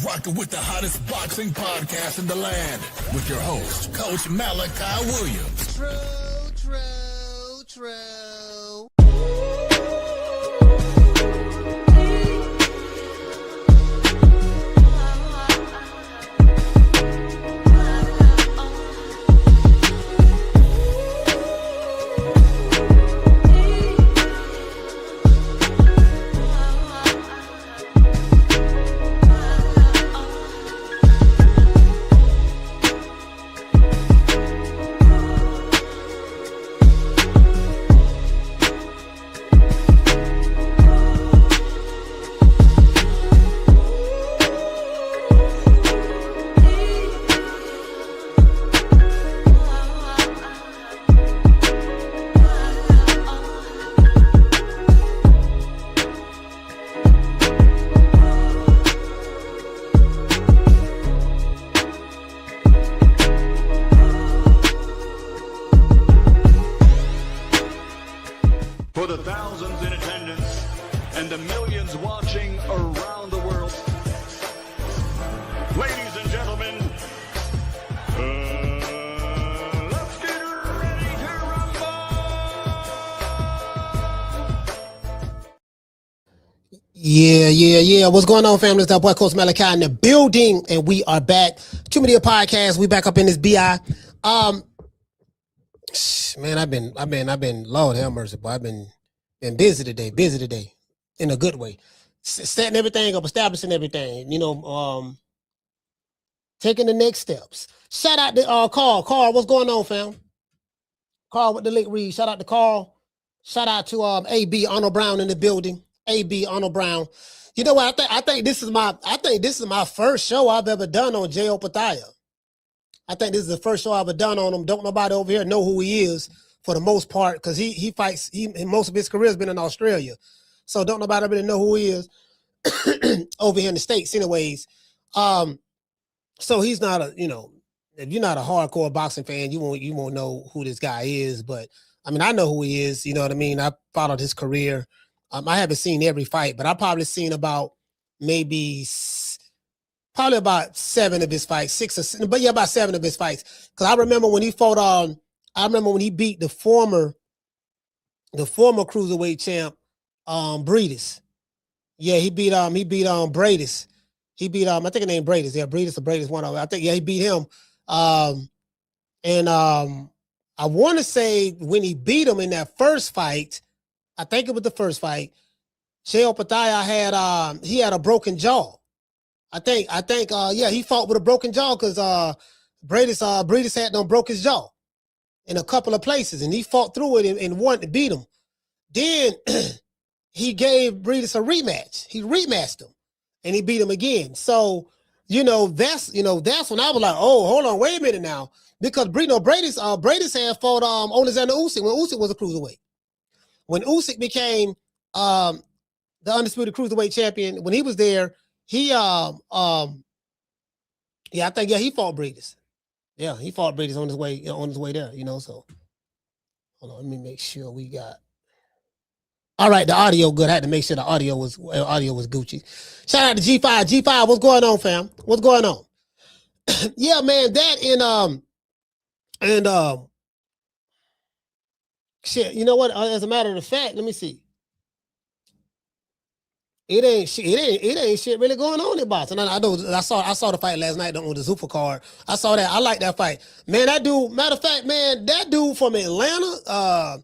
rocking with the hottest boxing podcast in the land with your host, Coach Malachi Williams. True. For the thousands in attendance and the millions watching around the world, ladies and gentlemen, let's get ready to rumble! Yeah. What's going on, family? It's that boy, Coach Malachi, in the building, and we are back. Too Many Podcast. We back up in this BI. Man, I've been, Lord have mercy, boy. I've been busy today, in a good way. Setting everything up, establishing everything, taking the next steps. Shout out to Carl. Carl, what's going on, fam? Carl with the lick read. Shout out to Carl. Shout out to AB Arnold Brown in the building. AB Arnold Brown. You know what? I think this is my first show I've ever done on Jai Opetaia. I think this is the first show I've ever done on him. Don't nobody over here know who he is for the most part, because he fights. Most of his career has been in Australia, so don't nobody really know who he is over here in the States, anyways. So he's not if you're not a hardcore boxing fan, you won't know who this guy is. But I mean, I know who he is. You know what I mean? I followed his career. I haven't seen every fight, but I probably seen about about 7 of his fights, 6 or 7, but yeah, about 7 of his fights. Because I remember when he fought when he beat the former cruiserweight champ, Breedis. Yeah, he beat Breedis. He beat I think his name Breedis. Yeah, Breedis or Breedis, one of them. I think he beat him. I want to say when he beat him in that first fight, I think it was the first fight, Jai Opetaia had a broken jaw. I think he fought with a broken jaw because Breedis had broke his jaw in a couple of places, and he fought through it and won to beat him. Then he gave Breedis a rematch. He rematched him, and he beat him again. So that's when I was like, oh, hold on, wait a minute now, because Breedis had fought Alexander Usyk when Usyk was a cruiserweight. When Usyk became the undisputed cruiserweight champion, when he was there. He I think he fought Breedis. Yeah, he fought Breedis on his way there, so hold on, let me make sure we got all right, the audio good. I had to make sure the audio was Gucci. Shout out to G5. G5, what's going on, fam? What's going on? Yeah, man, that and shit, you know what? As a matter of fact, let me see. It ain't shit really going on in boxing. I know I saw the fight last night on the Zufa card. I saw that. I like that fight. Man, that dude, matter of fact, man, that dude from Atlanta,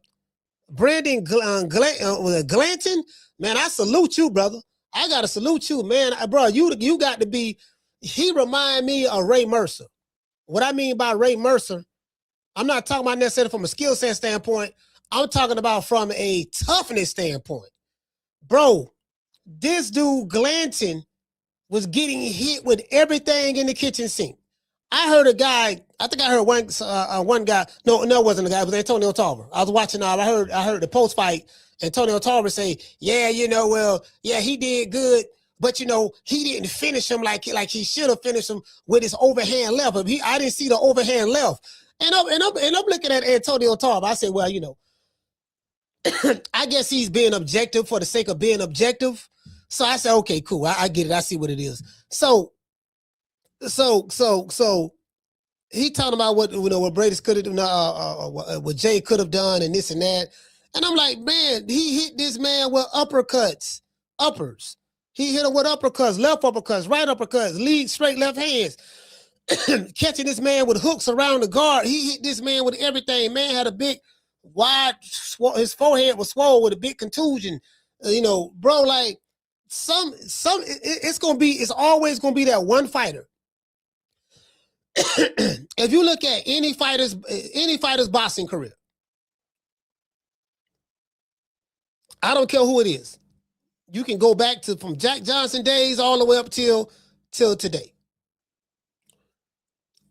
Brandon Glanton, man, I salute you, brother. I gotta salute you, man. Bro, you got to be, he remind me of Ray Mercer. What I mean by Ray Mercer, I'm not talking about necessarily from a skill set standpoint. I'm talking about from a toughness standpoint. Bro, this dude Glanton was getting hit with everything in the kitchen sink. I heard a guy. I think I heard one guy. No, it wasn't a guy. It was Antonio Tarver. I was watching. I heard the post fight. Antonio Tarver say, "Yeah, he did good, but he didn't finish him like he should have finished him with his overhand left. I didn't see the overhand left." And I'm looking at Antonio Tarver. I said, "Well, I guess he's being objective for the sake of being objective." So I said, okay, cool. I get it. I see what it is. So So he talking about what Brady could have done, what Jay could have done, and this and that. And I'm like, man, he hit this man with uppers. He hit him with uppercuts, left uppercuts, right uppercuts, lead straight left hands. Catching this man with hooks around the guard. He hit this man with everything. Man had a big, wide, his forehead was swollen with a big contusion. Bro, like it's always gonna be that one fighter. If you look at any fighter's boxing career, I don't care who it is. You can go back to from Jack Johnson days all the way up till today.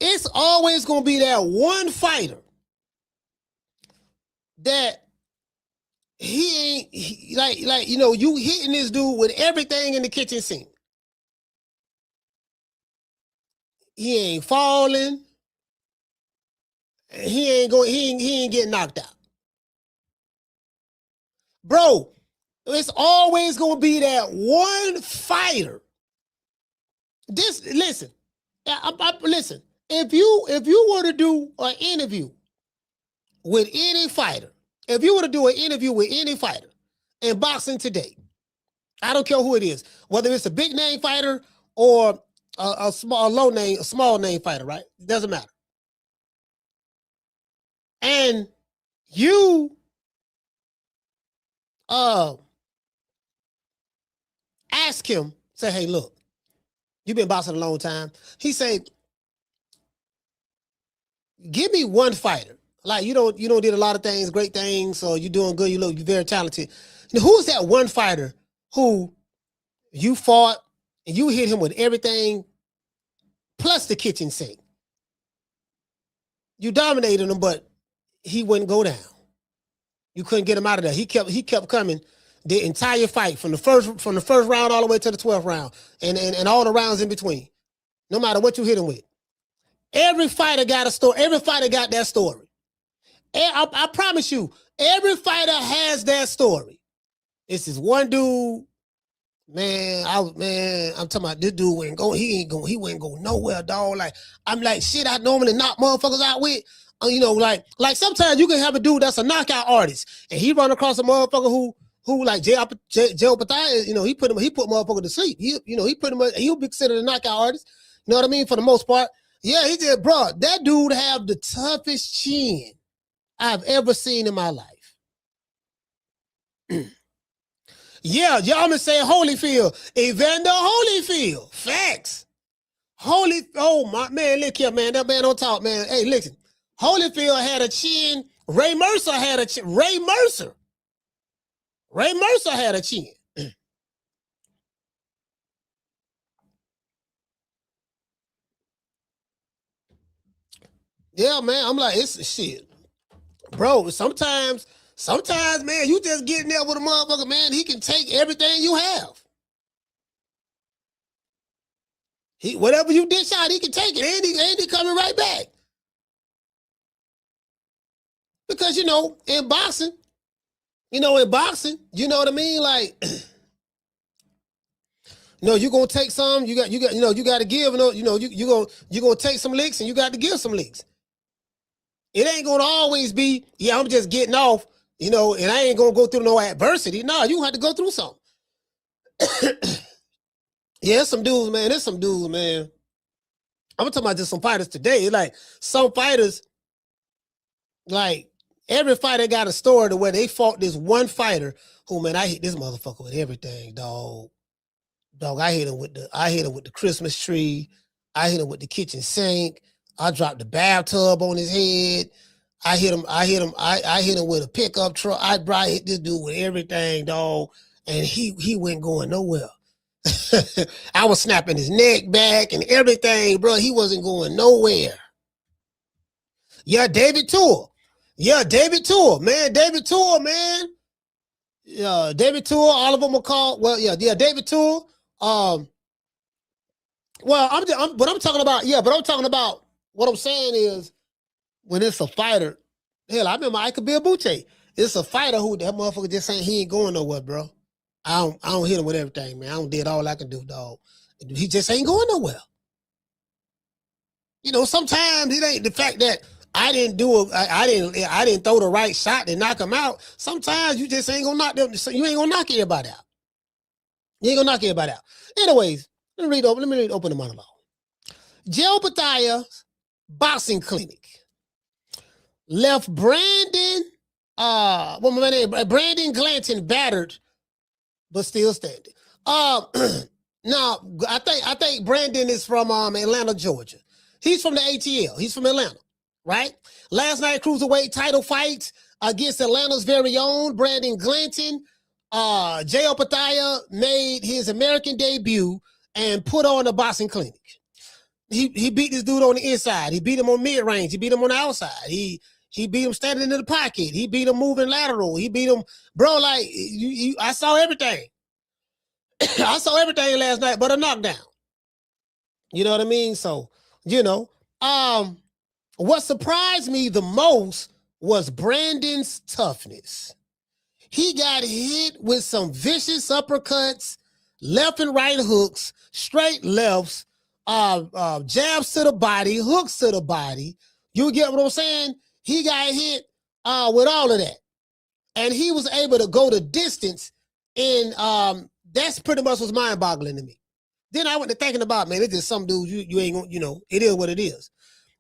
It's always gonna be that one fighter that you hitting this dude with everything in the kitchen sink. He ain't falling. He ain't getting knocked out. Bro, it's always gonna be that one fighter. Listen. If you were to do an interview with any fighter, if you were to do an interview with any fighter in boxing today, I don't care who it is, whether it's a big name fighter or a small name fighter, right? It doesn't matter. And you ask him, say, hey, look, you've been boxing a long time. He said, give me one fighter. Like you don't did a lot of things, great things, so you're doing good, you're very talented. Now, who's that one fighter who you fought and you hit him with everything plus the kitchen sink? You dominated him, but he wouldn't go down. You couldn't get him out of there. He kept coming the entire fight from the first round all the way to the 12th round and all the rounds in between. No matter what you hit him with. Every fighter got a story. Every fighter got that story. I promise you, every fighter has that story. It's this one dude, man. I'm talking about this dude he wouldn't go nowhere, dog. Like I'm like shit. I normally knock motherfuckers out with. Like sometimes you can have a dude that's a knockout artist, and he run across a motherfucker who like Jai Opetaia, he put motherfucker to sleep. He'll be considered a knockout artist. You know what I mean? For the most part. Yeah, he did, bro. That dude have the toughest chin I've ever seen in my life. Yeah, y'all been saying Holyfield. Evander Holyfield. Facts. Oh my man, look here, man. That man don't talk, man. Hey, listen. Holyfield had a chin. Ray Mercer had a chin. Ray Mercer had a chin. Yeah, man. I'm like, it's shit. Bro, sometimes, man, you just getting there with a motherfucker, man. He can take everything you have. Whatever you dish out, he can take it. And he coming right back. Because, in boxing, you know what I mean? Like, you're gonna take some, you got to give, you're gonna take some licks and you got to give some licks. It ain't gonna always be, yeah, I'm just getting off, and I ain't gonna go through no adversity. No, you have to go through something. Yeah, there's some dudes, man. I'm talking about just some fighters today. Like some fighters, like every fighter got a story to where they fought this one fighter who, man, I hit this motherfucker with everything, dog. I hit him with the Christmas tree. I hit him with the kitchen sink. I dropped the bathtub on his head. I hit him with a pickup truck. I hit this dude with everything, dog. And he wasn't going nowhere. I was snapping his neck back and everything, bro. He wasn't going nowhere. Yeah, David Tour, man. David Tour, man. Yeah, David Tour. All of them are called. Well, yeah, David Tour. Well, I'm talking about. What I'm saying is, when it's a fighter, hell, I remember Ika Butte. It's a fighter who that motherfucker just saying he ain't going nowhere, bro. I don't hit him with everything, man. I don't did all I can do, dog. He just ain't going nowhere. sometimes it ain't the fact that I didn't I didn't throw the right shot to knock him out. Sometimes you just ain't gonna knock them. You ain't gonna knock everybody out. You ain't gonna knock everybody out. Anyways, let me read open the monologue. Jai Opetaia's boxing clinic left Brandon Glanton battered but still standing. Now I think Brandon is from Atlanta, Georgia. He's from the ATL. He's from Atlanta, right? Last night, Cruiserweight Title fight against Atlanta's very own Brandon Glanton. Jai Opetaia made his American debut and put on a boxing clinic. He beat this dude on the inside. He beat him on mid-range. He beat him on the outside. He beat him standing in the pocket. He beat him moving lateral. He beat him, bro, like, I saw everything. I saw everything last night, but a knockdown. You know what I mean? So, what surprised me the most was Brandon's toughness. He got hit with some vicious uppercuts, left and right hooks, straight lefts, jabs to the body, hooks to the body. You get what I'm saying? He got hit with all of that. And he was able to go the distance, and that's pretty much what's mind-boggling to me. Then I went to thinking about, man, it's just some dudes you ain't gonna, it is what it is.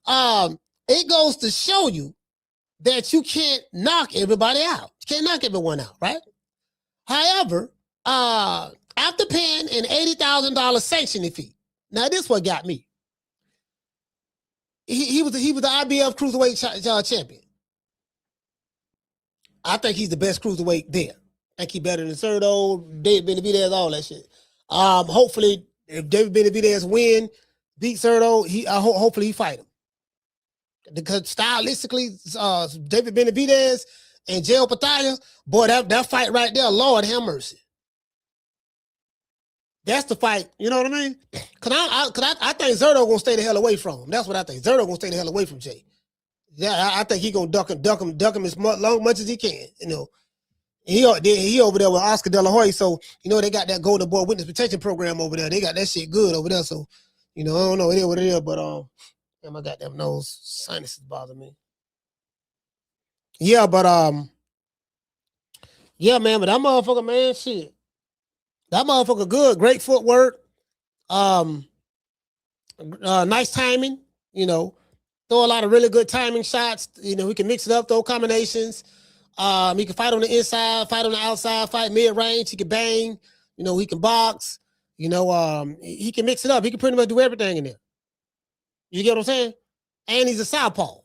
It goes to show you that you can't knock everybody out. You can't knock everyone out, right? However, after paying an $80,000 sanctioning fee, now this what got me. He was the IBF Cruiserweight champion. I think he's the best cruiserweight there. I think he's better than Cerdo, David Benavidez, all that shit. Hopefully, if David Benavidez beat Cerdo, hopefully he fight him. Because stylistically, David Benavidez and Jai Opetaia, boy, that fight right there, Lord have mercy. That's the fight, you know what I mean? Cause I think Zerdo gonna stay the hell away from him. That's what I think. Zerdo gonna stay the hell away from Jay. Yeah, I think he gonna duck him as much as he can. He over there with Oscar De La Hoya, so they got that Golden Boy Witness Protection Program over there. They got that shit good over there. So I don't know, it is what it is, but my goddamn nose sinuses bother me. Yeah, but yeah, man, but that motherfucker, man, shit. That motherfucker good, great footwork, nice timing, throw a lot of really good timing shots. He can mix it up, throw combinations. He can fight on the inside, fight on the outside, fight mid-range. He can bang, he can box, he can mix it up. He can pretty much do everything in there. You get what I'm saying? And he's a southpaw.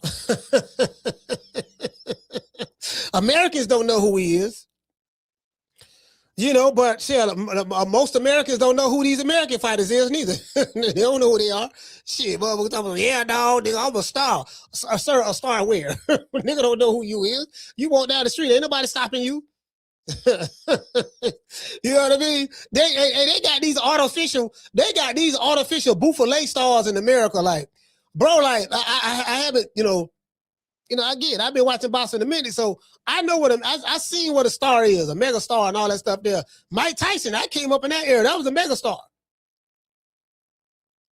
Americans don't know who he is. But shit, most Americans don't know who these American fighters is neither. They don't know who they are. Shit, motherfuckers talking about, yeah, dog, nigga, I'm a star. A star where? Nigga don't know who you is. You walk down the street, ain't nobody stopping you. You know what I mean? They got these artificial Buffalo stars in America. Like, bro, like I haven't, again, I've been watching boxing a minute, so I know I seen what a star is, a mega star and all that stuff there. Mike Tyson, I came up in that era. That was a mega star.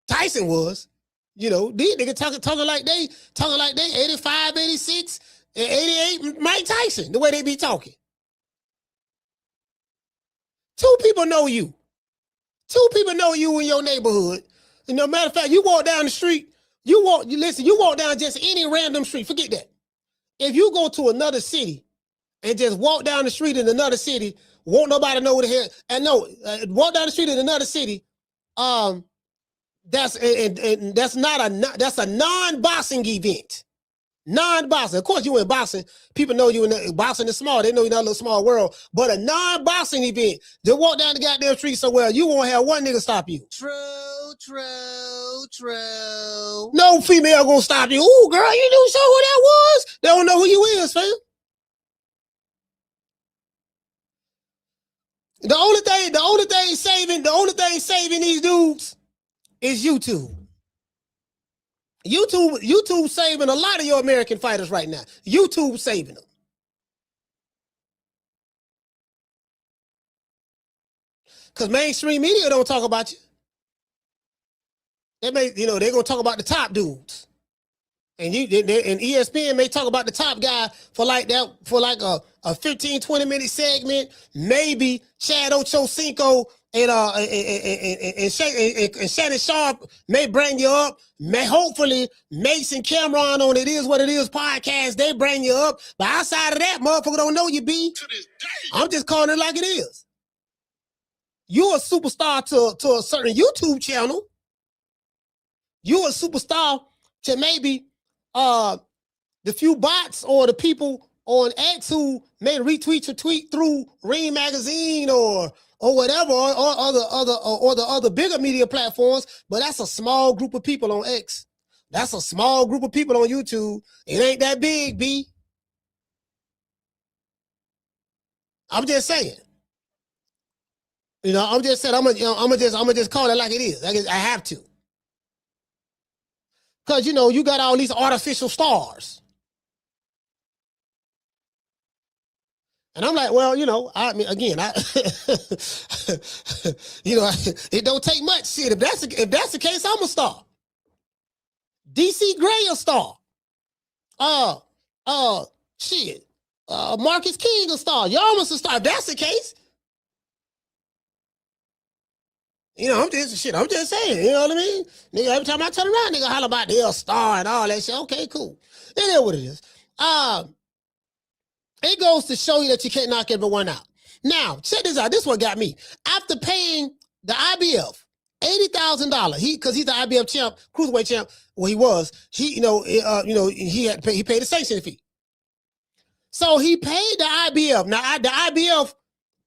Tyson was, these niggas talking like they 85, 86, 88, Mike Tyson, the way they be talking. Two people know you. Two people know you in your neighborhood. Matter of fact, you walk down the street, you walk down just any random street, forget that. If you go to another city and just walk down the street in another city, won't nobody know what the hell, walk down the street in another city, that's a non-boxing event. Non-boxing. Of course, you in boxing. People know you in boxing is small. They know you're not a little small world. But a non-boxing event, just walk down the goddamn street somewhere, you won't have one nigga stop you. True. No female gonna stop you. Ooh, girl, you knew so who that was? They don't know who you is, fam. The only thing saving these dudes is YouTube. YouTube saving a lot of your American fighters right now. YouTube saving them. Because mainstream media don't talk about you. They're gonna talk about the top dudes. And and ESPN may talk about the top guy for like a 15, 20-minute segment. Maybe Chad Ochocinco and Shannon Sharp may bring you up. Hopefully Mason Cameron on It Is What It Is podcast, they bring you up. But outside of that, motherfucker don't know you, B. To this day. I'm just calling it like it is. You're a superstar to a certain YouTube channel. You're a superstar to maybe the few bots or the people on X who may retweet your tweet through Ring Magazine or whatever, or the other bigger media platforms, but that's a small group of people on X. That's a small group of people on YouTube. It ain't that big, B. I'm just saying. I'm just saying. I'm gonna just call it like it is. I have to. Because, you got all these artificial stars. And I'm like, well, I mean, again, it don't take much. Shit, if that's the case, I'm a star. DC Gray a star. Marcus King a star. Y'all must a star. If that's the case, I'm just saying, you know what I mean? Nigga, every time I turn around, nigga holler about they're a star and all that shit. Okay, cool. It is what it is. It goes to show you that you can't knock everyone out. Now, check this out. This one got me. After paying the IBF $80,000, because he's the IBF champ, cruiserweight champ. Well, he was. He paid a sanction fee. So he paid the IBF. Now, the IBF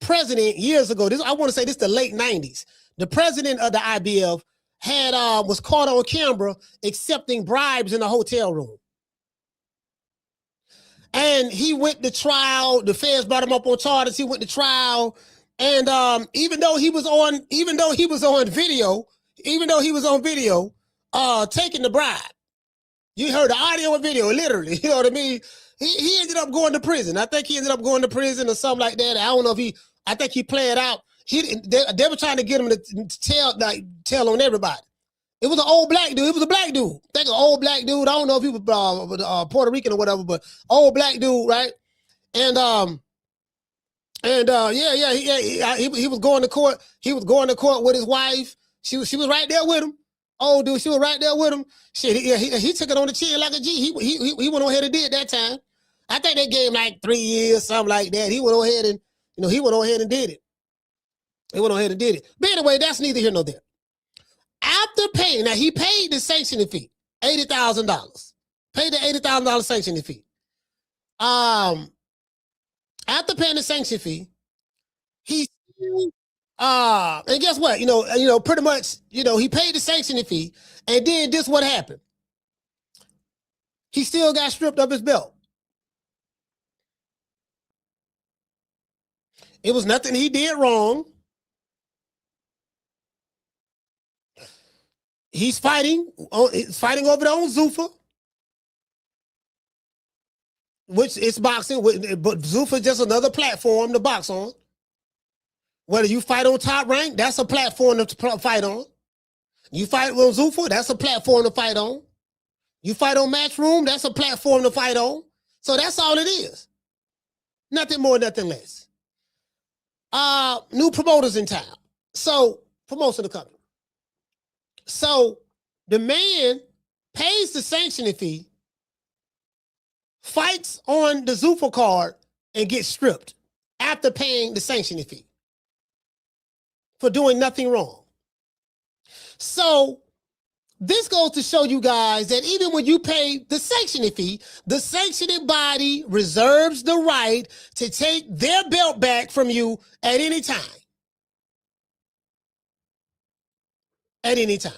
president years ago. I want to say this the late 90s. The president of the IBF was caught on camera accepting bribes in a hotel room. And he went to trial. The feds brought him up on charges. He went to trial. And even though he was on video, taking the bribe. You heard the audio and video, literally. You know what I mean? He ended up going to prison. I think he ended up going to prison or something like that. I don't know if I think he played out. They were trying to get him to tell on everybody. It was an old black dude. It was a black dude. I think an old black dude. I don't know if he was Puerto Rican or whatever, but old black dude, right? And he was going to court. He was going to court with his wife. She was right there with him. Old dude, she was right there with him. Shit, he took it on the chin like a G. He went on ahead and did that time. I think they gave him like 3 years, something like that. He went on ahead and did it. He went on ahead and did it. But anyway, that's neither here nor there. After paying, now he paid the sanctioning fee, $80,000. Paid the $80,000 sanctioning fee. After paying the sanction fee, he and guess what? Pretty much, he paid the sanctioning fee, and then this what happened. He still got stripped of his belt. It was nothing he did wrong. He's fighting over there on Zuffa, which is boxing, but Zuffa is just another platform to box on. Whether you fight on Top Rank, that's a platform to fight on. You fight on Zuffa, that's a platform to fight on. You fight on Matchroom, that's a platform to fight on. So that's all it is. Nothing more, nothing less. New promoters in town. So, promotion of the company. So, the man pays the sanctioning fee, fights on the Zuffa card, and gets stripped after paying the sanctioning fee for doing nothing wrong. So, this goes to show you guys that even when you pay the sanctioning fee, the sanctioning body reserves the right to take their belt back from you at any time. At any time.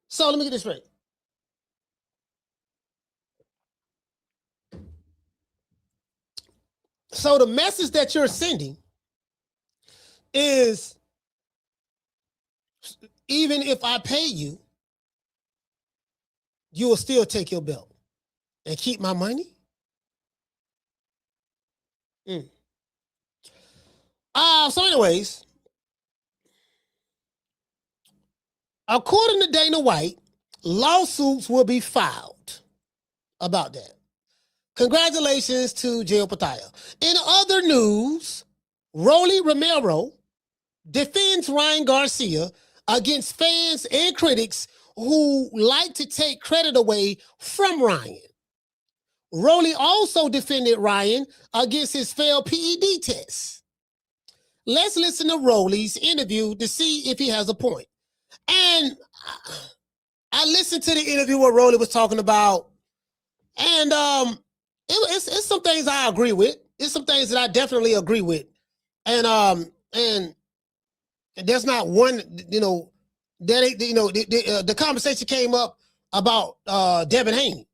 So let me get this straight. So the message that you're sending is, even if I pay you, you will still take your belt and keep my money? So anyways, According to Dana White, lawsuits will be filed about that. Congratulations to Jai Opetaia. In other news, Roland Romero defends Ryan Garcia against fans and critics who like to take credit away from Ryan. Roland also defended Ryan against his failed PED test. Let's listen to Roland's interview to see if he has a point. And I listened to the interview where Roland was talking about, and it's some things I agree with. It's some things that I definitely agree with. And there's not one, that ain't, the conversation came up about Devin Haney.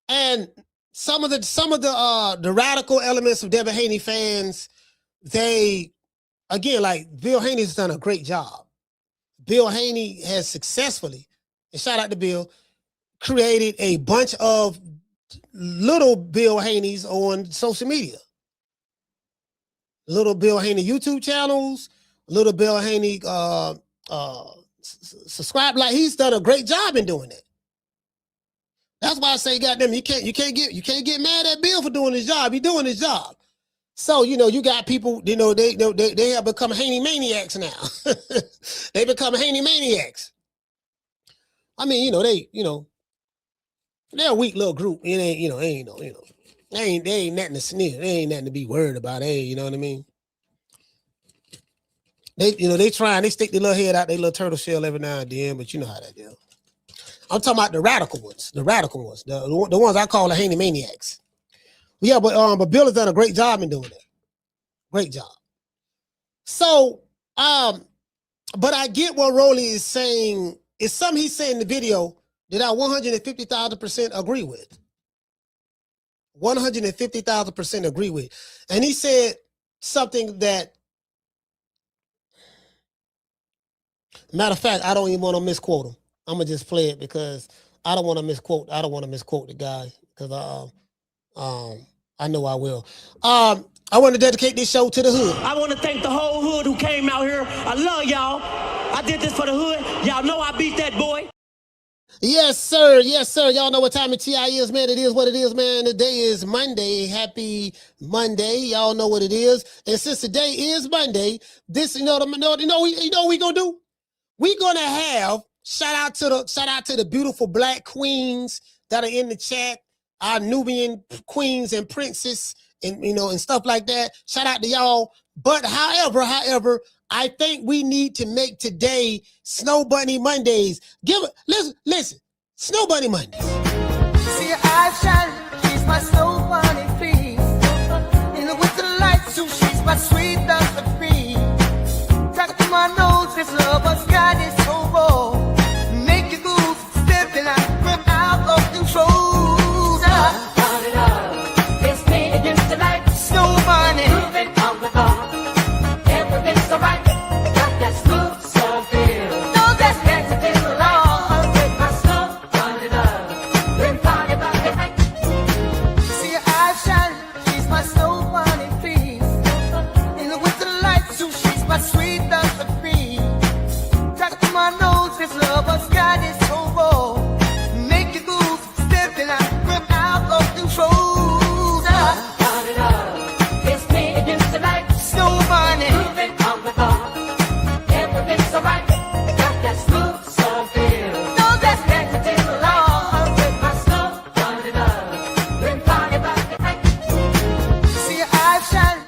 And some of the radical elements of Devin Haney fans, they, again, like Bill Haney's done a great job. Bill Haney has successfully, and shout out to Bill, created a bunch of little Bill Haneys on social media. Little Bill Haney YouTube channels, little Bill Haney subscribe. Like, he's done a great job in doing that. That's why I say, goddamn, you can't get mad at Bill for doing his job. He's doing his job. So, you got people, they have become Haney maniacs now. They become Haney maniacs. I mean, they're a weak little group. It ain't, they ain't nothing to sneer. They ain't nothing to be worried about. Hey, you know what I mean? They try and they stick their little head out their little turtle shell every now and then, but you know how that deal. I'm talking about the radical ones, the ones I call the Haney maniacs. Yeah, but Bill has done a great job in doing that. Great job. So, but I get what Roland is saying. It's something he's saying in the video that I 150,000% agree with. 150,000% agree with. And he said something that, matter of fact, I don't even want to misquote him. I'm gonna just play it because I don't want to misquote. I don't want to misquote the guy because I know I will. I want to dedicate this show to the hood. I want to thank the whole hood who came out here. I love y'all. I did this for the hood. Y'all know I beat that boy. Yes, sir. Yes, sir. Y'all know what time of TI is, man. It is what it is, man. Today is Monday. Happy Monday. Y'all know what it is. And since today is Monday, this, you know what we gonna do? We gonna have shout out to the beautiful black queens that are in the chat, our Nubian queens and princes, and and stuff like that. Shout out to y'all. But however, I think we need to make today Snow Bunny Mondays. Listen, Snow Bunny Mondays. See your eyes shining, she's my Snow Bunny, please. In the winter lights, so she's my sweet dust of peace. Talk to my nose, this love has got it so raw. Make you move, stepping out, grip out of control. It's me against the light, Snow Bunny. Moving on the bar, everything's so right. Got that smooth, so feel. No, that's next to the law. With my Snow Bunny love, then party about the night. See your eyes shining, she's my Snow Bunny, please. In the winter lights, so she's my sweet dust of peace. Talk to my nose, this love has got it so raw. Make you move, stepping out, grip out of control. It's me against the light, Snow Bunny. Moving on the bar, everything's so right. Got that smooth, so feel. No, that's next to the law. With my Snow Bunny love, then party about the night. See your eyes shining.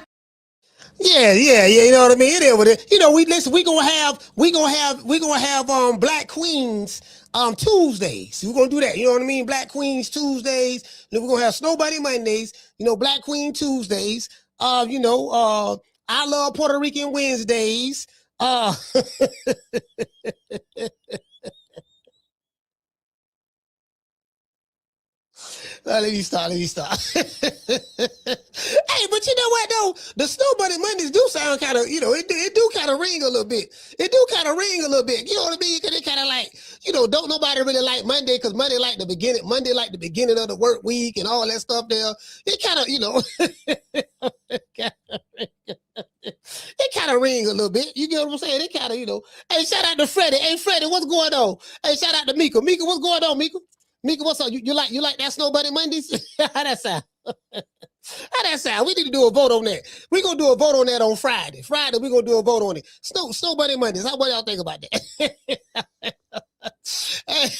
Yeah, you know what I mean? It is what it. We gonna have Black Queens Tuesdays. We're gonna do that. You know what I mean? Black Queens Tuesdays. Then we're gonna have Snow Bunny Mondays. Black Queen Tuesdays. I Love Puerto Rican Wednesdays. Let me stop. Hey, but you know what though? The Snow Bunny Mondays do sound kind of, it do kind of ring a little bit. It do kind of ring a little bit. You know what I mean? Cause it kind of like, don't nobody really like Monday because Monday like the beginning of the work week and all that stuff there. It kind of, It kind of ring a little bit. You get what I'm saying? It kind of, you know. Hey, shout out to Freddie. Hey, Freddie, what's going on? Hey, shout out to Mika. Mika, what's going on, Mika? Mika, what's up? You like that Snow Bunny Mondays? How that sound? How that sound? We need to do a vote on that. We're gonna do a vote on that on Friday. Friday, we're gonna do a vote on it. Snow Bunny Mondays. How about y'all think about that?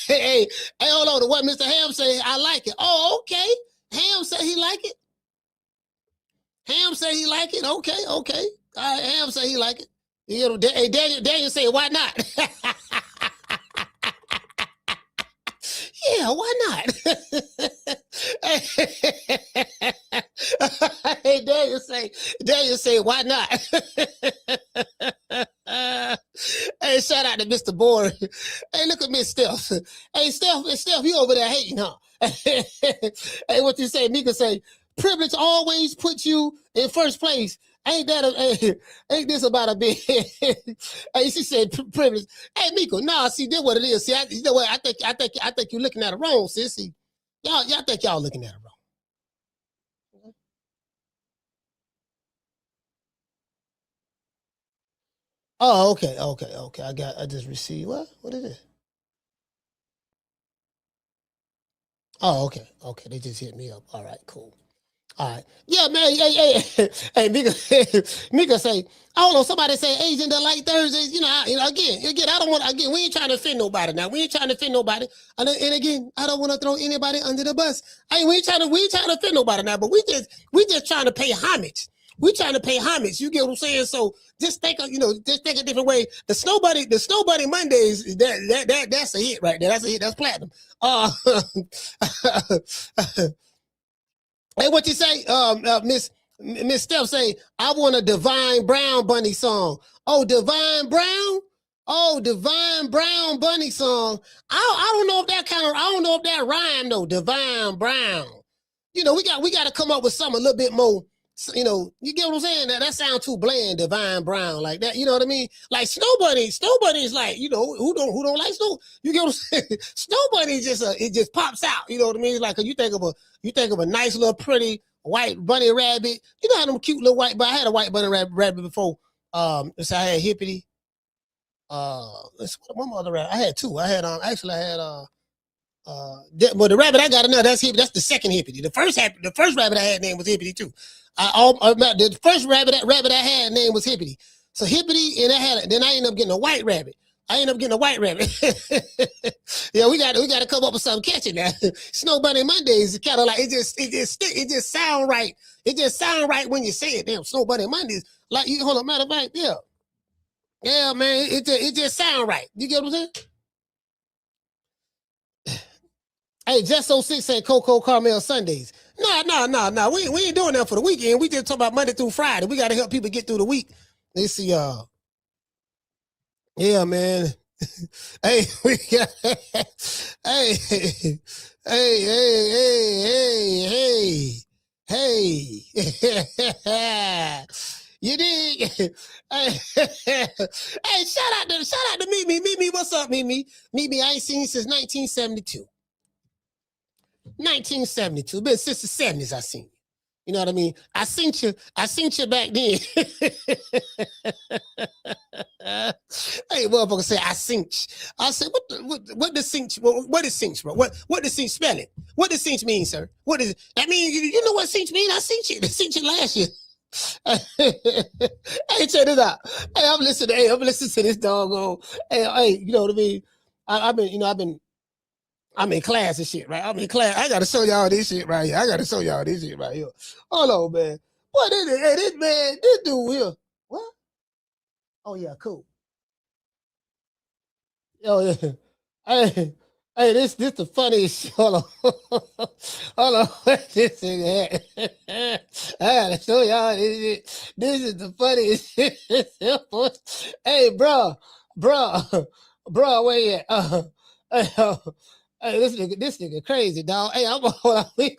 hey, hold on. What Mr. Ham say? I like it. Oh, okay. Ham say he like it. Ham say he like it. Okay. All right, Ham say he like it. You know, hey, Daniel say, why not? Yeah, why not? Hey, Daniel say, why not? Hey, shout out to Mr. Boring. Hey, look at Miss Steph. Hey, Steph, you over there hating, huh? Hey, what you say? Mika say, privilege always puts you in first place. Ain't this about a bit? Hey, she said privilege. Hey, Miko, nah, see, that's what it is. See, you know what? I think you're looking at it wrong, sis. See, y'all think y'all looking at it wrong. Oh, okay. I just received what is it? Oh, okay. They just hit me up. All right, cool. All right. Yeah, man. Hey, Mika say, I don't know, somebody say Asian that like Thursdays. You know, again, I don't want, we ain't trying to offend nobody now. We ain't trying to offend nobody. And again, I don't want to throw anybody under the bus. Hey, we ain't trying to offend nobody now, but we just trying to pay homage. We trying to pay homage. You get what I'm saying? So just think a different way. The Snow Bunny Mondays, that's a hit right there. That's a hit. That's platinum. Hey, what you say, Miss Steph say, I want a Divine Brown Bunny song. Oh, Divine Brown? Oh, Divine Brown Bunny song. I don't know if that rhyme though, Divine Brown. You know, we got to come up with something a little bit more, you know, you get what I'm saying? That sounds too bland, Divine Brown, like that, you know what I mean? Like Snow Bunny is like, you know, who don't like Snow? You get what I'm saying? Snow Bunny it just pops out, you know what I mean? It's like, you think of a nice little pretty white bunny rabbit. You know how them cute little white, but I had a white bunny rabbit before. So I had Hippity. One other rabbit. I had two. Well, the rabbit I got now, that's the second Hippity. The first rabbit I had name was Hippity too. The first rabbit I had name was Hippity. So Hippity, and then I ended up getting a white rabbit. Yeah, we got to come up with something catchy now. Snow Bunny Mondays is kind of like it just sound right. It just sound right when you say it. Damn, Snow Bunny Mondays. Like you hold on, matter of fact, yeah, man. It just sound right. You get what I'm saying? Hey, Just 06 said Coco Carmel Sundays. No. We ain't doing that for the weekend. We just talk about Monday through Friday. We got to help people get through the week. Let's see, yeah, man. Hey, we got, hey. You dig? Hey, shout out to Mimi. Mimi, what's up, Mimi? Mimi, I ain't seen you since 1972. 1972. Been since the 70s I seen you. You know what I mean? I seen you back then. Hey, motherfucker say I cinch. I said, what does cinch? What is cinch, bro? What does cinch spell it? What does cinch mean, sir? What is it? That mean you know what cinch mean? I cinch it last year. Hey, check this out. Hey, I'm listening to this doggone. Hey, you know what I mean? I'm in class and shit, right? I'm in class. I gotta show y'all this shit right here. Hold on, man. What is it? Hey, this dude here. What? Oh yeah, cool. Oh yeah. Hey, this the funniest shit. Hold on. What this thing at? I gotta show y'all this shit. This is the funniest shit. Hey, bro, where you at? Hey, this nigga crazy, dog. Hey, we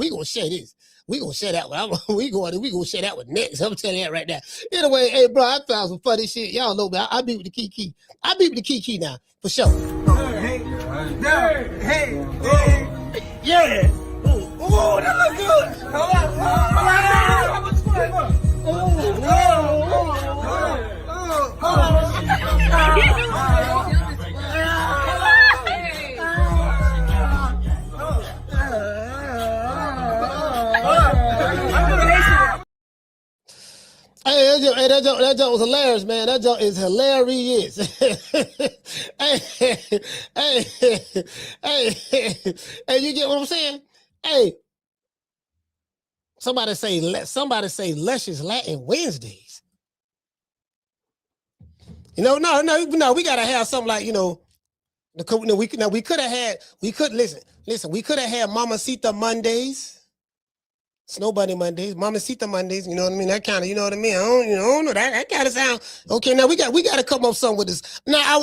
gonna share this. We gonna share that one. We gonna share that one next. I'm telling you that right now. Anyway, hey, bro, I found some funny shit. Y'all know, man. I beat with the Kiki. I beat with the Kiki now, for sure. Hey. Yeah. Ooh, that look good. Hold on. Hey, that joke was hilarious, man. That joke is hilarious. Hey, you get what I'm saying? Hey, somebody say Luscious Latin Wednesdays. No, we gotta have something like, we could have had Mamacita Mondays. Snow Bunny Mondays, Mamacita Mondays, you know what I mean? That kind of, you know what I mean? I don't know. That kind of sound okay. Now we got to come up with something with this. Now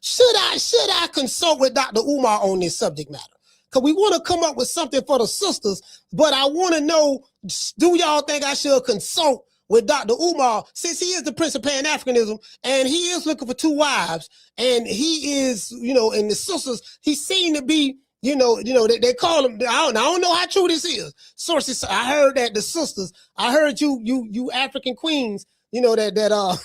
should I consult with Dr. Umar on this subject matter? Because we want to come up with something for the sisters, but I want to know, do y'all think I should consult with Dr. Umar, since he is the Prince of Pan-Africanism and he is looking for 2 wives, and he is, and the sisters, he seemed to be, they call them. I don't know how true this is. Sources, I heard that the sisters. I heard you African queens. That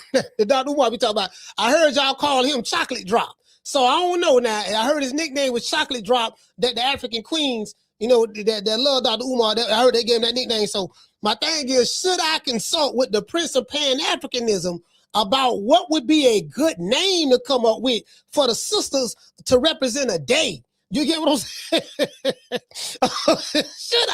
Dr. Umar we talking about. I heard y'all call him Chocolate Drop. So I don't know now. I heard his nickname was Chocolate Drop. That the African queens, that love Dr. Umar. I heard they gave him that nickname. So my thing is, should I consult with the Prince of Pan-Africanism about what would be a good name to come up with for the sisters to represent a day? You get what I'm saying? Should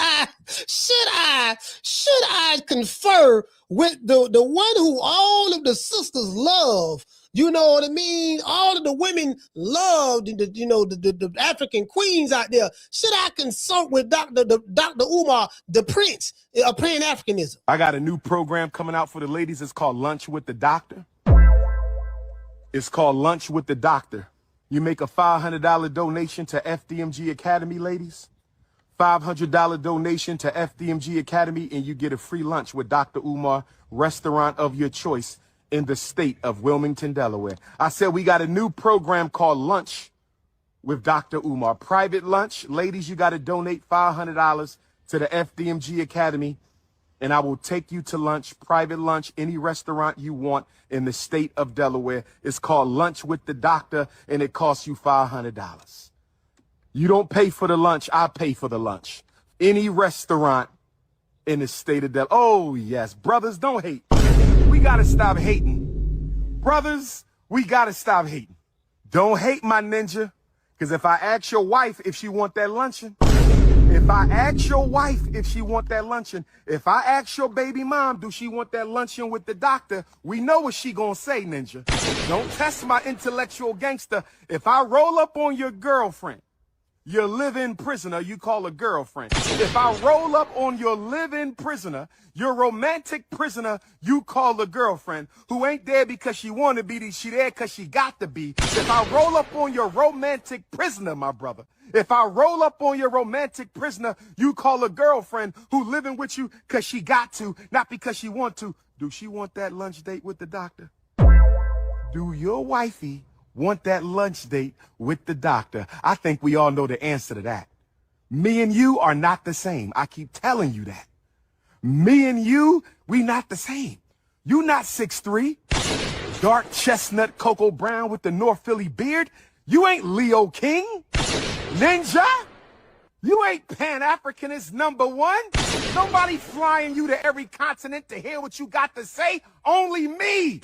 I confer with the one who all of the sisters love? You know what I mean? All of the women love the African queens out there. Should I consult with Dr. Umar, the Prince of Pan-Africanism? I got a new program coming out for the ladies. It's called Lunch with the Doctor. It's called Lunch with the Doctor. You make a $500 donation to FDMG Academy, ladies. $500 donation to FDMG Academy, and you get a free lunch with Dr. Umar, restaurant of your choice in the state of Wilmington, Delaware. I said we got a new program called Lunch with Dr. Umar. Private lunch. Ladies, you got to donate $500 to the FDMG Academy, and I will take you to lunch, private lunch, any restaurant you want in the state of Delaware. It's called Lunch with the Doctor, and it costs you $500. You don't pay for the lunch, I pay for the lunch. Any restaurant in the state of Delaware. Oh, yes. Brothers, don't hate. We got to stop hating. Brothers, we got to stop hating. Don't hate my ninja, because if I ask your wife if she want that luncheon, if I ask your wife if she want that luncheon, if I ask your baby mom, do she want that luncheon with the doctor, we know what she gonna say, ninja. Don't test my intellectual gangster. If I roll up on your girlfriend, your live-in prisoner, you call a girlfriend. If I roll up on your live-in prisoner, your romantic prisoner, you call a girlfriend, who ain't there because she want to be, she there because she got to be. If I roll up on your romantic prisoner, my brother, if I roll up on your romantic prisoner, you call a girlfriend who living with you because she got to, not because she want to. Do she want that lunch date with the doctor? Do your wifey want that lunch date with the doctor? I think we all know the answer to that. Me and you are not the same. I keep telling you that. Me and you, we not the same. You not 6'3", dark chestnut Cocoa Brown with the North Philly beard. You ain't Leo King. Ninja, you ain't Pan-Africanist #1. Nobody flying you to every continent to hear what you got to say. Only me.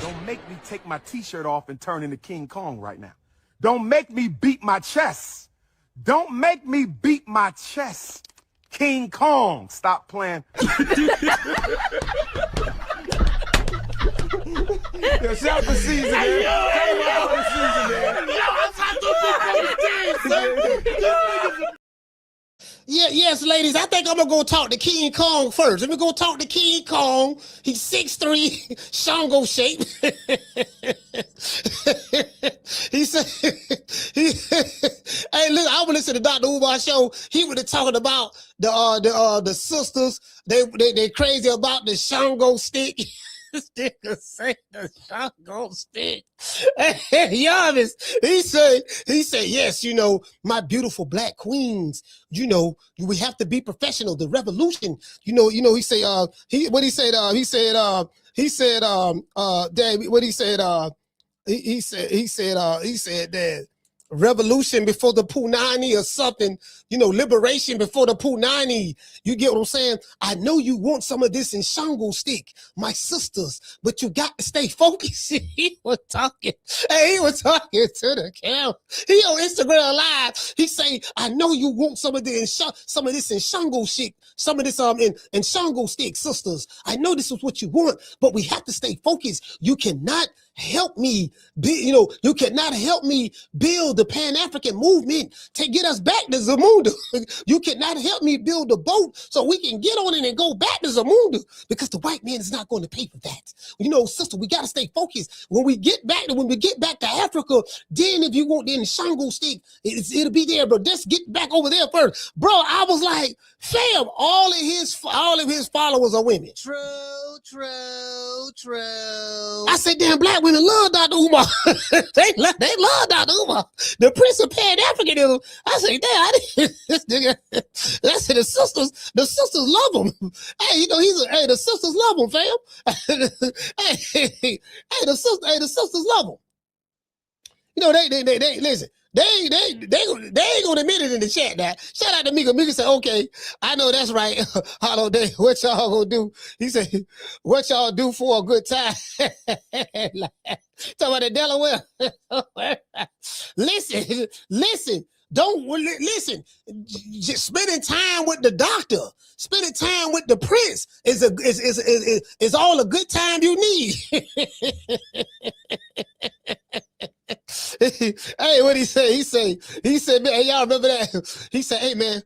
Don't make me take my t-shirt off and turn into King Kong right now. Don't make me beat my chest. Don't make me beat my chest. King Kong. Stop playing. Yo, shout for season, man. Shout for season, man. Yeah, yes, ladies. I think I'm gonna go talk to King Kong first. Let me go talk to King Kong. He's 6'3", Shango shape. He said, "Hey, look, I would listen to Dr. Umar show. He would have talking about the sisters. They crazy about the Shango stick." Nigga say the Shango stick. Yavis, he said, yes, my beautiful black queens, we have to be professional. The revolution, he said, he said, Dad, what he said, he said that revolution before the Punani or something, liberation before the Punani. You get what I'm saying? I know you want some of this in Shango stick, my sisters, but you got to stay focused. He was talking. Hey, he was talking to the camera. He on Instagram Live. He say, I know you want some of this in Shango stick, some of this in Shango stick, sisters. I know this is what you want, but we have to stay focused. You cannot help me you cannot help me build the Pan-African movement to get us back to Zamunda. You cannot help me build a boat so we can get on it and go back to Zamunda, because the white man is not going to pay for that. Sister, we got to stay focused. When we get back to Africa, then if you want the Shango stick, it'll be there, but let's get back over there first. Bro, I was like, fam, all of his followers are women. True. I said, damn, black women love Dr. Umar. they love Dr. Umar. The Prince of Pan-Africanism. I said, damn, this nigga. I said, the sisters love him. Hey, the sisters love him, fam. hey, the sisters love him. They listen. They ain't gonna admit it in the chat now. Shout out to Mika. Mika said, okay, I know that's right. Hello, Day. What y'all gonna do? He said, what y'all do for a good time? Talk about the Delaware. Listen. Don't listen. Just spending time with the doctor, spending time with the prince is all a good time you need. Hey, what he say? He said, man, y'all remember that? He said, hey man.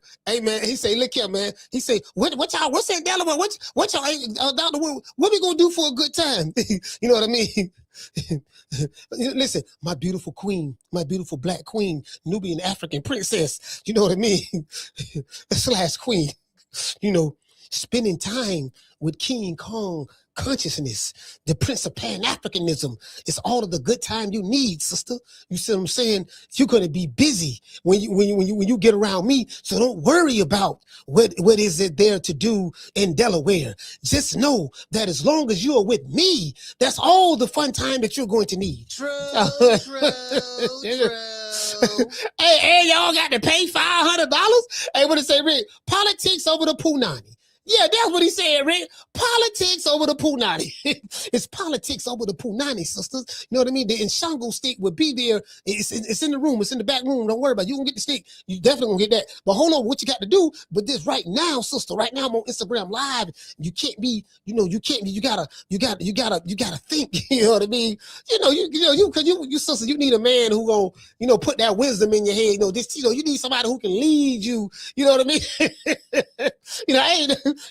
He say, look here, man. He say, what's that Delaware? What y'all, doctor? What we gonna do for a good time? You know what I mean? Listen, my beautiful queen, my beautiful black queen, Nubian African princess. You know what I mean? / queen. Spending time with King Kong consciousness, the Prince of Pan-Africanism. It's all of the good time you need, sister. You see what I'm saying? You're gonna be busy when you get around me. So don't worry about what is it there to do in Delaware. Just know that as long as you are with me, that's all the fun time that you're going to need. True. Hey, y'all got to pay $500. Hey, what it say, Rick? Politics over the Punani. Yeah, that's what he said, Rick. Politics over the Punani. It's politics over the Punani, sisters. You know what I mean? The Nshango stick would be there. It's in the room. It's in the back room. Don't worry about it. You gonna get the stick. You definitely gonna get that. But hold on, what you got to do? But this right now, sister. Right now, I'm on Instagram Live. You can't be. You can't be. You gotta think. You know what I mean? You sister. You need a man who gonna put that wisdom in your head. You need somebody who can lead you. You know what I mean?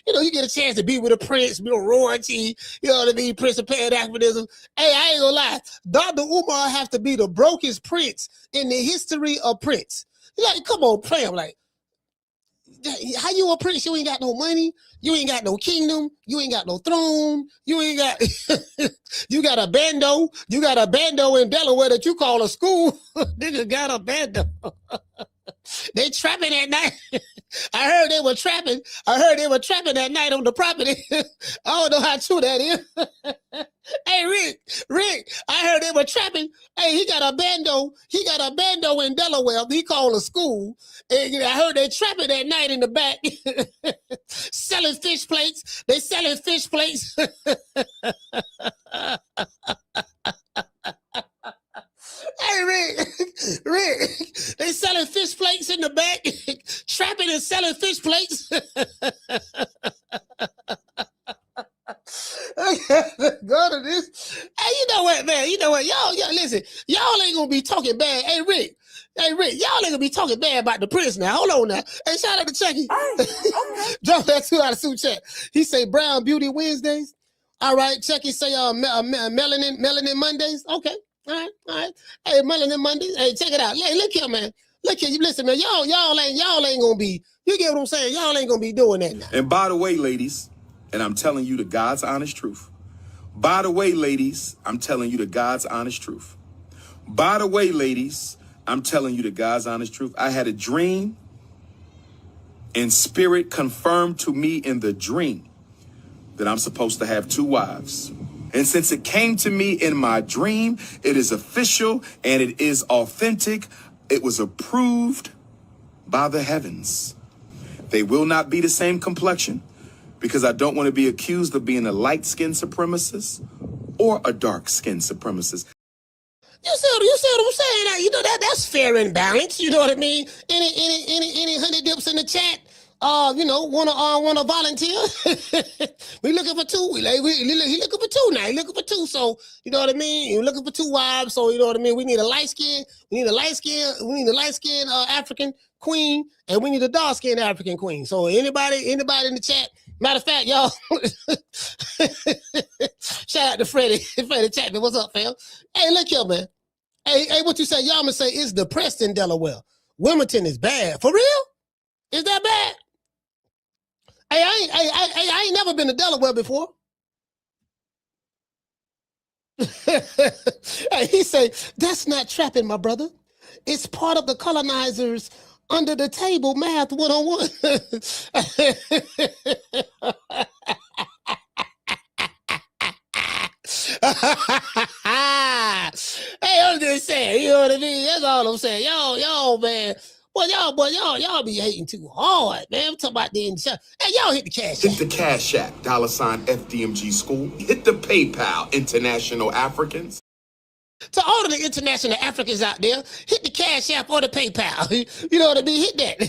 You get a chance to be with a prince, be a royalty, you know what I mean, Prince of Pan-Africanism. Hey, I ain't gonna lie, Dr. Umar has to be the brokest prince in the history of prince. Like, come on, play him. Like, how you a prince? You ain't got no money, you ain't got no kingdom, you ain't got no throne, you ain't got you got a bando in Delaware that you call a school. Nigga got a bando. They trapping at night. I heard they were trapping that night on the property. I don't know how true that is. Hey, Rick, I heard they were trapping. Hey, he got a bando in Delaware. He called a school. And I heard they trapping that night in the back. Selling fish plates. They selling fish plates. Hey, Rick, they selling fish plates in the back, trapping and selling fish plates. Go to this. Hey, you know what, man? Y'all listen. Y'all ain't gonna be talking bad. Hey, Rick, y'all ain't gonna be talking bad about the prince now. Hold on now. Hey, shout out to Chucky. Okay. Drop that $2 out of suit chat. He say Brown Beauty Wednesdays. All right, Chucky say melanin Mondays. Okay. All right. Hey, Melanin Mondays. Hey, check it out. Hey, look here, man. Look here. You listen, man. Y'all ain't gonna be. You get what I'm saying? Y'all ain't gonna be doing that now. And by the way, ladies, and I'm telling you the God's honest truth. By the way, ladies, I'm telling you the God's honest truth. By the way, ladies, I'm telling you the God's honest truth. I had a dream, and spirit confirmed to me in the dream that I'm supposed to have 2 wives. And since it came to me in my dream, it is official and it is authentic. It was approved by the heavens. They will not be the same complexion because I don't want to be accused of being a light-skinned supremacist or a dark-skinned supremacist. You see what I'm saying? Now, you know that's fair and balanced. You know what I mean? Any honey dips in the chat? Wanna volunteer? We looking for two. He looking for two now. He looking for two. So you know what I mean? You're looking for two wives. So you know what I mean? We need a light skin. We need a light skin African queen, and we need a dark skin African queen. So anybody in the chat? Matter of fact, y'all. Shout out to Freddie Chapman. What's up, fam? Hey, look here, man. Hey, what you say? Y'all gonna say it's depressed in Delaware. Wilmington is bad. For real? Is that bad? Hey, I ain't never been to Delaware before. Hey, he say, that's not trapping, my brother. It's part of the colonizers' under the table math 101. Hey, I'm just saying, you know what I mean? That's all I'm saying. Y'all, man. Y'all be hating too hard, man. I'm talking about the insurance. Hey, y'all hit the cash app. Hit the Cash App, $FDMG School. Hit the PayPal, International Africans. To all of the international Africans out there, hit the Cash App or the PayPal. You know what I mean? Hit that.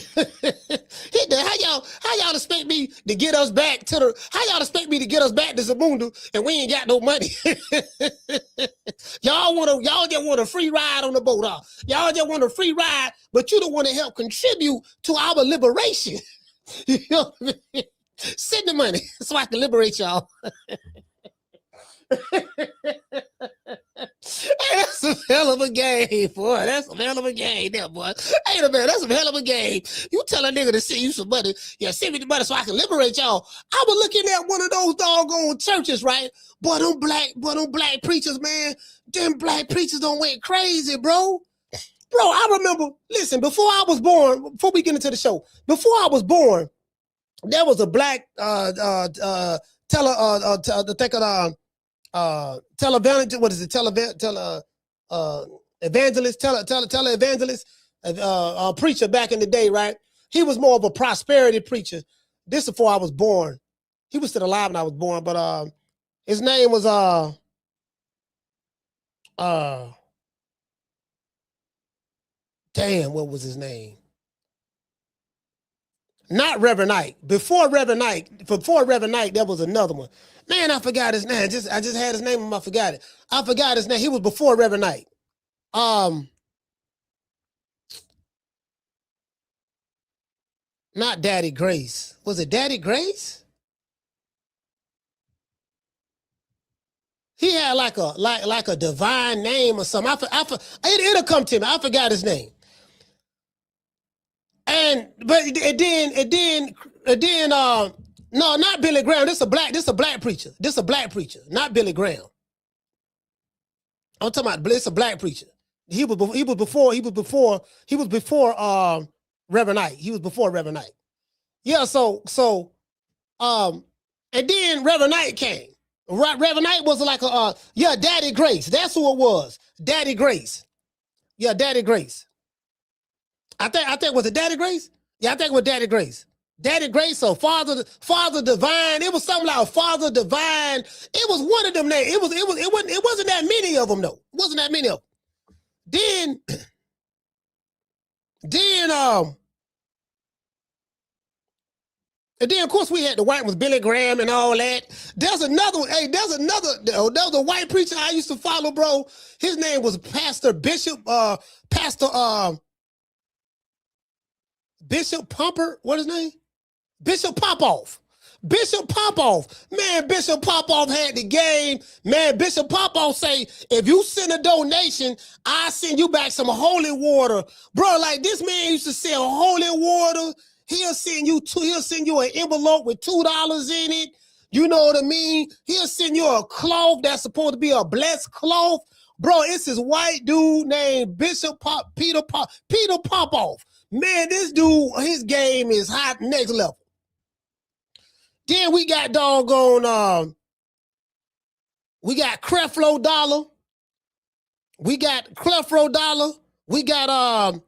Hit that. How y'all expect me to get us back to Zamunda and we ain't got no money? Y'all just want a free ride on the boat, huh? Y'all just want a free ride, but you don't want to help contribute to our liberation. You know what I mean? Send the money so I can liberate y'all. Hey, that's some hell of a game, boy. That's some hell of a game there, boy. Hey, man, that's some hell of a game. You tell a nigga to send you some money. Yeah, send me the money so I can liberate y'all. I was looking at one of those doggone churches, right? Boy, them black preachers, man. Them black preachers done went crazy, bro. Bro, I remember, listen, before we get into the show, before I was born, there was a black televangelist, what is it? Televangelist, preacher back in the day, right? He was more of a prosperity preacher. This is before I was born. He was still alive when I was born, but his name was what was his name? Not Reverend Knight. Before Reverend Knight, there was another one. Man, I forgot his name. I just had his name and I forgot it. I forgot his name. He was before Reverend Knight. Not Daddy Grace. Was it Daddy Grace? He had like a divine name or something. It'll come to me. I forgot his name. No, not Billy Graham. This a black preacher. Not Billy Graham. I'm talking about this a black preacher. He was before Reverend Knight. He was before Reverend Knight. Yeah, so and then Reverend Knight came. Reverend Knight was like Daddy Grace. That's who it was. Daddy Grace. Yeah, Daddy Grace. I think was it Daddy Grace? Yeah, I think it was Daddy Grace. Daddy Grace or Father Divine. It was something like Father Divine. It was one of them names. It wasn't that many of them though. It wasn't that many of them. And then of course we had the white ones, Billy Graham and all that. There's another there was a white preacher I used to follow, bro. His name was Bishop Pumper. What is his name? Bishop Popoff. Man, Bishop Popoff had the game. Man, Bishop Popoff say, if you send a donation, I send you back some holy water. Bro, like this man used to sell holy water. He'll send you an envelope with $2 in it. You know what I mean? He'll send you a cloth that's supposed to be a blessed cloth. Bro, it's this white dude named Peter Popoff. Man, this dude, his game is hot next level. Then we got doggone We got Creflo Dollar. We got Creflo Dollar. We got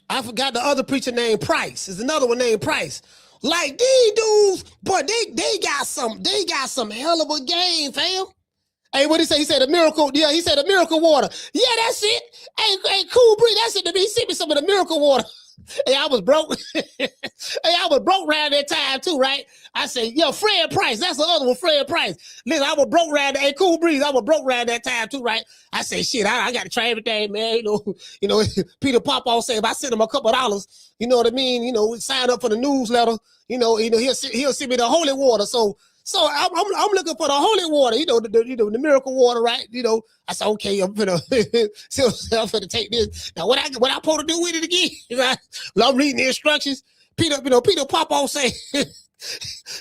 I forgot the other preacher named Price. There's another one named Price. Like these dudes, boy, they got some hell of a game, fam. Hey, what he say? He said the miracle. Yeah, he said the miracle water. Yeah, that's it. Hey, Cool Breeze, that's it to me. He sent me some of the miracle water. Hey, I was broke. Hey, I was broke around that time too, right? I said, yo, Fred Price. That's the other one, Fred Price. Listen, I was broke around. Hey, Cool Breeze, I was broke around that time too, right? I said, shit, I got to try everything, man. You know, Peter Popoff said if I send him a couple of dollars, you know what I mean? You know, sign up for the newsletter. You know, he'll send me the holy water. So I'm looking for the holy water, the miracle water, right? You know, I said, okay, I'm gonna take this. Now, what I supposed to do with it again? Right? Well, I'm reading the instructions. Peter Popoff say,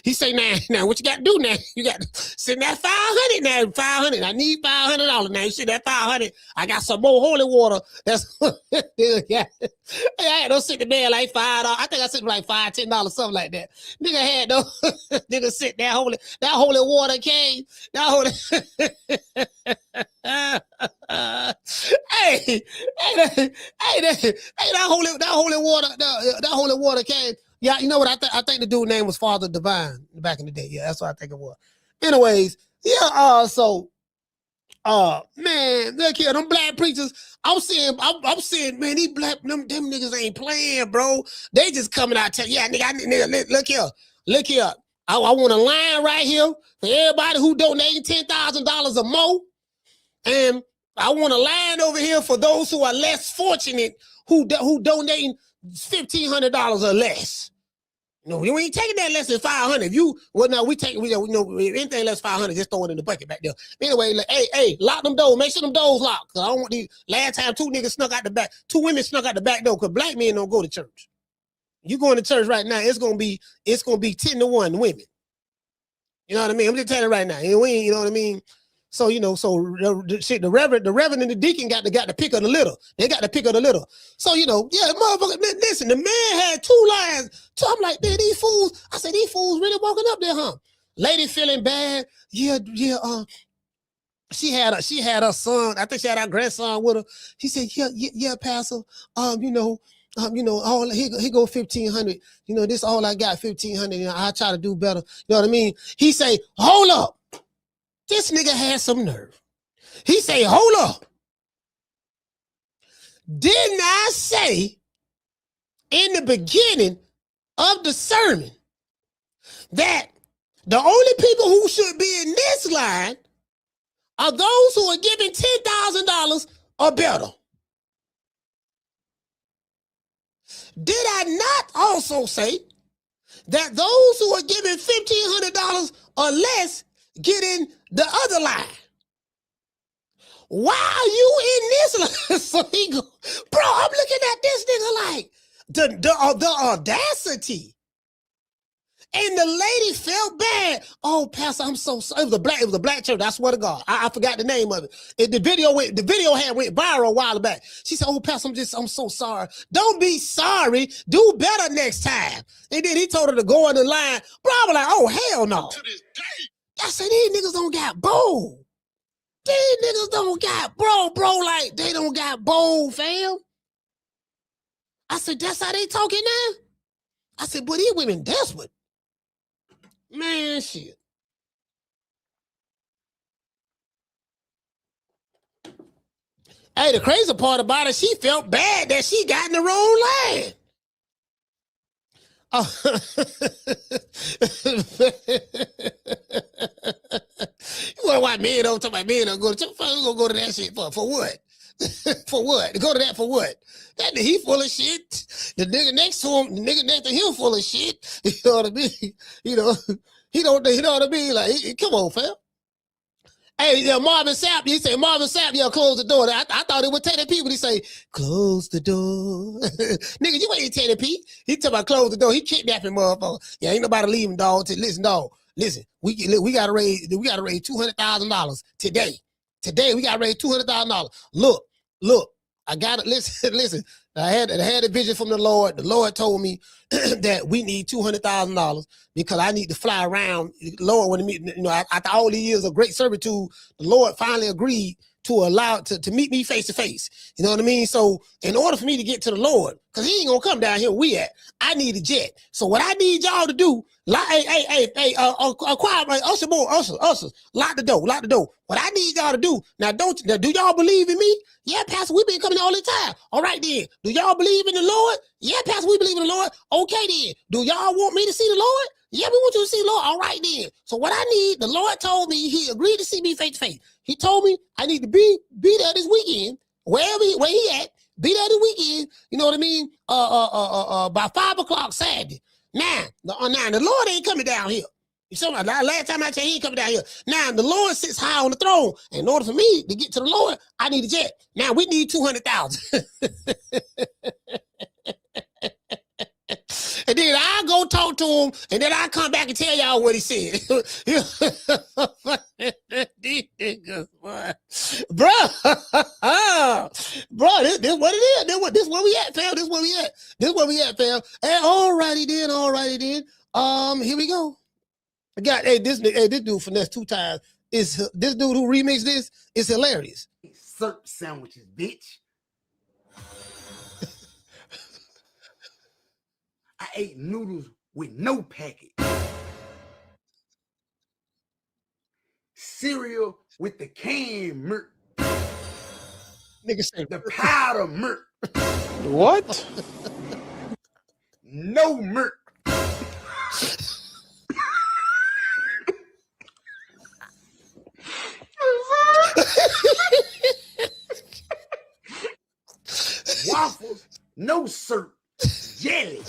he say, now, what you got to do now? You got to send that 500 now. 500. I need $500 now. You send that 500. I got some more holy water. That's yeah. I had no sent the man like $5. I think I sent like $5, $10, something like that. Nigga had no nigga sent that holy water came. That holy that holy water came. Yeah, you know what? I think the dude's name was Father Divine back in the day. Yeah, that's what I think it was. Anyways, yeah. Man, look here, them black preachers. I'm saying, man, these black them niggas ain't playing, bro. They just coming out telling, yeah, nigga, look here. I want a line right here for everybody who donating $10,000 or more, and I want a line over here for those who are less fortunate who donating $1,500 or less. No, we ain't taking that less than 500. Anything less 500, just throw it in the bucket back there. Anyway, like, hey, lock them doors. Make sure them doors locked. Cause I don't want these. Last time, two women snuck out the back door. Cause black men don't go to church. You going to church right now? It's gonna be 10-1 women. You know what I mean? I'm just telling you right now. You know what I mean? So the reverend and the deacon got the pick of the litter. They got the pick of the litter. So motherfucker. Listen, the man had 2 lines. So I'm like, man, these fools. I said, these fools really walking up there, huh? Lady feeling bad. Yeah. She had her son. I think she had her grandson with her. She said, yeah, Pastor. All he go 1,500. This all I got, 1,500. I try to do better. You know what I mean? He say, hold up. This nigga had some nerve. He say, hold up. Didn't I say in the beginning of the sermon that the only people who should be in this line are those who are giving $10,000 or better? Did I not also say that those who are giving $1,500 or less get in the other line? Why are you in this line? So he go, bro, I'm looking at this nigga like the audacity. And the lady felt bad. Oh, Pastor, I'm so sorry. It was a black church. I swear to God. I forgot the name of it. The video went viral a while back. She said, oh, Pastor, I'm so sorry. Don't be sorry. Do better next time. And then he told her to go in the line. Bro, I was like, oh, hell no. To this day. I said, these niggas don't got bold. These niggas don't got, bro, like, they don't got bold, fam. I said, that's how they talking now? I said, but these women desperate. Man, shit. Hey, the crazy part about it, she felt bad that she got in the wrong line. Oh. You want to watch men don't talk about men don't go to church? Gonna go to that shit for what? For what? Go to that for what? That he full of shit. The nigga next to him, full of shit. You know what I mean? He know what I mean? Like, come on, fam. Hey, Marvin Sapp, he say, close the door. I thought it would tell the people. He say, close the door. Nigga, you ain't telling Pete. He talking about close the door. He kidnapping motherfucker. Yeah, ain't nobody leaving, dog. Listen, dog. Listen, we gotta raise $200,000 today. Today we gotta raise $200,000. Look. I got it. Listen. I had a vision from the Lord. The Lord told me that we need $200,000 because I need to fly around. The Lord, after all these years of great servitude, the Lord finally agreed to allow to meet me face to face. You know what I mean? So in order for me to get to the Lord, because he ain't gonna come down here where we at, I need a jet. So what I need y'all to do, ushers, lock the door. What I need y'all to do, now do y'all believe in me? Yeah, Pastor, we've been coming all the time. All right then. Do y'all believe in the Lord? Yeah, Pastor, we believe in the Lord. Okay then. Do y'all want me to see the Lord? Yeah, we want you to see the Lord. All right then. So what I need, the Lord told me he agreed to see me face to face. He told me I need to be there this weekend, where he at, be there this weekend, you know what I mean? By 5 o'clock Saturday. Now the Lord ain't coming down here. You see, last time I checked, he ain't coming down here. Now the Lord sits high on the throne. In order for me to get to the Lord, I need a jet. Now we need 200,000. And then I go talk to him, and then I come back and tell y'all what he said. These niggas, boy. Bro, this what it is. This where we at, fam. This where we at, fam. And alrighty then. Here we go. I got this dude Finesse Two Times. This dude who remixed this is hilarious. Syrup sandwiches, bitch. I ate noodles with no packet. Cereal with the canned milk. Nigga said the powder milk. What? No milk. Waffles, no syrup, jelly.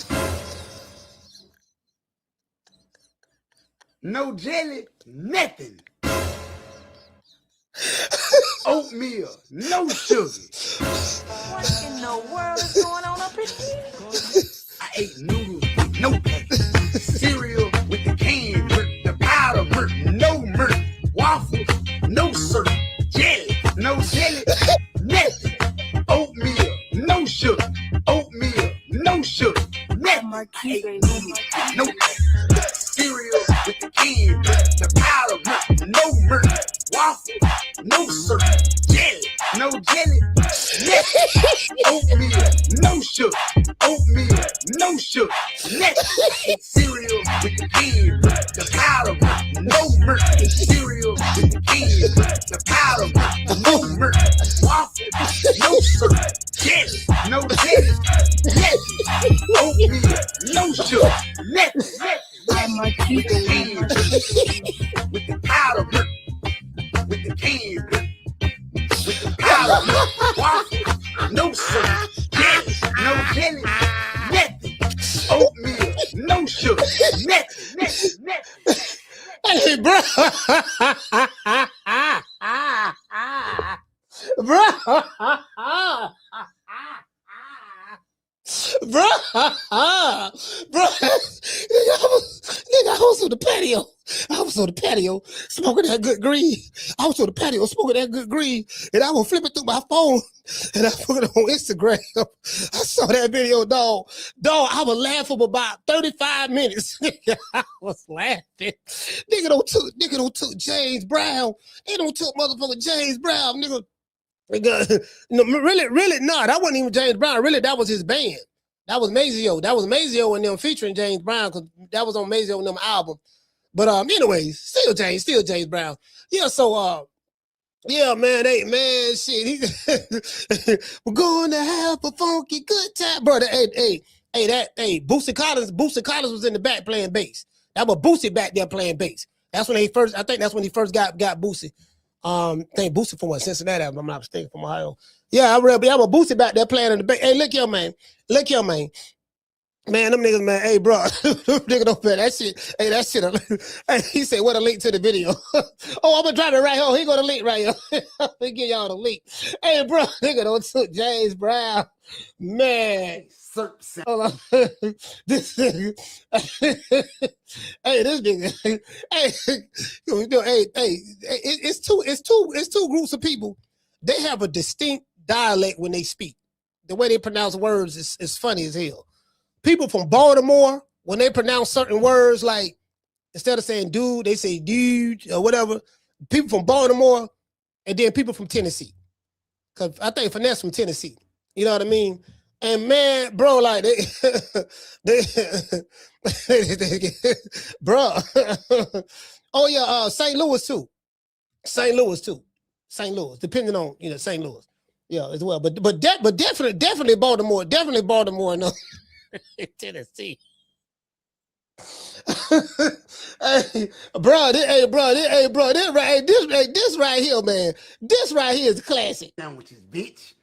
No jelly, nothing. Oatmeal, no sugar. What in the world is going on up in here? I ate noodles with no packet. Cereal with the canned milk, the powder milk, no milk. Waffles, no syrup, jelly, no jelly, nothing. Oatmeal, no sugar. Oatmeal, no sugar, nothing. I ate noodles with no packet. Cereal with the canned milk, the powder milk, no milk. Waffle, no syrup, jelly, no jelly, nothing. Oatmeal, no sugar. Oatmeal, no sugar, nothing. I ate cereal with the canned milk, the powder milk, no milk. Cereal with the canned milk, the powder milk, no milk. Waffle, no syrup, jelly, no jelly, nothing. Oatmeal, no sugar, nothing. With the canned milk, with the powder milk. With the canned milk, with the powder milk, waffle, no syrup, jelly, nothing. Oatmeal, no sugar, nothing. Hey, bro. Bro, nigga, I was on the patio. Smoking that good green. And I was flipping through my phone, and I put it on Instagram. I saw that video, dog. I was laughing for about 35 minutes. I was laughing. Nigga don't took James Brown. They don't took motherfucking James Brown, nigga. No, really, no, that wasn't even James Brown. Really, that was his band. That was Mazio. That was Mazio and them featuring James Brown, because that was on Mazio and them album. But anyways, still James Brown. Yeah, so yeah, man, shit. We're going to have a funky good time, brother. Boosie Collins was in the back playing bass. That was Boosie back there playing bass. That's when he first got Boosie. I think Boosie from Cincinnati, if I'm not mistaken, from Ohio. Yeah, I was Boosie back there playing in the bass. Hey, look here, man. Man, them niggas, man. Hey, bro, nigga don't play that shit. Hey, that shit. Hey, he said, what a link to the video. Oh, I'm gonna drop it right here. He got a link right here. Let me give y'all the link. Hey, bro, nigga don't took James Brown. Man. Hold on. This nigga. Hey, this nigga. Hey, it's two groups of people. They have a distinct dialect when they speak. The way they pronounce words is funny as hell. People from Baltimore, when they pronounce certain words, like instead of saying dude, they say dude or whatever. People from Baltimore, and then people from Tennessee. Because I think Finesse from Tennessee. You know what I mean? And man, bro, like bro. Oh yeah, St. Louis too. St. Louis, depending on St. Louis. Yeah, as well. But definitely Baltimore. Definitely Baltimore and Tennessee. Hey, bro, this right here, man. This right here is classic. Sandwiches, bitch.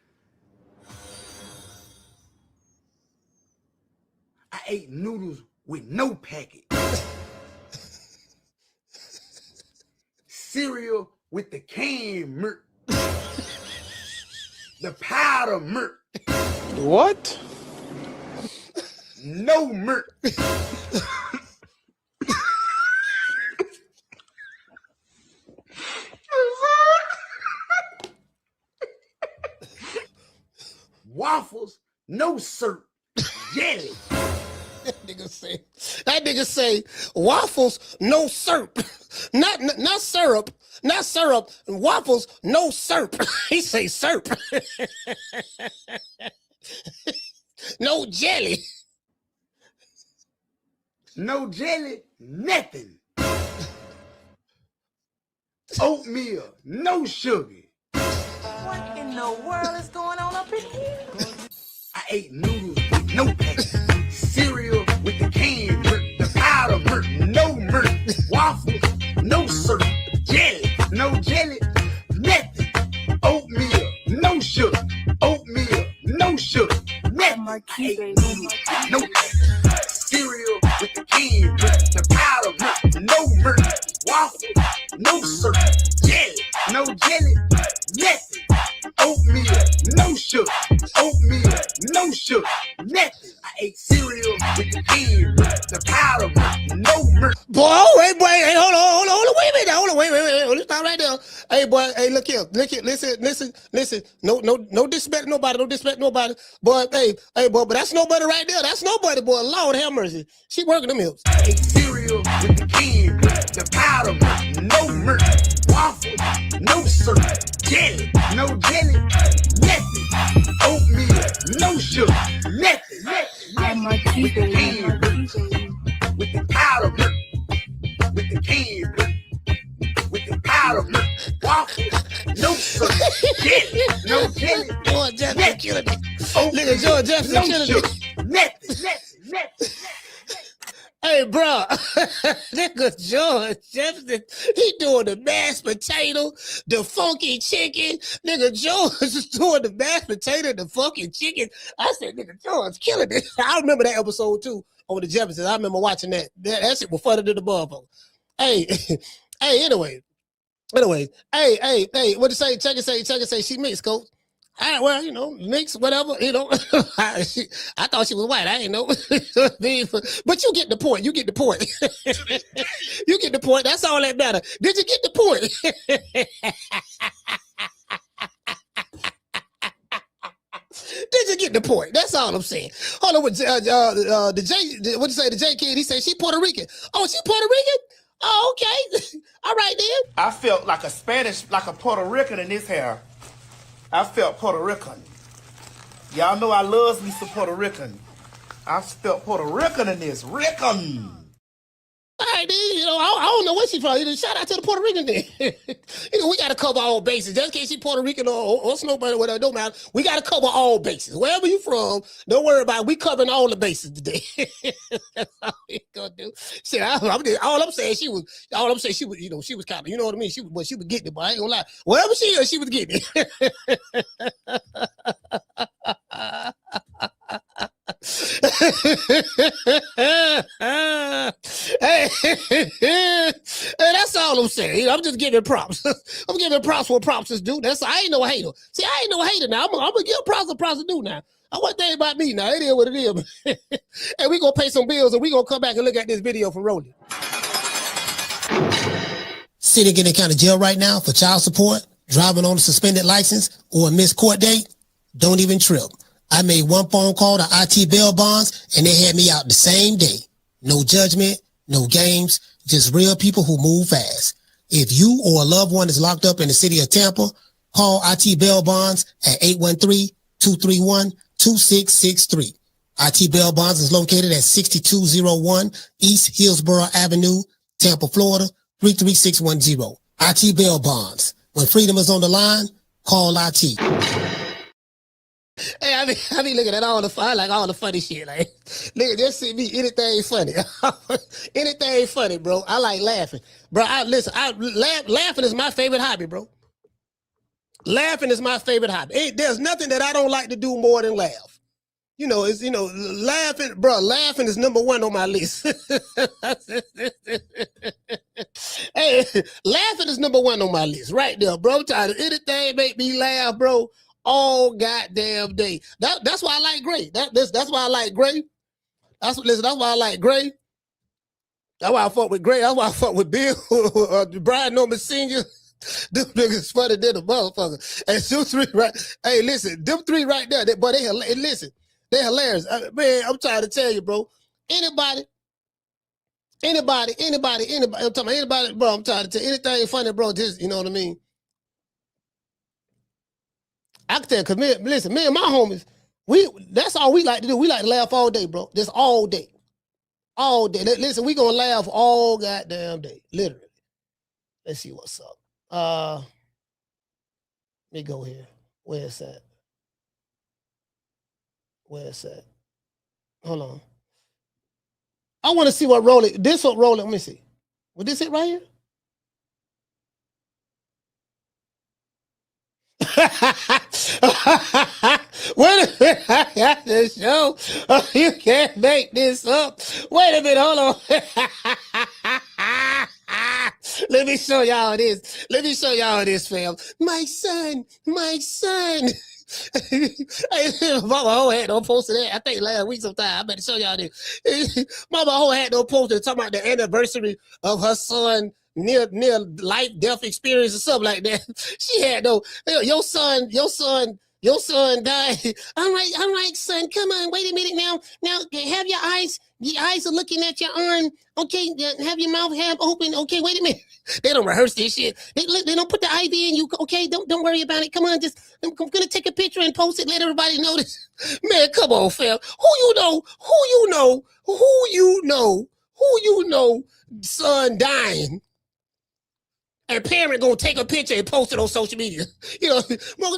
I ate noodles with no packet. Cereal with the canned milk. The powder milk. What? No milk. Waffles, no syrup, jelly. That nigga say waffles, no syrup. Not syrup. Not syrup. Waffles, no syrup. He say syrup. No jelly. No jelly, nothing. Oatmeal, no sugar. What in the world is going on up in here? I ate noodles with no packet. Cereal with the canned milk, the powder milk, no milk. Waffles, no syrup. Jelly, no jelly, nothing. Oatmeal, no sugar. Oatmeal, no sugar. Nothing. I ate noodles with no packet. Cereal with the canned milk, the powder milk, no milk. Waffles, no syrup. Jelly, no jelly, nothing. Oatmeal, no sugar. Oatmeal, no sugar, nothing. I ate cereal with the canned milk, the powder milk, no milk. Boy, wait, hey, hold on, wait a minute, wait, let's stop right there. Hey, boy, hey, look here, listen. No disrespect to nobody, Boy, hey, boy, but that's nobody right there. That's nobody, boy. Lord have mercy. She working them hips. I ate cereal with the canned milk, the powder milk, no milk. Waffles, no syrup. Jelly, no jelly, nothing. Oatmeal, no sugar, nothing. With the canned milk, with the powder milk, with the canned milk, with the powder milk. Waffles, no syrup. Jelly, no jelly. George Jefferson killing it. Look at George Jefferson No killing sugar, it. nothing. Hey, bro, nigga George Jefferson, he doing the mashed potato, the funky chicken. Nigga George is doing the mashed potato, the funky chicken. I said, nigga George killing it. I remember that episode too on the Jeffersons. I remember watching that. That shit was funny to the motherfucker. Hey, anyway, hey, what you say? Check it say she mixed, coach. All right, well, mix, whatever, I thought she was white. I didn't know. But you get the point. You get the point. That's all that matters. Did you get the point? Did you get the point? That's all I'm saying. Hold on, the J Kid, he said she Puerto Rican. Oh, she Puerto Rican? Oh, okay. All right, then. I felt like a Spanish, like a Puerto Rican in this hair. I felt Puerto Rican. Y'all know I love me some Puerto Rican. I felt Puerto Rican in this. Rican. All right, then, I don't know where she's from. Shout out to the Puerto Rican then. We got to cover all bases. Just in case she's Puerto Rican or snowbird or whatever, don't matter. We got to cover all bases. Wherever you from, don't worry about it. We covering all the bases today. That's all we gonna do. Shit, all I'm saying she was, she was kind of, you know what I mean? She was getting it, but I ain't gonna lie. Wherever she is, she was getting it. Hey, that's all I'm saying. I'm just giving props. I'm giving props what props is due. I ain't no hater. See, I ain't no hater now. I'm gonna give props what props is due now. I want that about me now. It is what it is. And we gonna pay some bills and we gonna come back and look at this video from Roland. City getting kind of jail right now for child support. Driving on a suspended license or a missed court date? Don't even trip. I made one phone call to IT bail bonds and they had me out the same day. No judgment, no games, just real people who move fast. If you or a loved one is locked up in the city of Tampa, call IT bail bonds at 813-231-2663. IT bail bonds is located at 6201 East Hillsborough Avenue, Tampa, Florida, 33610. IT bail bonds. When freedom is on the line, call IT. Hey, I be looking at all the fun, like all the funny shit. Like, nigga, just see me, anything funny. Anything funny, bro. I like laughing. Bro, laughing is my favorite hobby, bro. Laughing is my favorite hobby. There's nothing that I don't like to do more than laugh. You know, it's, you know, laughing, bro, laughing is number one on my list. Hey, laughing is number one on my list right there, bro. Trying to anything make me laugh, bro. All goddamn day. That's why I like Gray. That's why I like Gray. That's why I like Gray. That's why I fuck with Gray. That's why I fuck with Bill, Brian Norman Sr. Them niggas funny than a motherfucker. And them three right. Hey, listen, them three right there. Listen, they hilarious. Man, I'm trying to tell you, bro. Anybody. I'm talking about anybody, bro. I'm trying to tell you anything funny, bro. Just, you know what I mean? I can tell, cause me and my homies, that's all we like to do. We like to laugh all day, bro. Just all day. All day. Listen, we gonna laugh all goddamn day. Literally. Let's see what's up. Let me go here. Where's that? Hold on. I want to see what Roland, let me see. Was this it right here? Wait a minute, I got the show. Oh, you can't make this up. Wait a minute, hold on. Let me show y'all this. Fam. My son. Mama Ho had no poster that. I think last week sometime. I better show y'all this. Mama Ho had no poster talking about the anniversary of her son near life death experience or something like that. She had no your son died. All right, son. Come on, wait a minute now. Now have your eyes are looking at your arm. Okay, have your mouth half open. Okay, wait a minute. They don't rehearse this shit. They don't put the IV in you. Okay, don't worry about it. Come on, I'm gonna take a picture and post it. Let everybody know this. Man, come on, fam. Who you know, son dying. And parent gonna take a picture and post it on social media. You know, bro,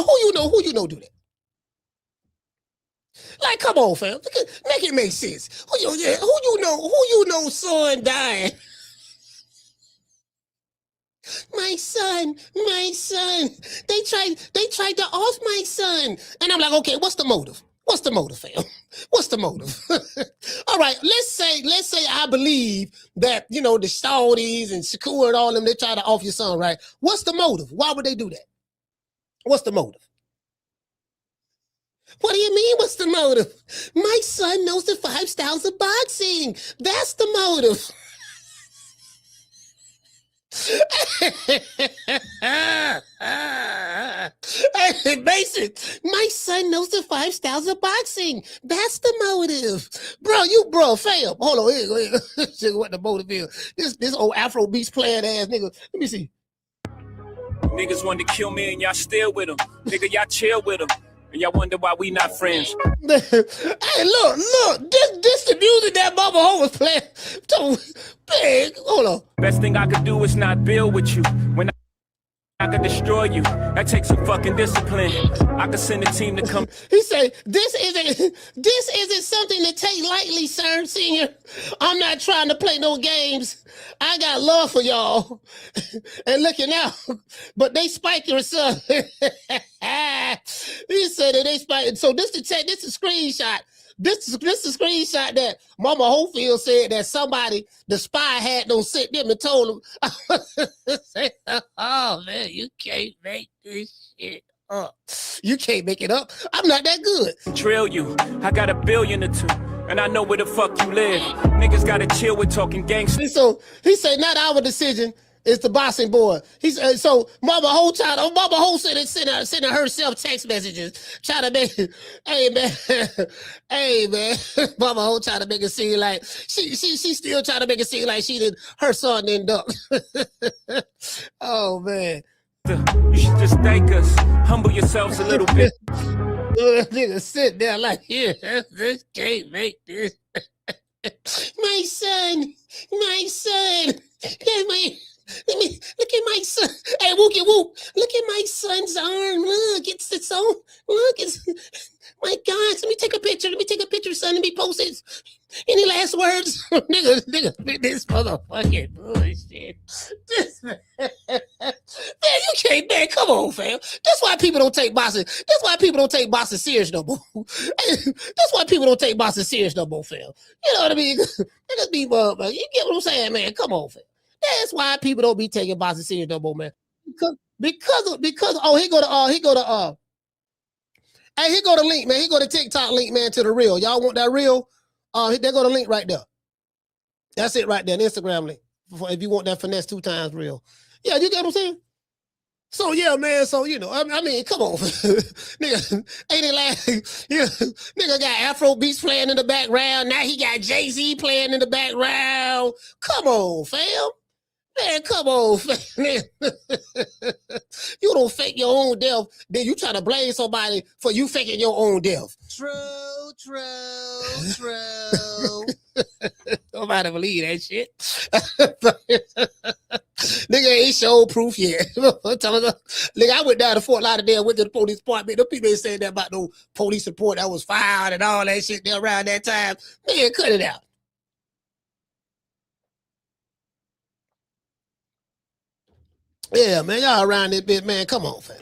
who you know do that? Like, come on, fam. Make it make sense. Who you know son dying? My son. They tried to off my son. And I'm like, okay, what's the motive? Fam? What's the motive? All right, let's say I believe that, you know, the Saudis and Shakur and all them, they try to off your son, right? What's the motive? Why would they do that? What's the motive? What do you mean, what's the motive? My son knows the 5 styles of boxing. That's the motive. Hey, Mason, my son knows the 5 styles of boxing. That's the motive. Bro, fam. Hold on, here. What the motive is. This old Afro beats playing ass nigga. Let me see. Niggas wanted to kill me and y'all still with them. Nigga, y'all chill with them. And y'all wonder why we not friends. Hey, look. This the music that Mama Ho was playing. So big. Hold on. Best thing I could do is not build with you. When I could destroy you. That takes some fucking discipline. I could send a team to come. He say, this isn't something to take lightly, sir, senior. I'm not trying to play no games. I got love for y'all. And looking out. But they spike your son. He said that they spike. So this is a screenshot. This is a screenshot that Mama Hofield said that somebody, the spy had them sit them and told them. Oh man, you can't make this shit up. You can't make it up. I'm not that good. Drill you. I got $1 billion or 2. And I know where the fuck you live. Niggas gotta chill with talking gangster. So he said, not our decision. It's the boxing boy. He's so Mama Ho sending herself text messages, trying to make, hey man, Mama Ho trying to make it seem like she still trying to make it seem like her son didn't duck. Oh man, You should just thank us. Humble yourselves a little bit. nigga sit there like, yeah, this can't make this. My son, look at my son. Hey, Wookie Whoop, look at my son's arm. Look, it's on. Look, it's my God. Let me take a picture, son, and be posted. Any last words? nigga, this motherfucking bullshit. Man, you can't, man, come on, fam. That's why people don't take boxing. That's why people don't take boxing serious no more. That's why people don't take boxing serious no more, fam. You know what I mean? Niggas be, you get what I'm saying, man? Come on, fam. That's why people don't be taking boxing serious no more, man. Because he go the link, man. He go to TikTok link, man, to the reel. Y'all want that reel? There go the link right there. That's it right there, the Instagram link. If you want that Finesse 2 times reel. Yeah, you get what I'm saying? So yeah, man. So you know, I mean, come on, nigga. Ain't it like, yeah, nigga got Afro beats playing in the background. Now he got Jay-Z playing in the background. Come on, fam. Man, come on, man. You don't fake your own death, then you try to blame somebody for you faking your own death. True. Nobody believe that shit. Nigga ain't show proof yet. Nigga, I went down to Fort Lauderdale, went to the police department. The people ain't saying that about no police report that was filed and all that shit there around that time. Man, cut it out. Yeah, man, y'all around this bitch, man. Come on, fam.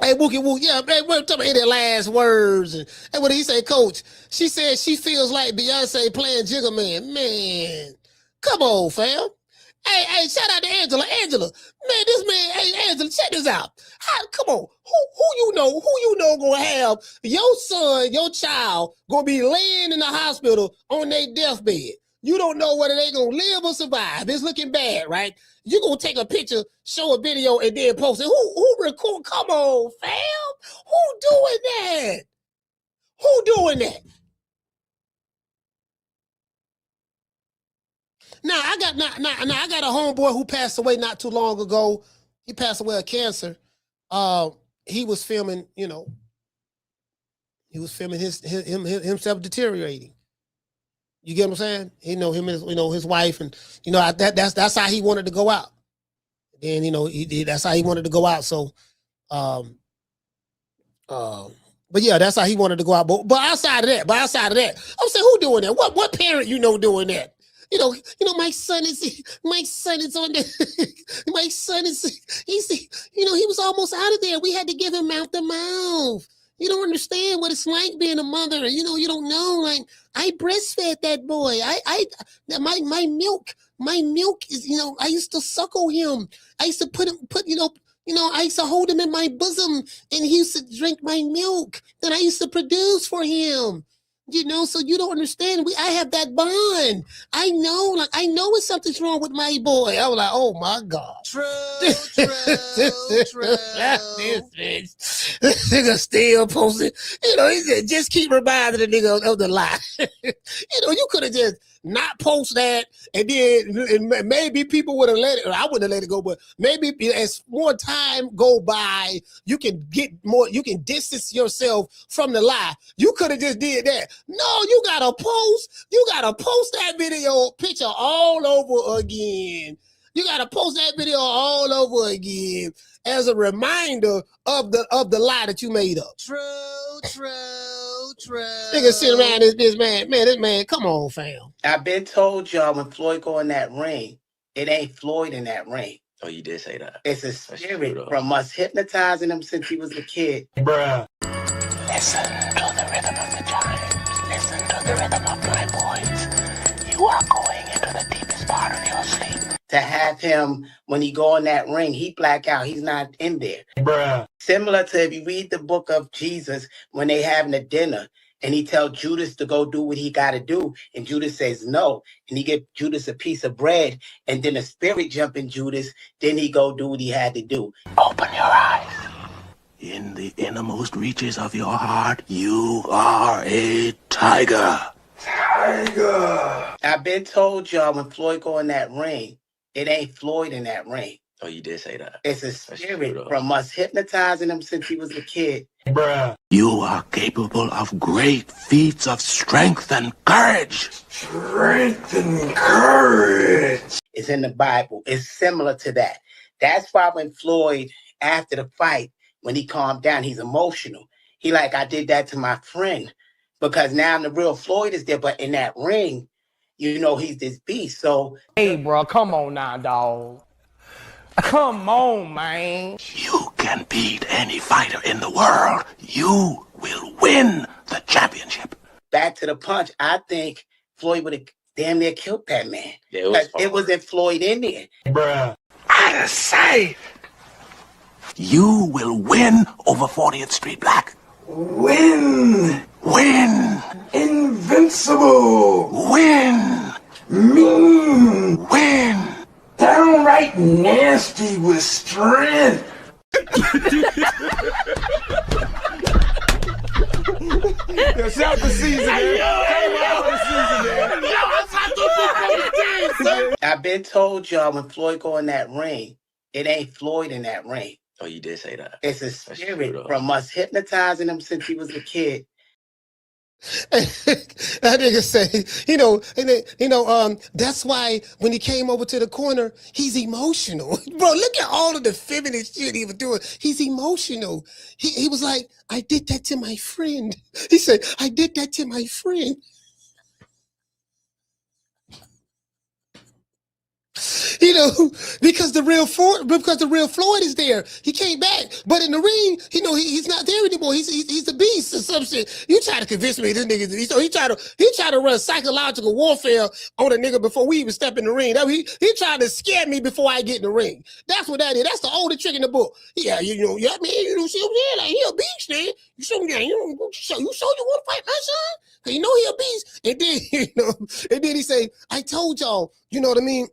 Hey, Wookie Woo, yeah, man, we're talking about any last words. And what did he say, Coach? She said she feels like Beyonce playing Jigga Man. Man, come on, fam. Hey, shout out to Angela. Angela, man, this man, hey, Angela, check this out. Come on, who you know gonna have your son, your child, gonna be laying in the hospital on their deathbed? You don't know whether they gonna live or survive. It's looking bad, right? You gonna take a picture, show a video, and then post it. Who record? Come on, fam. Who doing that? Who doing that? Now I got a homeboy who passed away not too long ago. He passed away of cancer. He was filming, himself deteriorating. You get what I'm saying? Him and his wife, and that's how he wanted to go out. And that's how he wanted to go out. So, but yeah, that's how he wanted to go out. But outside of that, I'm saying, who doing that? What parent doing that? My son is on the. My son is. He was almost out of there. We had to give him mouth to mouth. You don't understand what it's like being a mother. You don't know. Like, I breastfed that boy. My milk is, I used to suckle him. I used to I used to hold him in my bosom, and he used to drink my milk that I used to produce for him. So you don't understand. I have that bond. I know when something's wrong with my boy. I was like, oh my God. True. This nigga still posting. He said, just keep reminding the nigga of the lie. You could have just not post that, and then maybe people would have let it, or I wouldn't have let it go, but maybe as more time go by, you can distance yourself from the lie. You could have just did that. No, you gotta post that video picture all over again. You gotta post that video all over again as a reminder of the lie that you made up. True. Nigga sitting around this man, come on, fam. I've been told y'all when Floyd go in that ring, it ain't Floyd in that ring. Oh, you did say that. It's a spirit from us hypnotizing him since he was a kid. Bruh. Listen to the rhythm of the chimes. Listen to the rhythm of my voice. You are going into the deepest part of your sleep. To have him, when he go in that ring, he black out. He's not in there. Bruh. Similar to if you read the book of Jesus, when they having a dinner, and he tell Judas to go do what he got to do, and Judas says no, and he give Judas a piece of bread, and then the spirit jump in Judas, then he go do what he had to do. Open your eyes. In the innermost reaches of your heart, you are a tiger. Tiger. I've been told y'all when Floyd go in that ring, it ain't Floyd in that ring. Oh, you did say that. It's a spirit from us hypnotizing him since he was a kid. Bruh. You are capable of great feats of strength and courage. Strength and courage. It's in the Bible. It's similar to that. That's why when Floyd, after the fight, when he calmed down, he's emotional. He like, I did that to my friend. Because now the real Floyd is there, but in that ring, you know, he's this beast. So, hey, bro, come on now, dog. Come on, man. You can beat any fighter in the world. You will win the championship. Back to the punch, I think Floyd would have damn near killed that man. Yeah, it wasn't Floyd in there. Bruh. Out of sight. You will win over 40th Street Black. Win. Win. Invincible. Win. Mean. Win. Downright nasty with strength. Yo, shout the season, man. I've been told y'all when Floyd go in that ring, it ain't Floyd in that ring. Oh, you did say that. It's a spirit from us hypnotizing him since he was a kid. That nigga say, that's why when he came over to the corner, he's emotional. Bro, look at all of the feminine shit he was doing. He's emotional. He was like, I did that to my friend. He said, I did that to my friend. Because the real Floyd is there. He came back, but in the ring, he's not there anymore. He's the beast or some shit. You try to convince me this nigga. He tried to run psychological warfare on a nigga before we even step in the ring. He tried to scare me before I get in the ring. That's what that is. That's the oldest trick in the book. Yeah, see what I'm saying? Like, he a beast, man. You sure you want to fight my son? Cause he a beast. And then he say, I told y'all. You know what I mean?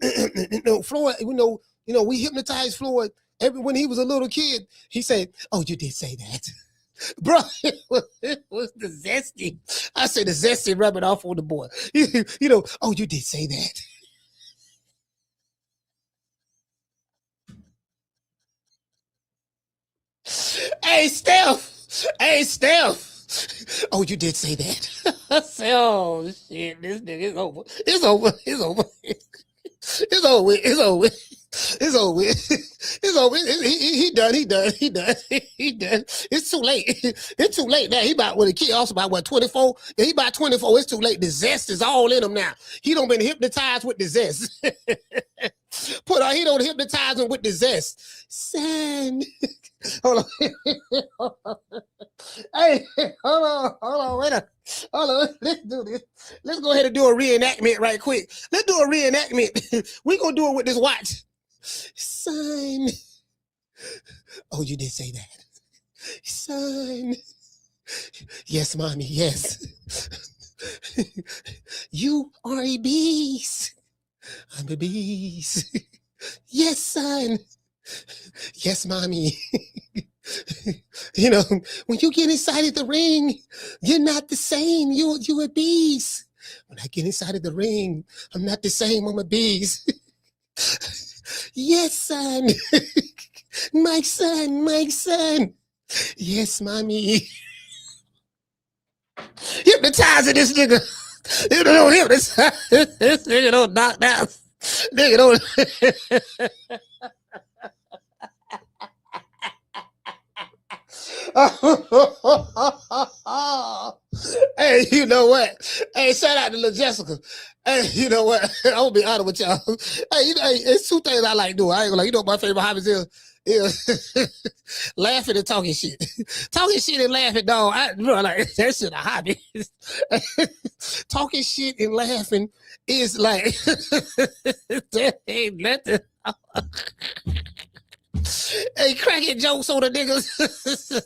Floyd, we hypnotized Floyd when he was a little kid. He said, oh, you did say that. Bro, it was the zesty. I said the zesty rubbing off on the boy. Oh, you did say that. Hey, Steph. Oh, you did say that. I said, oh, shit, this nigga is over. It's over. He done. It's too late now. He about with a kid also about what, 24? Yeah, he about 24. It's too late. The zest is all in him now. He done been hypnotized with the zest. He don't hypnotize him with the zest. Son. Hold on. Hey, hold on, wait a hold on. Let's do this. Let's go ahead and do a reenactment right quick. Let's do a reenactment. We gonna do it with this watch. Son. Oh, you did say that. Son. Yes, mommy, yes. You are a beast. I'm a beast. Yes, son. Yes, mommy. When you get inside of the ring, you're not the same. You a beast. When I get inside of the ring, I'm not the same. I'm a beast. Yes, son. My son. Yes, mommy. Hypnotizing this nigga. You don't hypnotize. This nigga don't knock down. Nigga don't. Hey, you know what? Hey, shout out to Lil Jessica. Hey, you know what? I'm gonna be honest with y'all. Hey, it's two things I like doing. I ain't gonna lie. What my favorite hobbies is laughing and talking shit. Talking shit and laughing, dog. That shit a hobby. Talking shit and laughing is like that ain't nothing. Hey, cracking jokes on the niggas.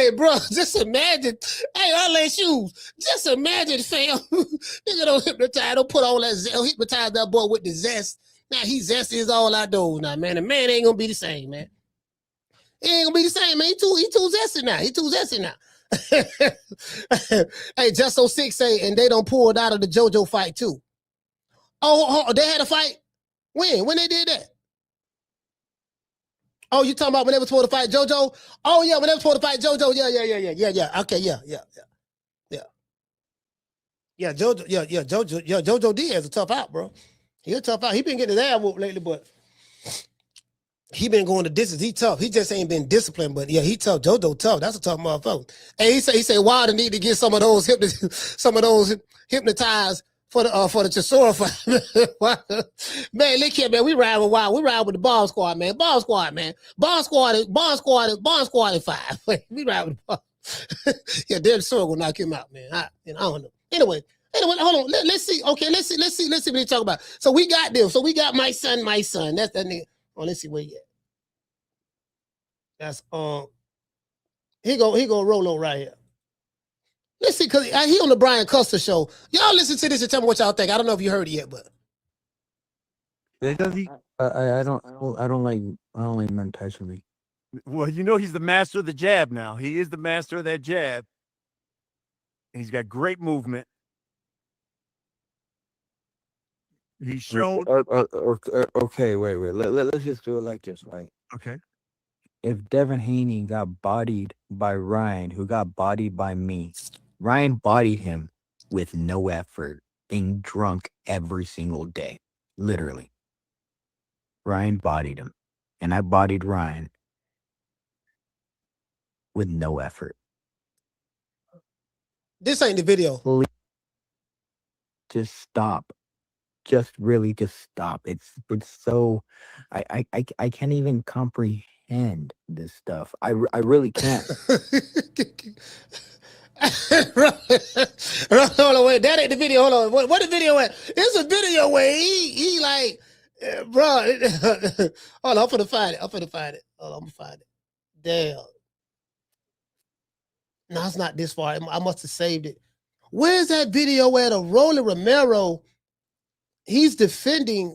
Hey, bro, just imagine. Hey, I lay shoes. Just imagine, fam. Nigga don't hypnotize, don't put all that zest, hypnotize that boy with the zest. Now, he zest is all I do now, man. The man ain't gonna be the same, man. He ain't gonna be the same, man. He too zesty now. He too zesty now. Hey, Just So Sick say, and they don't pull it out of the JoJo fight too. Oh, they had a fight? When? When they did that? Oh, you talking about when they were supposed to fight JoJo? Oh, yeah, when they were supposed to fight JoJo. Yeah. Okay, yeah. Yeah, JoJo Diaz a tough out, bro. He a tough out. He been getting his ass whooped lately, but he been going the distance. He tough. He just ain't been disciplined, but yeah, he tough. JoJo tough. That's a tough motherfucker. And he say Wilder need to get some of those hypnotized for the Chisora fight. Man, look here, man. We ride with Wild. We ride with the Bomb Squad, man. Bomb Squad, man. Bomb Squad in 5. We ride with the Bomb. Yeah, Devin will knock him out, man. I don't know. Anyway, hold on. Let's see. Okay, let's see what they talk about. So we got them. So we got my son. That's that nigga. Oh, let's see where he at. That's he go Rolo right here. Let's see, cause he on the Brian Custer show. Y'all listen to this and tell me what y'all think. I don't know if you heard it yet, but does he? I don't like Mike Tyson. Well, you know he's the master of the jab now. He is the master of that jab. He's got great movement. He's shown. Okay, wait. Let's just do it like this, right? Okay. If Devin Haney got bodied by Ryan, who got bodied by me, Ryan bodied him with no effort, being drunk every single day, literally. Ryan bodied him, and I bodied Ryan with no effort. This ain't the video. Please, just stop. Just stop. It's so I can't even comprehend this stuff. I really can't. Hold on, wait. That ain't the video. Hold on. What the video at? It's a video where he like, bro. Hold on, I'm finna find it. Hold on, I'm gonna find it. Damn. No, it's not this far. I must have saved it. Where's that video at of Roland Romero? He's defending.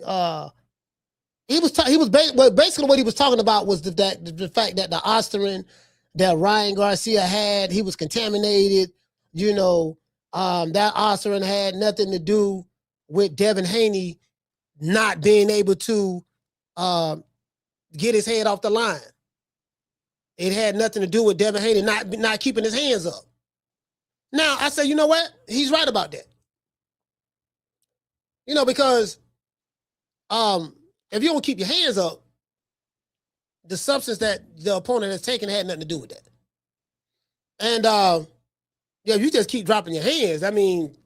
Basically what he was talking about was the fact that the Osterin that Ryan Garcia had, he was contaminated. You know, that Osterin had nothing to do with Devin Haney not being able to get his head off the line. It had nothing to do with Devin Haney not keeping his hands up. Now, I say, you know what? He's right about that. You know, because if you don't keep your hands up, the substance that the opponent has taken had nothing to do with that. And if you just keep dropping your hands, I mean,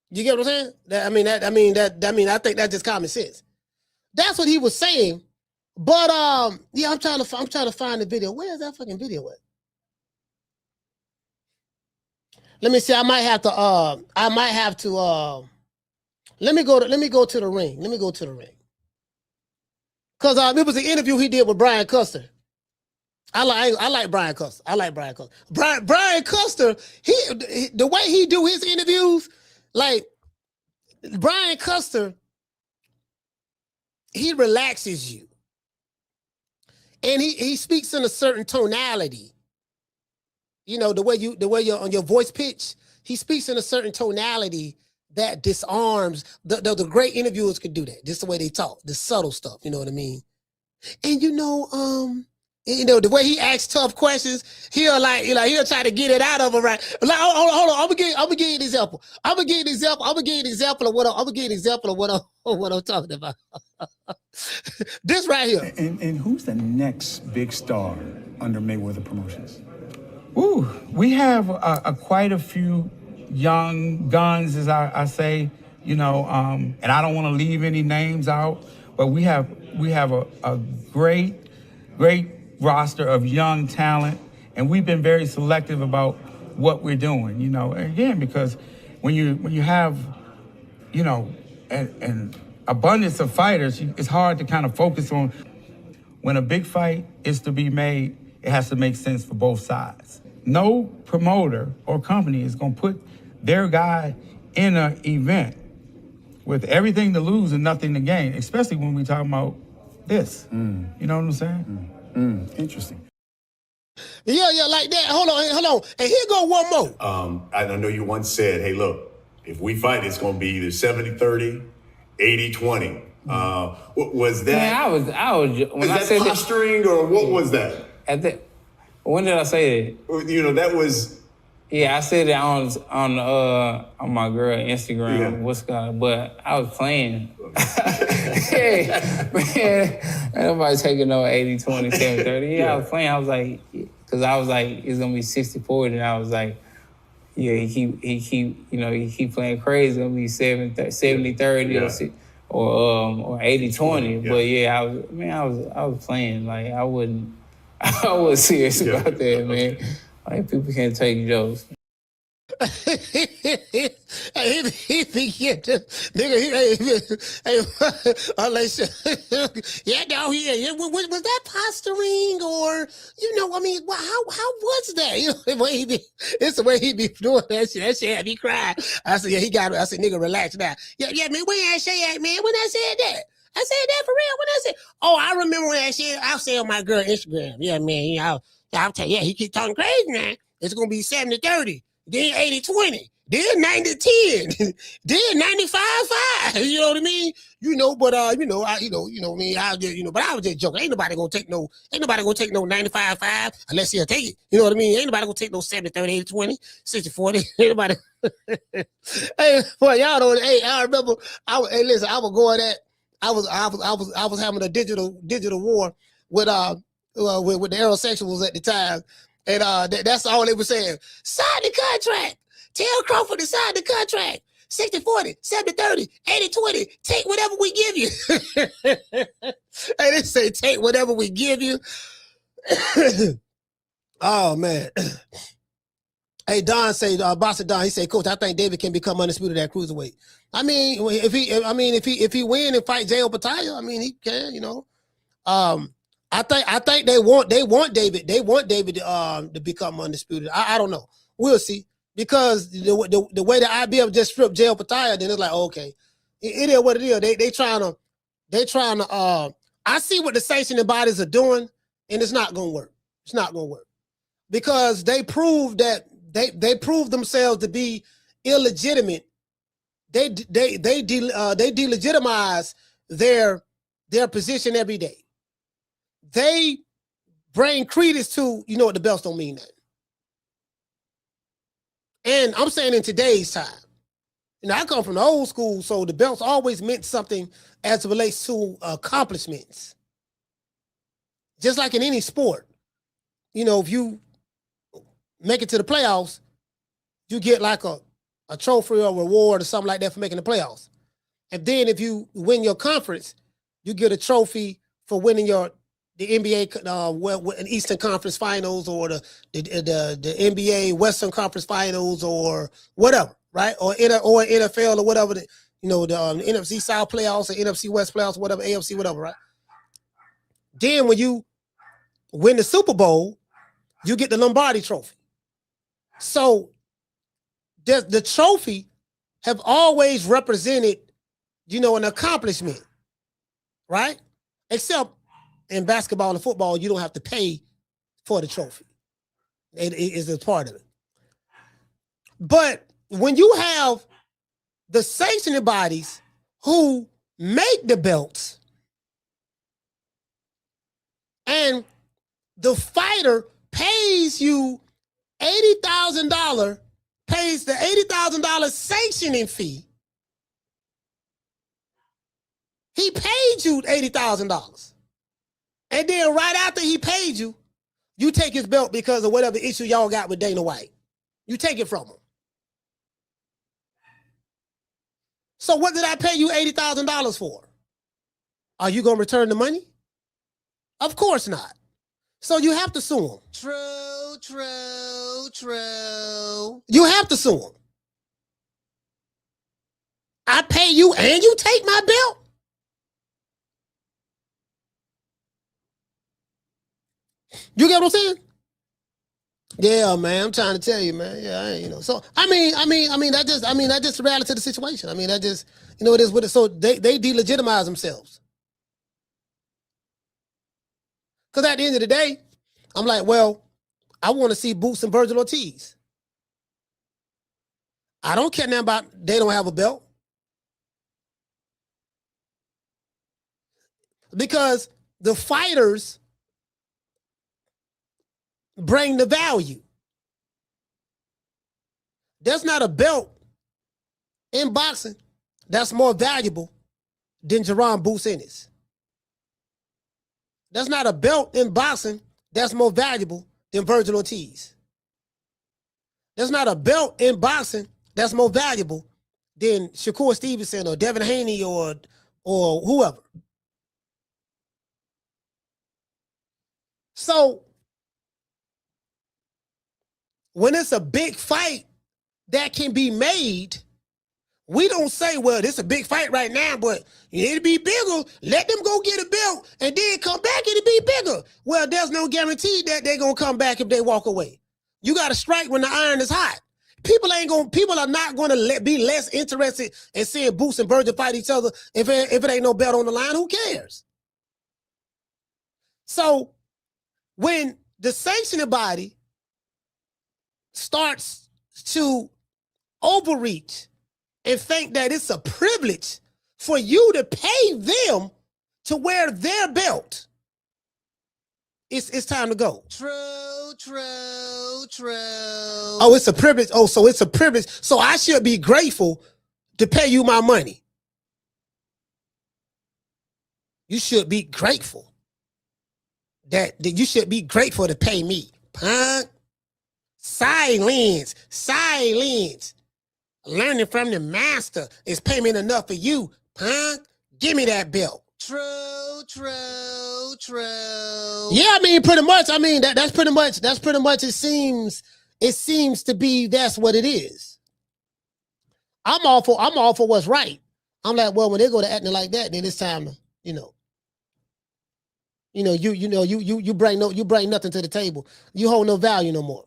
you get what I'm saying? I think that's just common sense. That's what he was saying. But yeah, I'm trying to find the video. Where is that fucking video at? Let me see. I might have to let me go to the ring. Let me go to the ring. Because it was an interview he did with Brian Custer. I like Brian Custer. Brian Custer, the way he do his interviews, like Brian Custer, he relaxes you. And he speaks in a certain tonality. You know, the way you're on your voice pitch, he speaks in a certain tonality that disarms. The great interviewers could do that. Just the way they talk, the subtle stuff. You know what I mean? And you know, the way he asks tough questions, he'll try to get it out of him, right? Like, hold on, I'm gonna give you an example. I'm gonna give you an example of what I'm talking about. This right here. And who's the next big star under Mayweather Promotions? Ooh, we have quite a few young guns, as I say, you know, and I don't want to leave any names out, but we have a great roster of young talent, and we've been very selective about what we're doing, you know, again, because when you have, you know, an abundance of fighters, it's hard to kind of focus on. When a big fight is to be made, it has to make sense for both sides. no promoter or company is going to put their guy in an event with everything to lose and nothing to gain, especially when we talking about this. You know what I'm saying? Interesting. Yeah, like that. Hold on. And here go one more. I know you once said, hey, look, if we fight, it's going to be either 70-30, 80-20. Was that? Man, I was when I said posturing or what was that? When did I say that? You know, that was. Yeah, I said it on my girl Instagram. Yeah. What's going? But I was playing. Hey, man, nobody taking no 80-20, 70-30. Yeah, I was playing. I was like, because I was like, it's gonna be 60-40, and I was like, yeah, he keep playing crazy. It's gonna be 70-30 or 80-20. Yeah. But yeah, I was playing. Like I was serious about that, man. Like people can't take jokes. he forget nigga. Yeah, no, yeah. Was that posturing or I mean, how was that? The way he be, it's the way he be doing that shit. That shit had me crying. I said, yeah, he got it. I said, nigga, relax now. Yeah, man. When I say that, man? When I said that. I said that for real. When I said, I remember when I said, I'll say on my girl Instagram. Yeah, man. I'll tell you. Yeah, he keep talking crazy now. It's gonna be 70-30. Then 80-20, then 90-10, then 95-5. You know what I mean? But I just, but I was just joking. Ain't nobody gonna take no 95-5 unless he'll take it. You know what I mean? Ain't nobody gonna take no 70-30, 80-20, 60-40. Ain't nobody. Hey, boy, y'all know. Hey, I remember. I was going at. I was having a digital war with the aerosexuals at the time. And that's all they were saying. Sign the contract. Tell Crawford to sign the contract. 60-40, 70-30, 80-20. Take whatever we give you. Hey, they say take whatever we give you. Oh man. Hey, Don say, Boss Don, he said, Coach, I think David can become undisputed at cruiserweight. I mean, if he win and fight Jai Opetaia, I mean, he can, I think they want David. They want David to become undisputed. I don't know. We'll see. Because the way that IBF just stripped Jai Opetaia, then it's like, okay, it is what it is. They trying to. I see what the sanctioning bodies are doing, and it's not gonna work. It's not gonna work because they prove that they prove themselves to be illegitimate. They delegitimize their position every day. They bring credence to, the belts don't mean that. And I'm saying in today's time, I come from the old school, so the belts always meant something as it relates to accomplishments. Just like in any sport, if you make it to the playoffs, you get like a trophy or reward or something like that for making the playoffs. And then if you win your conference, you get a trophy for winning the NBA Eastern Conference Finals or the NBA Western Conference Finals or whatever, right? Or NFL or whatever, the NFC South playoffs or NFC West playoffs, whatever, AFC, whatever, right? Then when you win the Super Bowl, you get the Lombardi Trophy. So the trophy have always represented, an accomplishment, right? Except in basketball and football, you don't have to pay for the trophy. It is a part of it. But when you have the sanctioning bodies who make the belts and the fighter pays you $80,000, pays the $80,000 sanctioning fee, he paid you $80,000. And then right after he paid you, you take his belt because of whatever issue y'all got with Dana White. You take it from him. So what did I pay you $80,000 for? Are you going to return the money? Of course not. So you have to sue him. True. You have to sue him. I pay you and you take my belt? You get what I'm saying? Yeah, man. I'm trying to tell you, man. Yeah, you know. So I mean, that's just the reality of the situation. I mean, that just, you know, it is what it. So they delegitimize themselves. Because at the end of the day, I'm like, well, I want to see Boots and Virgil Ortiz. I don't care now about they don't have a belt. Because the fighters bring the value. There's not a belt in boxing that's more valuable than Jerron Boots Ennis. There's not a belt in boxing that's more valuable than Virgil Ortiz. There's not a belt in boxing that's more valuable than Shakur Stevenson or Devin Haney or whoever. So when it's a big fight that can be made, we don't say, well, this is a big fight right now, but it'll be bigger. Let them go get a belt and then come back, it'll be bigger. Well, there's no guarantee that they're going to come back if they walk away. You got to strike when the iron is hot. People are not going to be less interested in seeing Boots and Virgil fight each other if it ain't no belt on the line. Who cares? So when the sanctioning body starts to overreach and think that it's a privilege for you to pay them to wear their belt, it's time to go. True. Oh, it's a privilege. Oh, so it's a privilege. So I should be grateful to pay you my money. You should be grateful that you should be grateful to pay me. Punk. Silence. Learning from the master is payment enough for you, punk. Give me that belt. True. Yeah, I mean, pretty much. I mean, that's pretty much. It seems to be that's what it is. I'm all for what's right. I'm like, well, when they go to acting like that, then it's time to, you bring nothing to the table. You hold no value no more.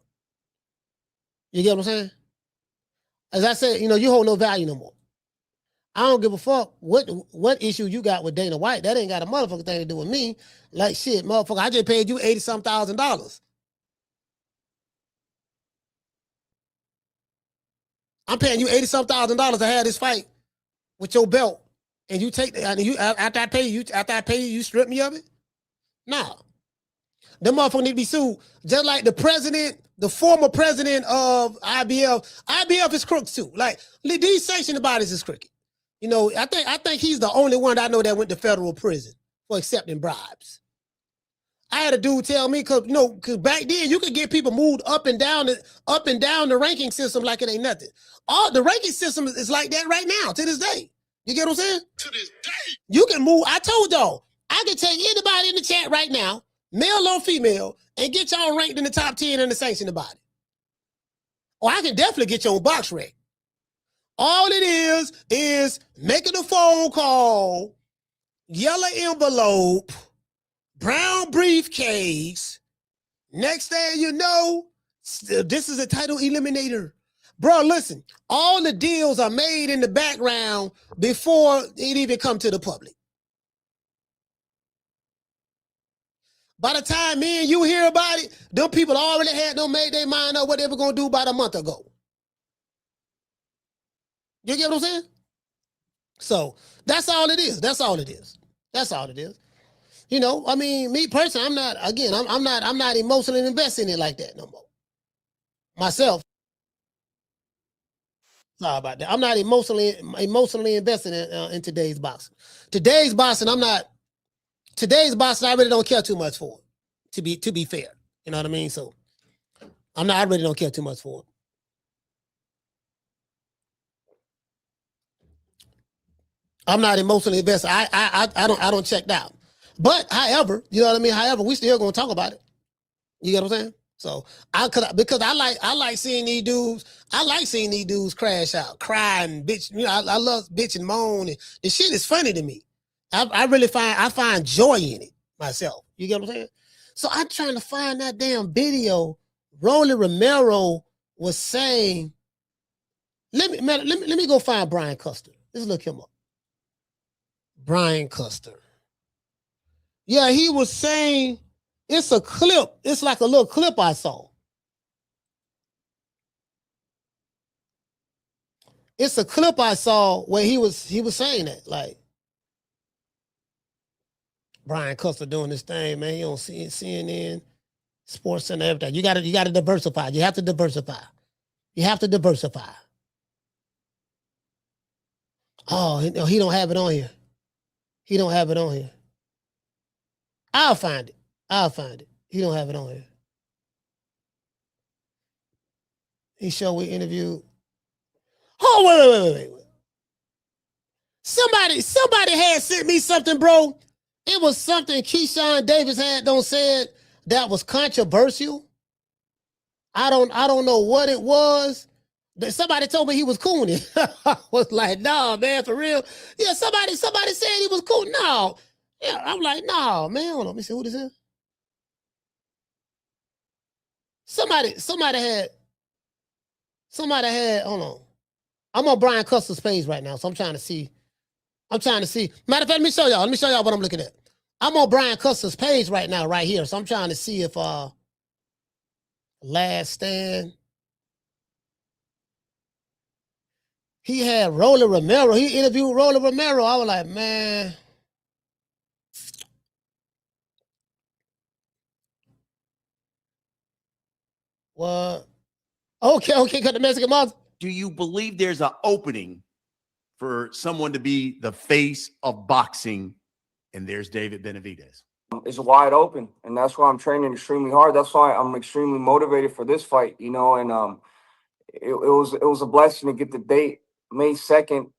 You get what I'm saying? As I said, you hold no value no more. I don't give a fuck what issue you got with Dana White. That ain't got a motherfucking thing to do with me. Like shit, motherfucker, I just paid you $80,000. I'm paying you $80,000 to have this fight with your belt, and you take after I pay you, you strip me of it. Nah, them motherfuckers need to be sued. Just like the former president of IBF. IBF is crooked too. Like these sanctioning bodies is crooked. I think he's the only one that I know that went to federal prison for accepting bribes. I had a dude tell me, cause back then you could get people moved up and down the ranking system like it ain't nothing. All the ranking system is like that right now to this day. You get what I'm saying? To this day, you can move. I told y'all, I can take anybody in the chat right now, male or female, and get y'all ranked in the top 10 in the sanctioning body. Or I can definitely get you on box rec. All it is making a phone call, yellow envelope, brown briefcase. Next thing you know, this is a title eliminator. Bro, listen, all the deals are made in the background before it even come to the public. By the time me and you hear about it, them people already had made their mind up what they were going to do about a month ago. You get what I'm saying? So that's all it is. I mean, me personally, I'm not emotionally invested in it like that no more. Myself. Sorry about that. I'm not emotionally invested in today's boxing. Today's boxing, I really don't care too much for it, to be fair. You know what I mean? So I really don't care too much for it. I'm not emotionally invested. I don't check out. But however, you know what I mean? However, we still gonna talk about it. You get what I'm saying? So because I like seeing these dudes. I like seeing these dudes crash out, cry and bitch. I love bitch and moan, and the shit is funny to me. I find joy in it myself. You get what I'm saying? So I'm trying to find that damn video Roland Romero was saying, let me go find Brian Custer. Let's look him up. Brian Custer. Yeah, he was saying, it's a clip. It's like a little clip I saw. It's a clip I saw where he was saying that, like, Brian Custer doing this thing, man. You don't see CNN, Sports Center, everything. You gotta diversify. You have to diversify. You have to diversify. Oh, he don't have it on here. He don't have it on here. I'll find it. I'll find it. He don't have it on here. He showed we interviewed. Oh, wait. Somebody had sent me something, bro. It was something Keyshawn Davis had said that was controversial. I don't know what it was. Somebody told me he was cooning. I was like, nah, man, for real. Yeah, somebody said he was cool. No. Yeah, I'm like, nah, man. Hold on, let me see who this is. Somebody had, hold on. I'm on Brian Custer's page right now, so I'm trying to see. Matter of fact, let me show y'all what I'm looking at. I'm on Brian Custer's page right now, right here. So I'm trying to see if Last Stand. He had Roland Romero. He interviewed Roland Romero. I was like, man. What? Okay, got the Mexican monster. Do you believe there's an opening for someone to be the face of boxing? And there's David Benavidez. It's wide open, and that's why I'm training extremely hard. That's why I'm extremely motivated for this fight, you know. And it was a blessing to get the date May 2nd.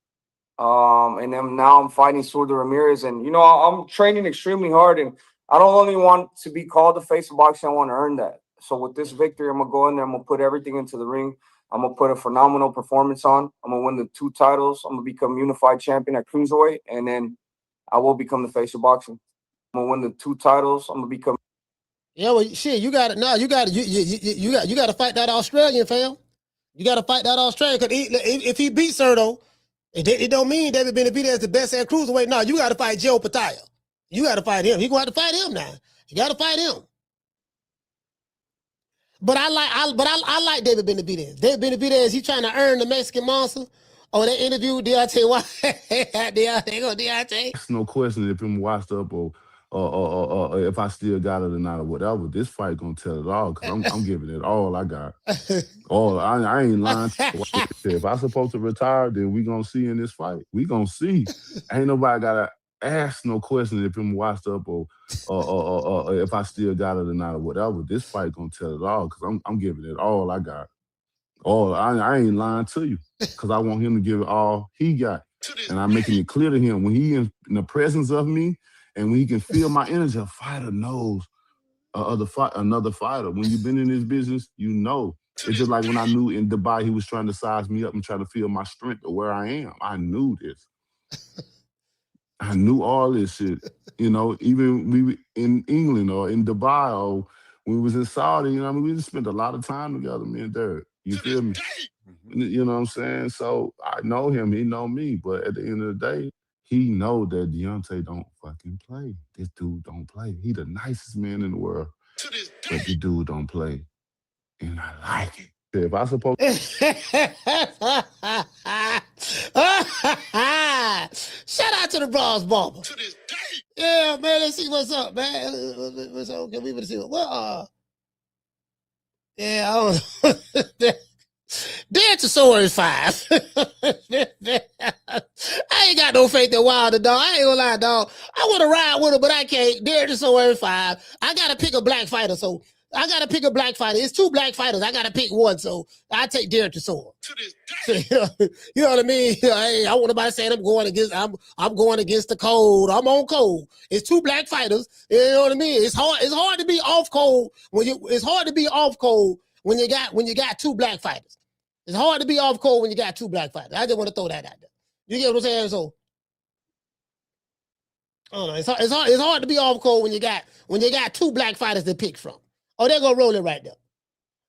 And then now I'm fighting Surdo Ramirez, and you know I'm training extremely hard, and I don't only want to be called the face of boxing. I want to earn that. So with this victory, I'm gonna go in there. I'm gonna put everything into the ring. I'm gonna put a phenomenal performance on. I'm gonna win the 2 titles. I'm gonna become unified champion at Cruiserweight, and then I will become the face of boxing. I'm gonna win the 2 titles. I'm gonna become. Yeah, well, shit, you got it. No, you got to fight that Australian, fam. You got to fight that Australian, because if he beats Surdo, it don't mean David Benavidez is the best at cruiserweight. No, you got to fight Jai Opetaia. You got to fight him. He gonna have to fight him now. You got to fight him. But I like David Benavidez. David Benavidez, he trying to earn the Mexican monster. Oh, they interviewed Deontay Why? Deontay. It's no question if him washed up or if I still got it or not or whatever. This fight gonna tell it all, because I'm giving it all I got. All I ain't lying. If I supposed to retire, then we gonna see in this fight. We gonna see. Ain't nobody gotta ask no question if him washed up or if I still got it or not or whatever. This fight gonna tell it all, because I'm giving it all I got. All I ain't lying to you, because I want him to give it all he got. And I'm making it clear to him when he in the presence of me and when he can feel my energy. A fighter knows another fighter. When you've been in this business, you know. It's just like when I knew in Dubai he was trying to size me up and try to feel my strength or where I am. I knew this. I knew all this shit. You know, even we in England or in Dubai or when we was in Saudi, you know what I mean? We just spent a lot of time together, me and Derek. You feel me? You know what I'm saying? So I know him, he know me, but at the end of the day, he know that Deontay don't fucking play. This dude don't play. He the nicest man in the world, but the dude don't play. And I like it. If I supposed Shout out to the Bronze Bomber. Yeah, man, let's see what's up, man. What's up? Can we even see what? Yeah, I don't know. Dance Sword is 5. I ain't got no faith in Wilder, dog. I ain't gonna lie, dog. I want to ride with him, but I can't. Dance Sword is 5. I gotta pick a black fighter, so I gotta pick a black fighter. It's 2 black fighters. I gotta pick one, so I take Derek Chisora. You know what I mean? Hey, I want nobody saying I'm going against the code. I'm on code. It's 2 black fighters. You know what I mean? It's hard to be off code when you got 2 black fighters. It's hard to be off code when you got 2 black fighters. I just want to throw that out there. You get what I'm saying? So I don't know. It's hard to be off code when you got 2 black fighters to pick from. Oh, they're gonna roll it right there.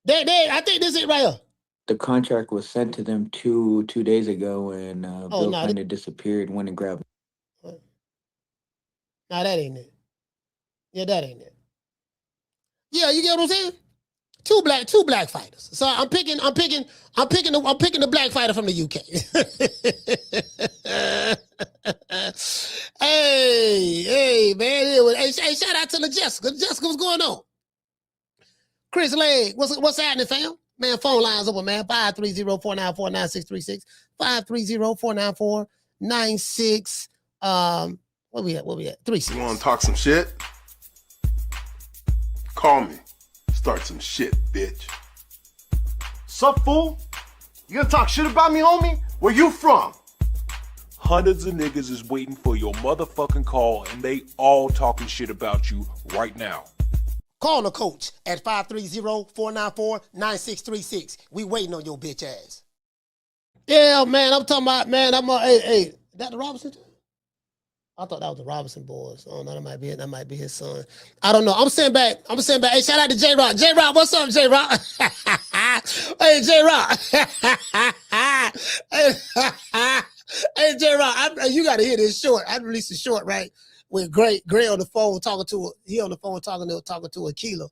I think this is it right here. The contract was sent to them two days ago, and Bill no, kind of disappeared, went and grabbed. No, that ain't it. Yeah, that ain't it. Yeah, you get what I'm saying? Two black fighters. So I'm picking the black fighter from the UK. hey, man. Hey, shout out to the Jessica. Jessica, what's going on? Chris Leg, what's happening, fam? Man, phone lines open, man. 530-494-9636. 530-494-96. Where we at? 36. You want to talk some shit? Call me. Start some shit, bitch. Sup, fool? You gonna talk shit about me, homie? Where you from? Hundreds of niggas is waiting for your motherfucking call, and they all talking shit about you right now. Call the coach at 530-494-9636. We waiting on your bitch ass. Yeah, man, I'm talking about, man, hey, is that the Robinson? I thought that was the Robinson boys. Oh no, that might be his son. I don't know. I'm sending back. Hey, shout out to J Rock. J Rock, what's up, J Rock? Hey, J Rock. Hey, J Rock, you gotta hear this short. I released a short, right? With Gray on the phone talking to a Aquila.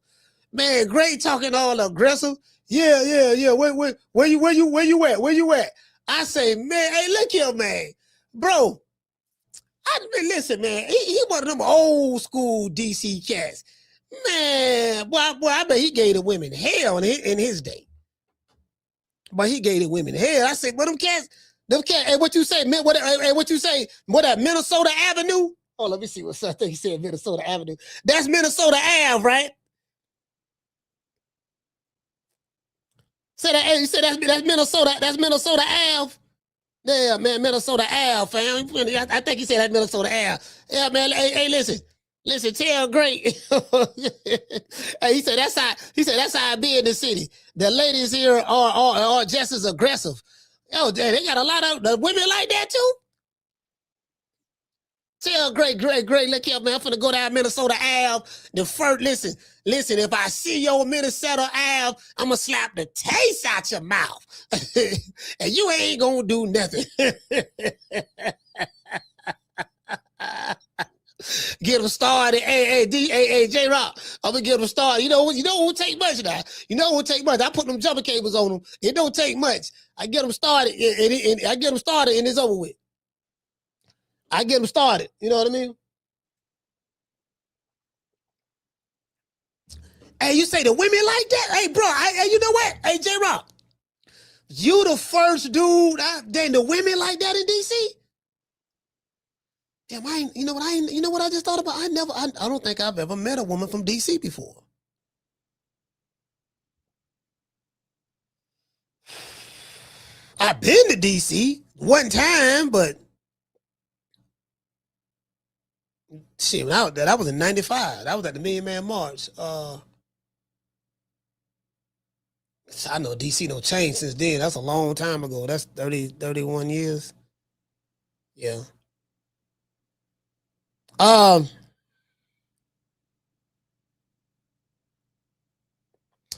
Man, Gray talking all aggressive. Yeah. Where you at? I say, man, hey, look here, man. Bro. Listen, man, he one of them old school DC cats. Man, boy, I bet he gave the women hell in his day. But he gave the women hell. I said, but them cats, hey, what you say, man? What you say? What, that Minnesota Avenue? Oh, let me see what I think he said, Minnesota Avenue. That's Minnesota Ave, right? You said that's Minnesota Ave. Yeah, man, Minnesota Ave, fam. I think he said that Minnesota Ave. Yeah, man. Hey, listen, tell Great. Hey, he said that's how I be in the city. The ladies here are just as aggressive. Oh, they got a lot of the women like that too. Tell Great, look here, man. I'm finna go down Minnesota Ave. The first, listen, if I see your Minnesota Ave, I'm gonna slap the taste out your mouth. And you ain't gonna do nothing. Get them started. Hey, J Rock. I'm gonna get them started. You know what will take much now? You know what will take much? I put them jumper cables on them. It don't take much. I get them started, and I get them started, and it's over with. I get them started. You know what I mean? Hey, you say the women like that? Hey, bro, hey, you know what? Hey, J Rock, you the first dude then the women like that in DC? Damn, you know what I just thought about? I don't think I've ever met a woman from DC before. I've been to DC one time, but shit, that was in 95. That was at the Million Man March. I know DC no change since then. That's a long time ago. That's 31 years. Yeah.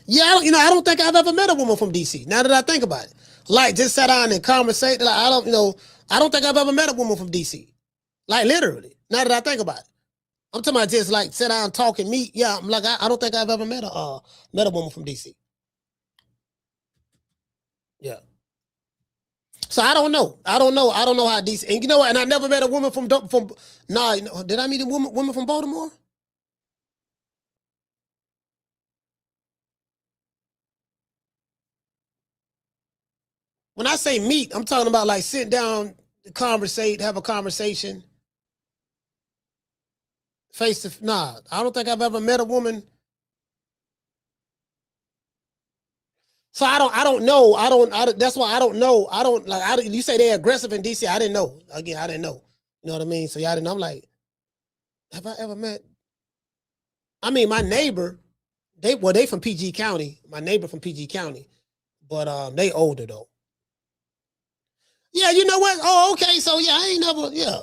Yeah, I don't think I've ever met a woman from DC. Now that I think about it, like just sat down and conversate. Like I don't think I've ever met a woman from DC. Like literally. Now that I think about it, I'm talking about just like sit down, talk, and meet. Yeah, I'm like I don't think I've ever met a woman from DC. Yeah. So I don't know. I don't know how DC. And you know what? And I never met a woman from. Did I meet a woman from Baltimore? When I say meet, I'm talking about like sit down, conversate, have a conversation. Face to I don't think I've ever met a woman. So I don't know. That's why I don't know. You say they're aggressive in DC. I didn't know. Again, I didn't know. You know what I mean? So y'all didn't know. I'm like, have I ever met? I mean, my neighbor, they from PG County. My neighbor from PG County, but they older though. Yeah, you know what? Oh, okay. So yeah, I ain't never. Yeah.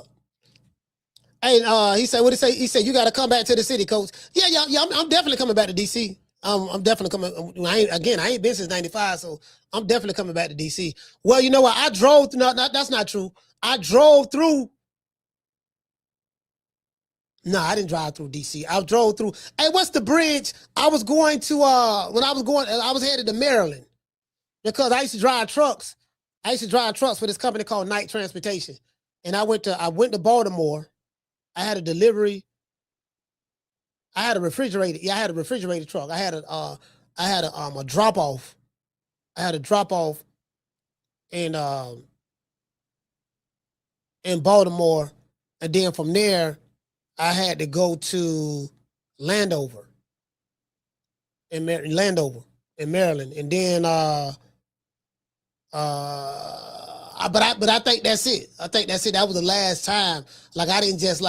And he said, what he say? He said, you got to come back to the city, coach. Yeah. I'm definitely coming back to DC. I'm definitely coming. I ain't been since '95, so I'm definitely coming back to DC. Well, you know what? I drove. No, that's not true. I drove through. No, I didn't drive through DC. I drove through. Hey, what's the bridge? I was going to when I was headed to Maryland because I used to drive trucks. I used to drive trucks for this company called Night Transportation, and I went to Baltimore. I had a delivery. I had a refrigerated. Yeah, I had a refrigerated truck. I had a drop off. I had a drop off in Baltimore, and then from there, I had to go to Landover in Maryland, and then but I think that's it. I think that's it. That was the last time. Like I didn't just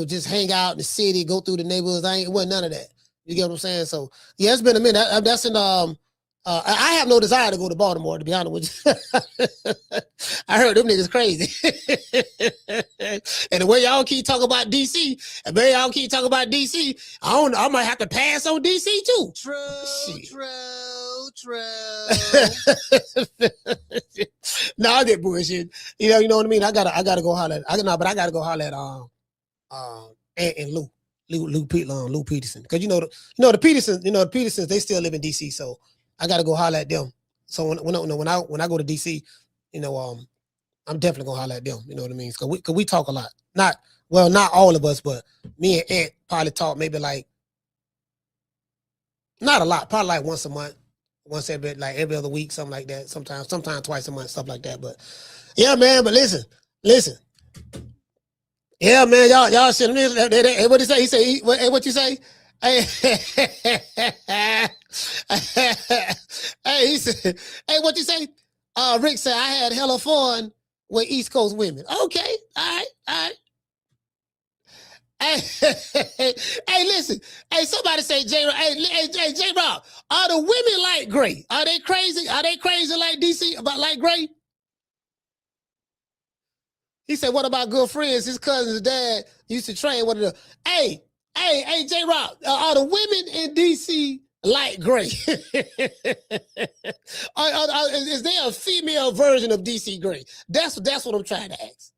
just hang out in the city, go through the neighborhoods. It wasn't none of that. You get what I'm saying? So yeah, it's been a minute. That's in I have no desire to go to Baltimore, to be honest with you. I heard them niggas crazy. And the way y'all keep talking about DC, I might have to pass on DC too. True. No, I get bullshit. You know what I mean? I gotta go holler at. But I gotta go holler at and Lou Peterson. Because the Petersons, they still live in DC, so I gotta go holler at them. So when I go to DC, I'm definitely gonna holler at them. You know what I mean? Cause we talk a lot. Not all of us, but me and Ant probably talk maybe like not a lot, probably like once a month, every other week, something like that. Sometimes twice a month, stuff like that. But yeah, man. But listen. Yeah, man. Y'all should. Hey, what he say? He say. Hey, what you say? Hey, hey, he said. Hey, what you say? Rick said I had hella fun with East Coast women. Okay, all right. Hey, listen. Hey, somebody say J. Rob. Are the women like Gray? Are they crazy? Are they crazy like DC about like Gray? He said, "What about good friends? His cousin's dad used to train one of the." Hey, J. Rob. Are the women in DC like Gray? Is there a female version of DC Gray? That's what I'm trying to ask.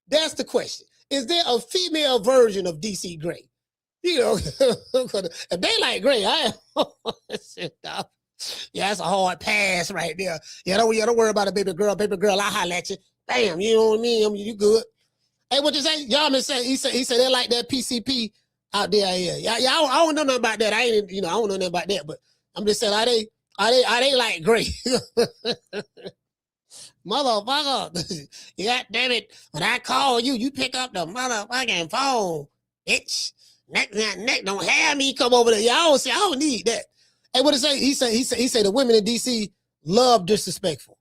That's the question. Is there a female version of DC Gray? If they like Gray, yeah, that's a hard pass right there. Yeah, don't worry about a baby girl. Baby girl, I holler at you. Bam, you know what I mean? You good. Hey, what you say? Y'all been saying, he said they like that PCP out there. Yeah. I don't know nothing about that. I don't know nothing about that, but I'm just saying, are they like Gray? Motherfucker. Yeah, damn it. When I call you, you pick up the motherfucking phone. Bitch. Neck don't have me come over there. Y'all I don't need that. Hey, what it say? He said the women in DC love disrespectful.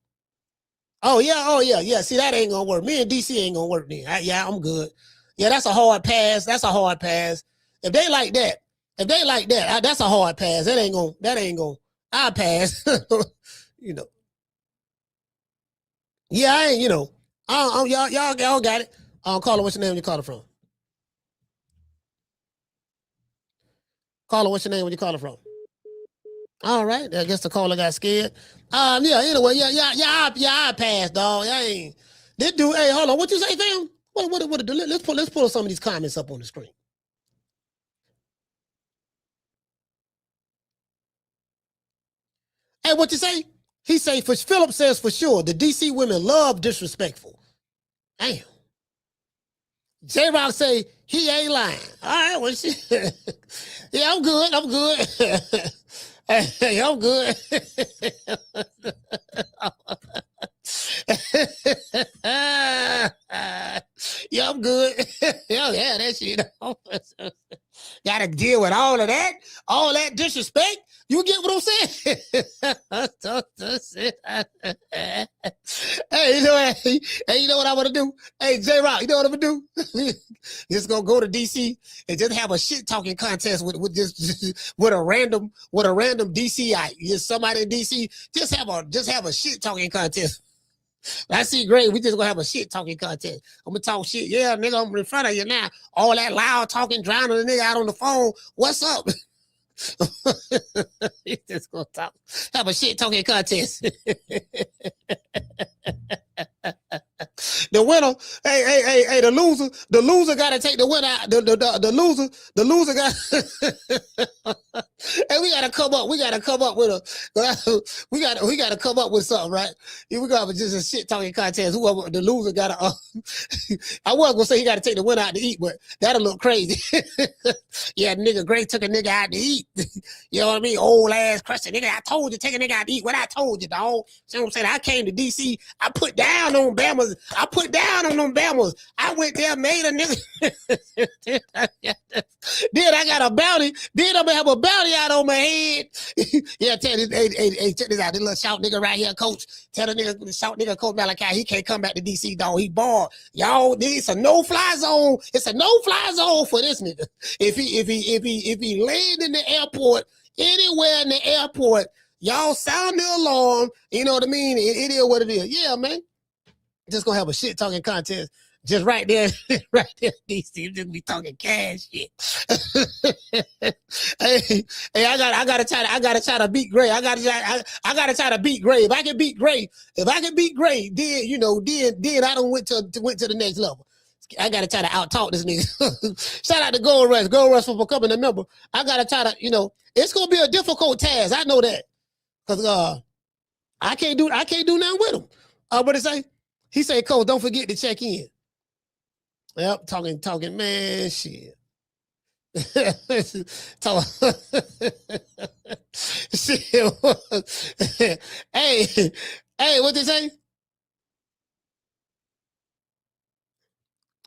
Oh yeah. See, that ain't gonna work. Me and DC ain't gonna work then. Yeah, I'm good. Yeah, that's a hard pass. If they like that, that's a hard pass. That ain't gonna. I pass. Yeah, I ain't. Y'all got it. Caller, what's your name? Where you calling from? Caller, what's your name? Where you calling from? All right, I guess the caller got scared. Yeah. Anyway, I passed, dog. I ain't. This dude. Hey, hold on. What you say, fam? What? Let's pull some of these comments up on the screen. Hey, what you say? He say, Philip says for sure, the DC women love disrespectful. Damn. J-Rock say, he ain't lying. All right, well, shit. Yeah, I'm good. Hey, I'm good. Yeah, I'm good. Yeah, that shit. Gotta deal with all of that, disrespect. You get what I'm saying? Hey, you know what I want to do? Hey, J-Rock, you know what I'm gonna do? Just gonna go to DC and just have a shit talking contest with a random DCite. Just somebody in DC. Just have a shit talking contest. I see Gray. We just gonna have a shit talking contest. I'm gonna talk shit. Yeah, nigga, I'm in front of you now. All that loud talking, drowning the nigga out on the phone. What's up? He's just gonna have a shit talking contest. The winner, hey, the loser gotta take the winner out. The loser got hey, we gotta come up with we gotta come up with something, right? We got just a shit talking contest. Whoever the loser gotta I was gonna say he gotta take the winner out to eat, but that'll look crazy. Yeah, nigga Gray took a nigga out to eat. You know what I mean? Old ass crusty nigga. I told you take a nigga out to eat. What I told you, dog. See what I'm saying? I came to DC. I put down on Bamas. I put down on them Bamas. I went there, made a nigga. Then I got a bounty. Then I'm gonna have a bounty out on my head. Yeah, tell this, hey, check this out. This little shout nigga right here, coach. Tell the nigga, shout nigga, Coach Malachi, he can't come back to DC, dog. He barred. Y'all, it's a no-fly zone. It's a no-fly zone for this nigga. If he land in the airport, anywhere in the airport, y'all sound the alarm. You know what I mean? It is what it is. Yeah, man. Just gonna have a shit talking contest. Just right there, DC. Just be talking cash shit. hey, I gotta try to beat Gray. I gotta try to beat Gray. If I can beat Gray, then I don't went to the next level. I gotta try to out-talk this nigga. Shout out to Gold Rush for becoming a member. I gotta try to, it's gonna be a difficult task. I know that. Cause I can't do nothing with him. What it say? He say, Coach, don't forget to check in. Yep, talking, man, shit. Shit. Hey, what they say?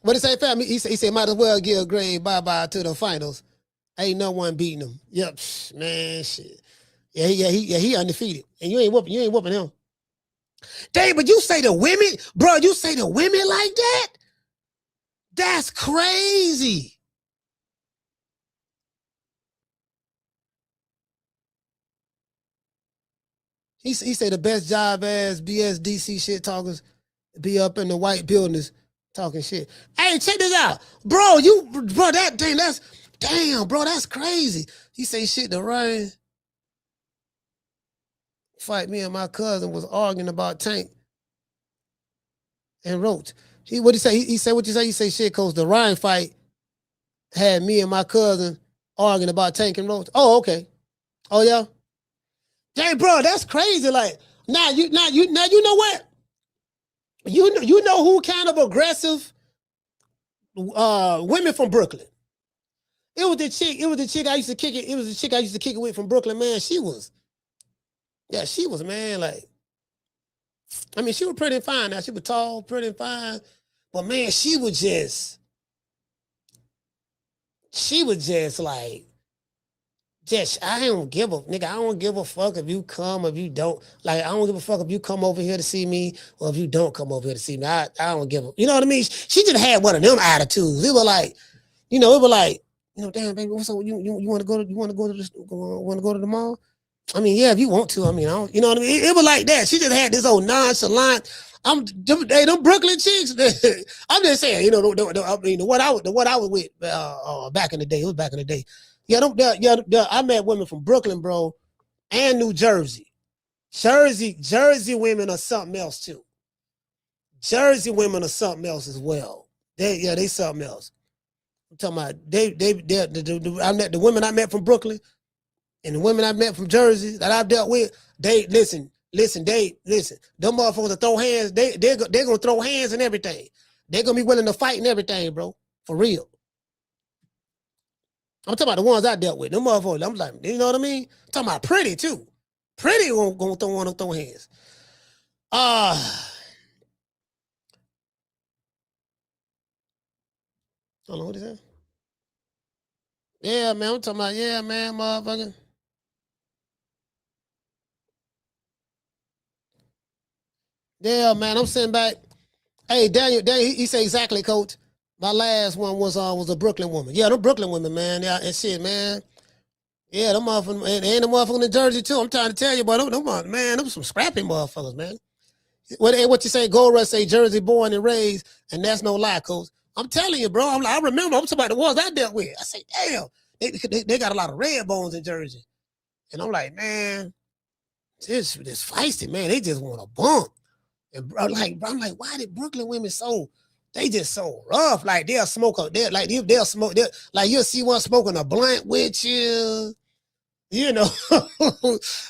What did he say, fam? He said, might as well give a grade bye-bye to the finals. Ain't no one beating him. Yep, man, shit. Yeah, he undefeated. And you ain't whooping him. Dang, but you say the women, bro, you say the women like that? That's crazy. He said the best job as BSDC shit talkers be up in the white buildings talking shit. Hey, check this out. Bro, that's crazy. He say shit to Ryan. Fight me and my cousin was arguing about Tank and Roach. What he say? He said what you say? He say shit, Coach. The Ryan fight had me and my cousin arguing about Tank and Roach. Oh, okay. Oh yeah. Dang, bro, that's crazy. Like, now you know what? You know who kind of aggressive women from Brooklyn. It was the chick I used to kick it. It was the chick I used to kick it with from Brooklyn, man. She was, man, like, I mean, she was pretty fine. Now she was tall, pretty fine. But man, she was just like, I don't give a fuck if you come, if you don't. Like, I don't give a fuck if you come over here to see me or if you don't come over here to see me. I don't give a, you know what I mean? She just had one of them attitudes. It was like, damn, baby, what's up? You want to go to the mall? I mean, yeah, if you want to. I mean, I don't, you know what I mean? It was like that. She just had this old nonchalant. Them Brooklyn chicks. I'm just saying, what I was with back in the day. It was back in the day. Yeah, I met women from Brooklyn, bro, and New Jersey. Jersey women are something else too. Jersey women are something else as well. They something else. I'm talking about I met the women I met from Brooklyn and the women I met from Jersey that I've dealt with. Listen. Them motherfuckers that throw hands, they're gonna throw hands and everything. They're gonna be willing to fight and everything, bro. For real. I'm talking about the ones I dealt with. Them motherfuckers, I'm like, you know what I mean? I'm talking about pretty too. Pretty gonna throw hands. Hold on, what is that? Yeah, man, I'm talking about, yeah, man, motherfucker. Yeah, man, I'm sitting back. Hey, Daniel, he said exactly, Coach. My last one was a Brooklyn woman. Yeah, them Brooklyn women, man. Yeah, and shit, man. Yeah, them motherfuckers, and the motherfuckers in Jersey too. I'm trying to tell you, boy, them some scrappy motherfuckers, man. What you say? Gold Rush say Jersey born and raised, and that's no lie, Coach. I'm telling you, bro. I remember. I'm talking about the ones I dealt with. I say, damn, they got a lot of red bones in Jersey. And I'm like, man, this feisty, man. They just want to bump. And I'm like, why did Brooklyn women they just so rough? Like they'll smoke up there, like they'll smoke there, like you'll see one smoking a blunt with you. You know,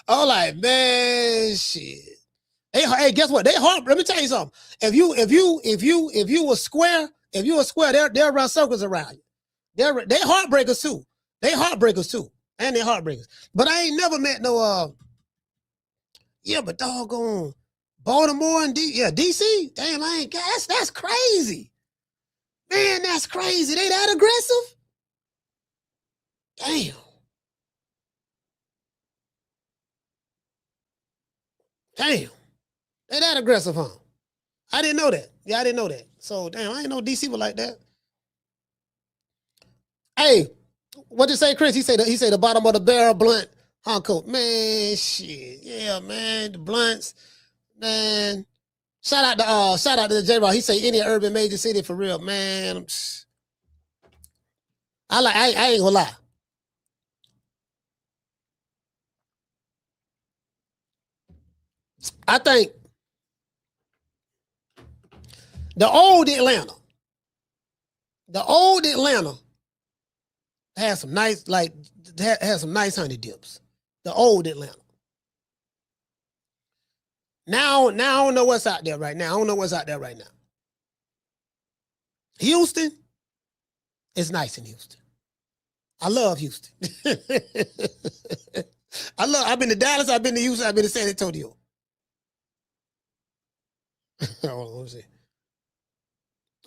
I'm like, man, shit. Hey, guess what? They hard. Let me tell you something. If you were square, they'll run circles around you. They heartbreakers too. They heartbreakers too, and they heartbreakers. But I ain't never met no but doggone Baltimore and DC. Damn, I ain't. That's crazy, man. That's crazy. They that aggressive? Damn. Damn. They that aggressive, huh? I didn't know that. Yeah, I didn't know that. So, damn, I didn't know DC was like that. Hey, what did you say, Chris? He said the bottom of the barrel blunt, huh, coat. Man, shit. Yeah, man, the blunts. Man. Shout out to J-Rock. He say any urban major city for real. Man. I ain't gonna lie. I think the old Atlanta has some nice, has some nice honey dips. The old Atlanta. Now I don't know what's out there right now. Houston is nice in Houston. I love Houston. I've been to Dallas, I've been to Houston, I've been to San Antonio. Hold on, let me see.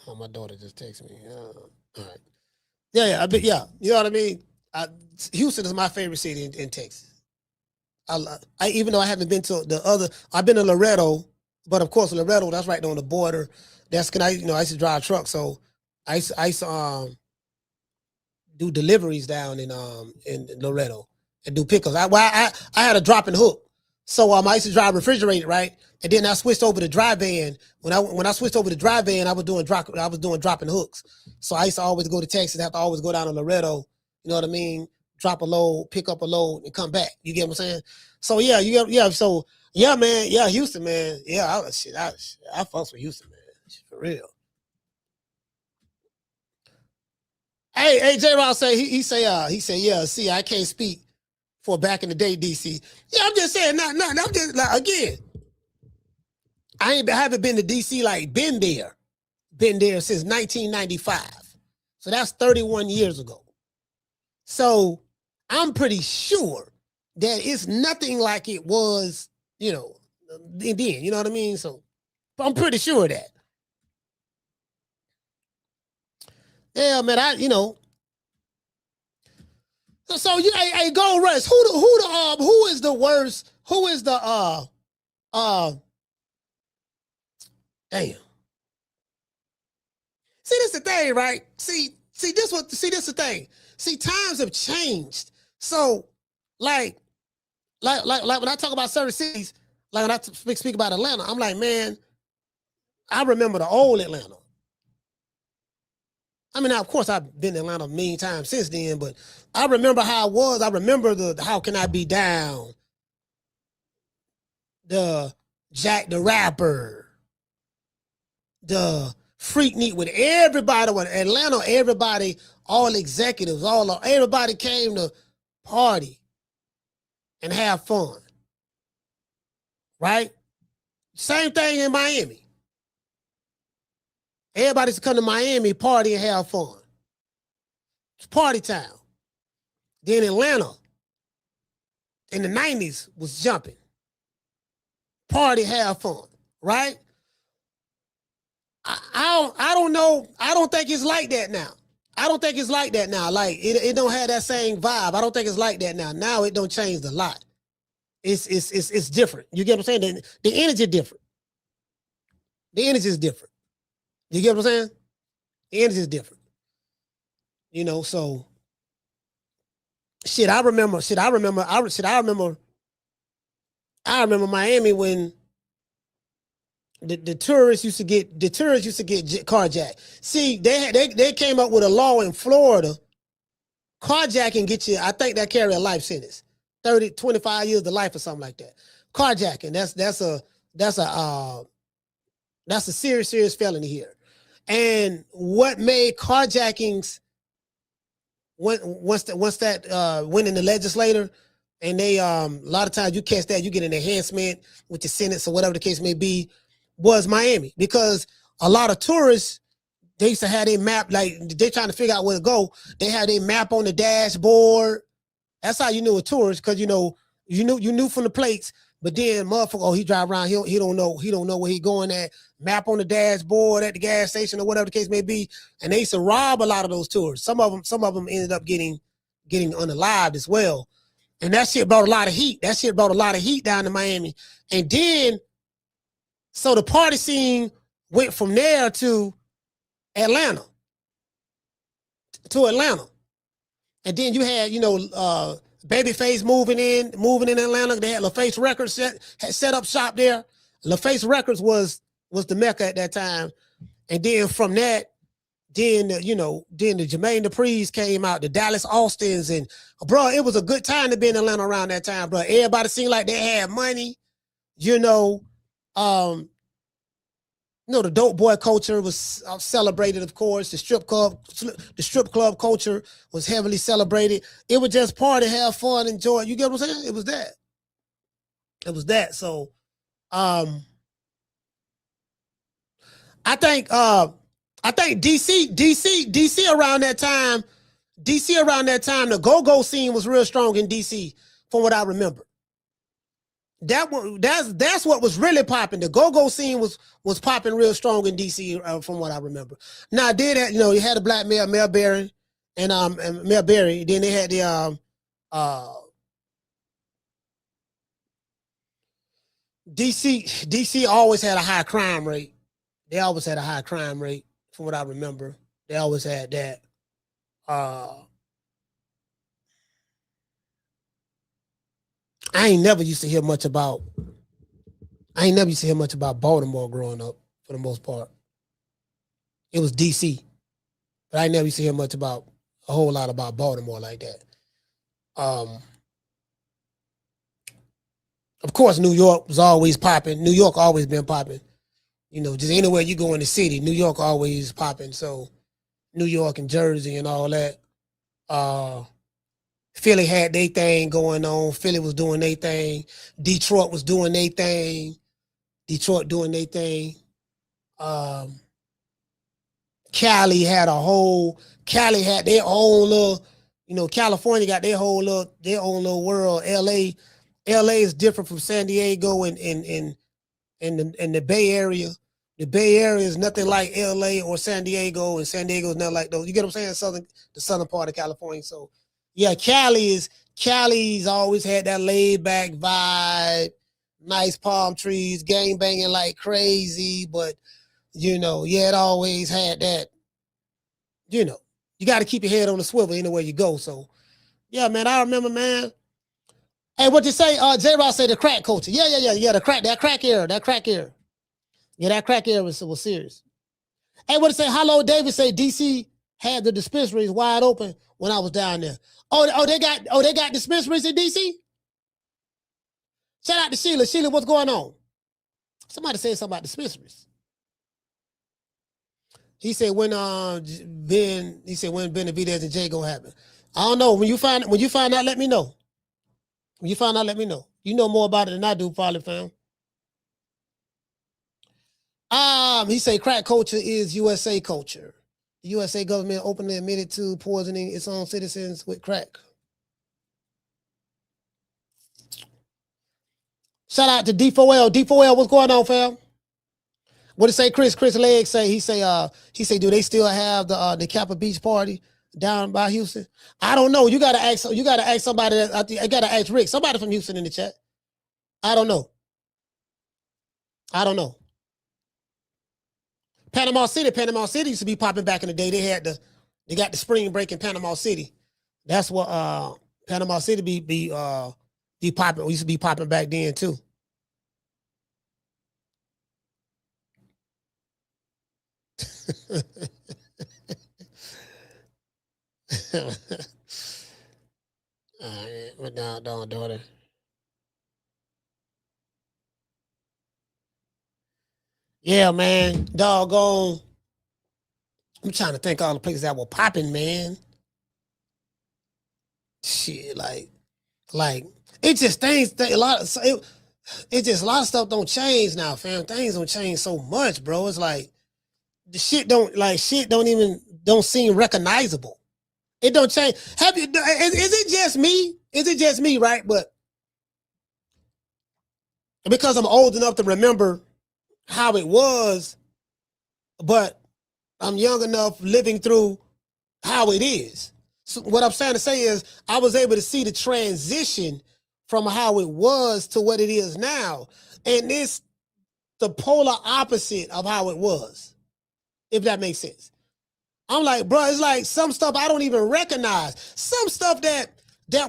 Oh, my daughter just texted me. All right. Yeah, you know what I mean? Houston is my favorite city in Texas. I even though I haven't been to the other, I've been to Loretto, but of course Loretto, that's right on the border. That's I used to drive trucks, so I used to do deliveries down in Loretto and do pickups. I had a drop and hook, so I used to drive refrigerated, right? And then I switched over to dry van. When I switched over to dry van, I was doing dropping hooks. So I used to always go to Texas, have to always go down to Loretto. You know what I mean? Drop a load, pick up a load, and come back. You get what I'm saying? So man, Houston, man. Yeah, I fucks with Houston, man. For real. Hey, J-Rock say he say, yeah, see, I can't speak for back in the day, DC. Yeah, I'm just saying, I'm just like, again, I haven't been to DC, like been there since 1995. So that's 31 years ago. So I'm pretty sure that it's nothing like it was, then, you know what I mean? So I'm pretty sure of that. Yeah, man, So hey, Gold Rush, who is the worst? Who is the damn. See, this the thing, right? See this the thing. See, times have changed. So, like when I talk about certain cities, like when I speak about Atlanta, I'm like, man, I remember the old Atlanta. I mean, of course, I've been to Atlanta a million times since then, but I remember how it was. I remember the How Can I Be Down? The Jack the Rapper. The Freak Neat with everybody. With Atlanta, everybody, all executives, everybody came to party and have fun. Right? Same thing in Miami. Everybody's come to Miami, party and have fun. It's party town. Then Atlanta, in the 90s, was jumping. Party, have fun, right? I don't know. I don't think it's like that now. Like it don't have that same vibe. I don't think it's like that now. Now it don't change a lot. It's different. You get what I'm saying? The energy different. The energy is different. You get what I'm saying? The energy is different. So I remember Miami when the tourists used to get carjacked. See, they came up with a law in Florida Carjacking get you, I think that carry a life sentence. 30, 25 years to life or something like that. Carjacking, that's a serious felony here. And what made carjackings once that went in the legislator, and they a lot of times you catch that, you get an enhancement with the sentence or whatever the case may be, was Miami, because a lot of tourists, they used to have their map, like they trying to figure out where to go. They had their map on the dashboard. That's how you knew a tourist, because you knew from the plates. But then motherfucker, oh, he drive around, he don't know where he going at. Map on the dashboard at the gas station or whatever the case may be. And they used to rob a lot of those tourists. Some of them ended up getting unalived as well. And that shit brought a lot of heat. That shit brought a lot of heat down to Miami. And then, so the party scene went from there to Atlanta. And then you had, Babyface moving in Atlanta. They had LaFace Records had set up shop there. LaFace Records was the mecca at that time. And then from that, then the Jermaine Dupri's came out, the Dallas Austins, and bro, it was a good time to be in Atlanta around that time, bro. Everybody seemed like they had money, the dope boy culture was celebrated, of course. The strip club culture was heavily celebrated. It was just party, have fun, enjoy. You get what I'm saying? It was that. So, I think DC around that time, the go-go scene was real strong in DC, from what I remember. That's what was really popping. The go-go scene was popping real strong in DC, from what I remember. Now I did that, you had a black mayor, Mayor Barry, and Mayor Barry. Then they had the DC always had a high crime rate. They always had a high crime rate, from what I remember. They always had that. I ain't never used to hear much about Baltimore growing up, for the most part. It was DC. But I never used to hear a whole lot about Baltimore like that. Of course, New York was always popping. New York always been popping. Just anywhere you go in the city, New York always popping. So New York and Jersey and all that. Philly had their thing going on. Philly was doing their thing. Detroit was doing their thing. Cali had their own little, California got their own little world. LA is different from San Diego and the Bay Area. The Bay Area is nothing like LA or San Diego, and San Diego is nothing like those. You get what I'm saying? The southern part of California. So yeah, Cali's always had that laid back vibe, nice palm trees, gang banging like crazy, but it always had that, you got to keep your head on the swivel anywhere you go. So yeah, man, I remember, man. Hey, what you say? J-Ross said the crack culture. Yeah, that crack era. Yeah, that crack era was serious. Hey, what you say? Hello, David say DC had the dispensaries wide open when I was down there. Oh, they got dispensaries in DC? Shout out to Sheila. Sheila, what's going on? Somebody said something about dispensaries. He said when Benavidez and Jay gonna happen. I don't know. When you find out, let me know. You know more about it than I do, probably, fam. He say crack culture is USA culture. The USA government openly admitted to poisoning its own citizens with crack. Shout out to D4L. D4L, what's going on, fam? What did say Chris? Chris Legg say, he say, do they still have the Kappa Beach party down by Houston? I don't know. You gotta ask somebody I gotta ask Rick. Somebody from Houston in the chat. I don't know. Panama City used to be popping back in the day. They got the spring break in Panama City. That's what Panama City be popping. We used to be popping back then too. What down, daughter? Yeah, man. Doggone. I'm trying to think all the places that were popping, man. Shit, like it just things a lot of it just a lot of stuff don't change now, fam. Things don't change so much, bro. It's like the shit don't seem recognizable. It don't change. Have you? Is it just me? Is it just me? Right, but because I'm old enough to remember how it was, but I'm young enough living through how it is. So what I'm trying to say is I was able to see the transition from how it was to what it is now. And it's the polar opposite of how it was, if that makes sense. I'm like, bro, it's like some stuff I don't even recognize. Some stuff that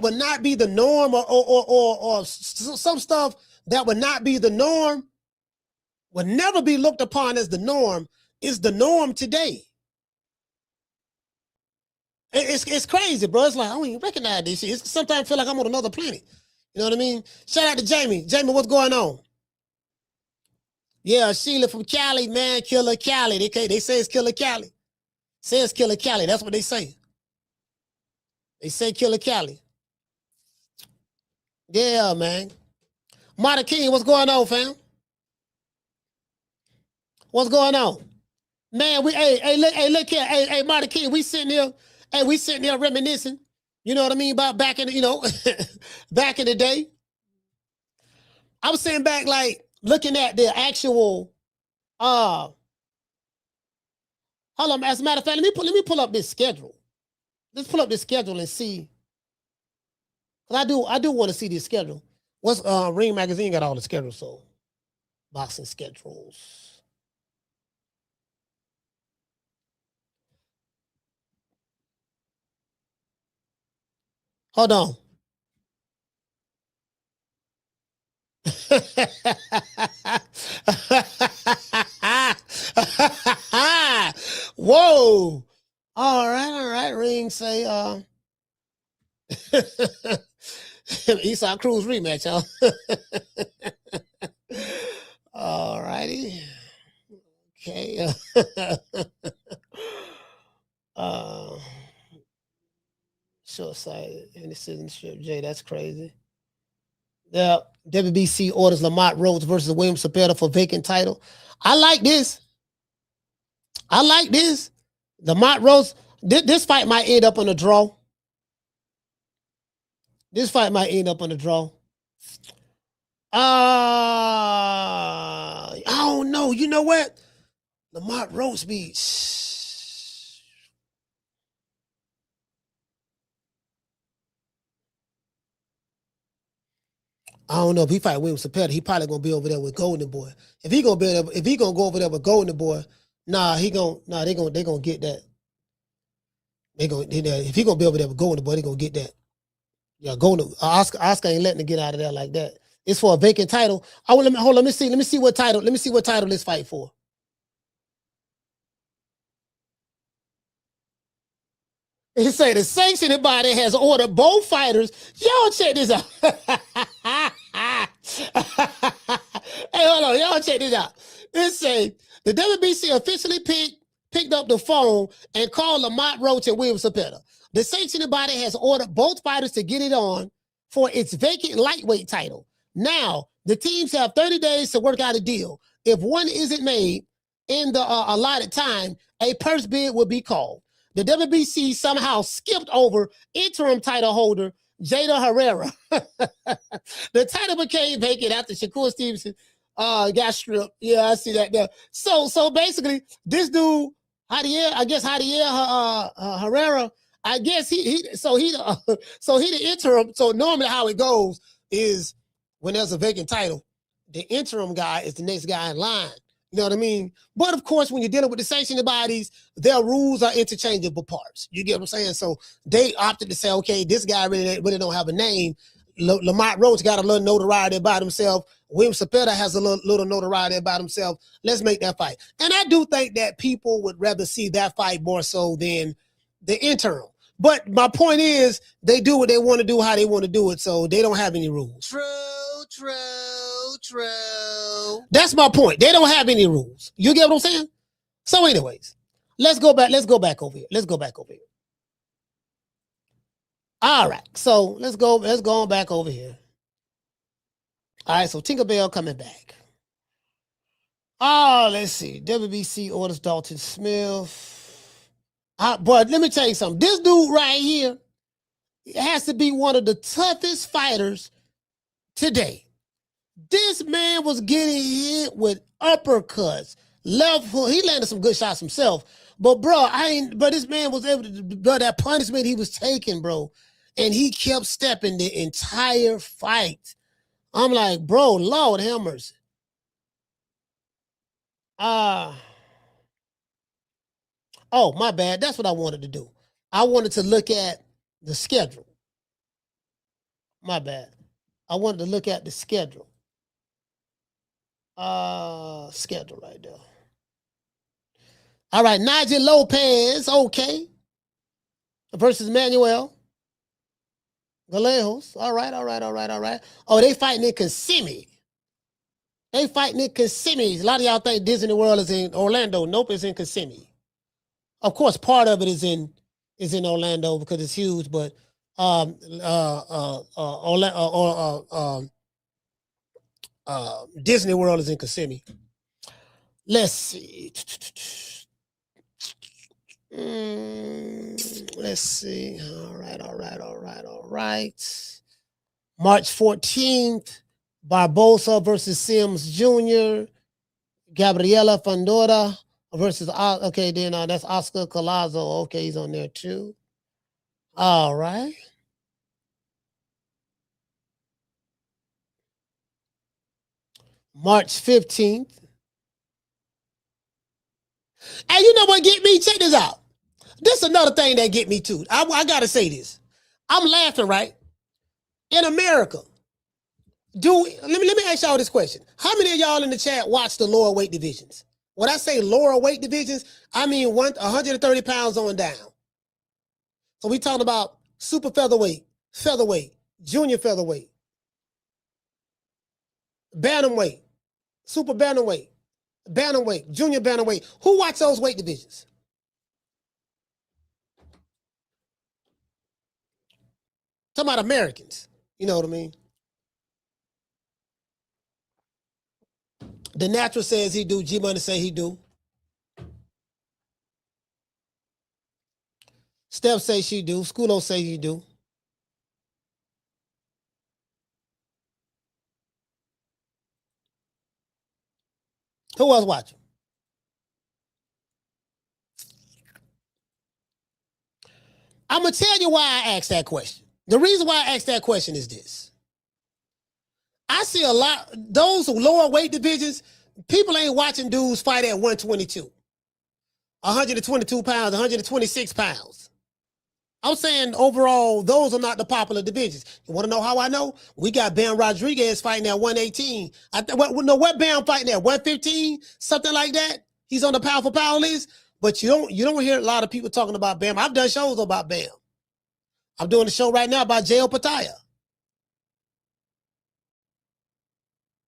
would not be the norm or some stuff that would not be the norm would never be looked upon as the norm is the norm today. It's crazy, bro. It's like, I don't even recognize this shit. Sometimes I feel like I'm on another planet. You know what I mean? Shout out to Jamie. Jamie, what's going on? Yeah, Sheila from Cali, man. Killer Cali. They say it's Killer Cali. Says Killer Cali. That's what they say. They say Killer Cali. Yeah, man. Marta King, what's going on, fam? What's going on? Man, look here. Hey, Marta King, we sitting here reminiscing. You know what I mean? About back in back in the day. I was sitting back, like, looking at the actual, hold on, as a matter of fact, let me pull up this schedule. Let's pull up this schedule and see. Cause I do want to see this schedule. What's Ring Magazine got all the schedules, so boxing schedules. Hold on. Whoa. All right. Ring say Esau Cruz rematch, y'all. All righty. Okay. Short sighted and citizenship. Jay, that's crazy. The WBC orders Lamont Rhodes versus William Cepeda for vacant title. I like this. Lamont Rhodes, this fight might end up on a draw. I don't know. You know what? Lamont Rhodes be. I don't know if he fight William Cepeda, he probably gonna be over there with Golden Boy. If he gonna go over there with Golden Boy, they gonna get that. If he gonna be over there with Golden Boy, they gonna get that. Yeah, Oscar ain't letting it get out of there like that. It's for a vacant title. Let me see what title this fight for. He say the sanctioning body has ordered both fighters. Y'all check this out. Hey, hold on. Y'all check this out. It say the WBC officially picked up the phone and called Lamont Roach and William Cepeda. The sanctioning body has ordered both fighters to get it on for its vacant lightweight title. Now, the teams have 30 days to work out a deal. If one isn't made in the allotted time, a purse bid will be called. The WBC somehow skipped over interim title holder Jada Herrera. The title became vacant after Shakur Stevenson got stripped. Yeah, I see that there. So basically, this dude, Herrera, I guess he the interim. So normally how it goes is when there's a vacant title, the interim guy is the next guy in line. You know what I mean? But of course, when you're dealing with the sanctioning bodies, their rules are interchangeable parts. You get what I'm saying? So they opted to say, okay, this guy really don't have a name. Lamont Roach got a little notoriety about himself. William Cepeda has a little notoriety about himself. Let's make that fight. And I do think that people would rather see that fight more so than the interim. But my point is, they do what they want to do, how they want to do it, so they don't have any rules. True. That's my point. They don't have any rules. You get what I'm saying? So, anyways, let's go back over here. All right. So let's go on back over here. All right, so Tinkerbell coming back. Oh, let's see. WBC orders Dalton Smith. But let me tell you something. This dude right here has to be one of the toughest fighters today. This man was getting hit with uppercuts, left hook. He landed some good shots himself. But bro, but this man was able to, bro, that punishment he was taking, bro, and he kept stepping the entire fight. I'm like, bro, Lord have mercy. Oh, my bad. That's what I wanted to do. I wanted to look at the schedule. My bad. I wanted to look at the schedule. Schedule right there. All right, Nigel Lopez, okay. Versus Manuel Galejos. All right. Oh, they fighting in Kissimmee. A lot of y'all think Disney World is in Orlando. Nope, it's in Kissimmee. Of course, part of it is in Orlando because it's huge, but Disney World is in Kissimmee. Let's see. Let's see. All right. March 14th, Barbosa versus Sims Jr. Gabriela Fandora versus, okay, then that's Oscar Collazo. Okay, he's on there too. All right. March 15th. And you know what get me? Check this out. This is another thing that get me too. I got to say this. I'm laughing, right? In America, let me ask y'all this question. How many of y'all in the chat watch the lower weight divisions? When I say lower weight divisions, I mean 130 pounds on down. So we talking about super featherweight, junior featherweight, bantamweight, super bantamweight, junior bantamweight. Who watch those weight divisions? Talking about Americans. You know what I mean? The Natural says he do. G-Money say he do. Steph say she do. Schoolo say he do. Who else watching? I'm going to tell you why I asked that question. The reason why I asked that question is this. I see a lot, those lower weight divisions, people ain't watching dudes fight at 122, 122 pounds, 126 pounds. I'm saying overall, those are not the popular divisions. You want to know how I know? We got Bam Rodriguez fighting at 118. What Bam fighting at 115? Something like that. He's on the pound for pound list, but you don't hear a lot of people talking about Bam. I've done shows about Bam. I'm doing a show right now about Jai Opetaia.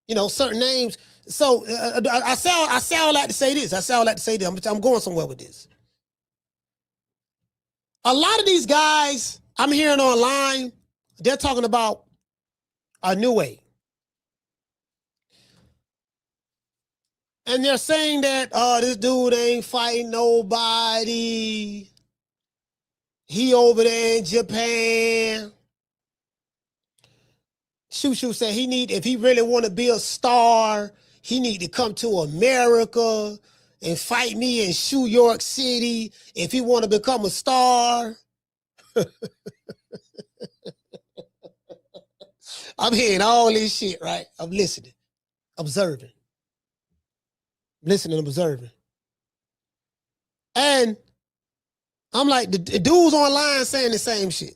You know, certain names. So I sound like to say this. I'm going somewhere with this. A lot of these guys I'm hearing online, they're talking about a new way. And they're saying that, this dude ain't fighting nobody. He over there in Japan. Shushu said if he really want to be a star, he need to come to America and fight me in New York City if he want to become a star. I'm hearing all this shit, right? I'm listening, observing. Listening, observing. And I'm like, the dudes online saying the same shit.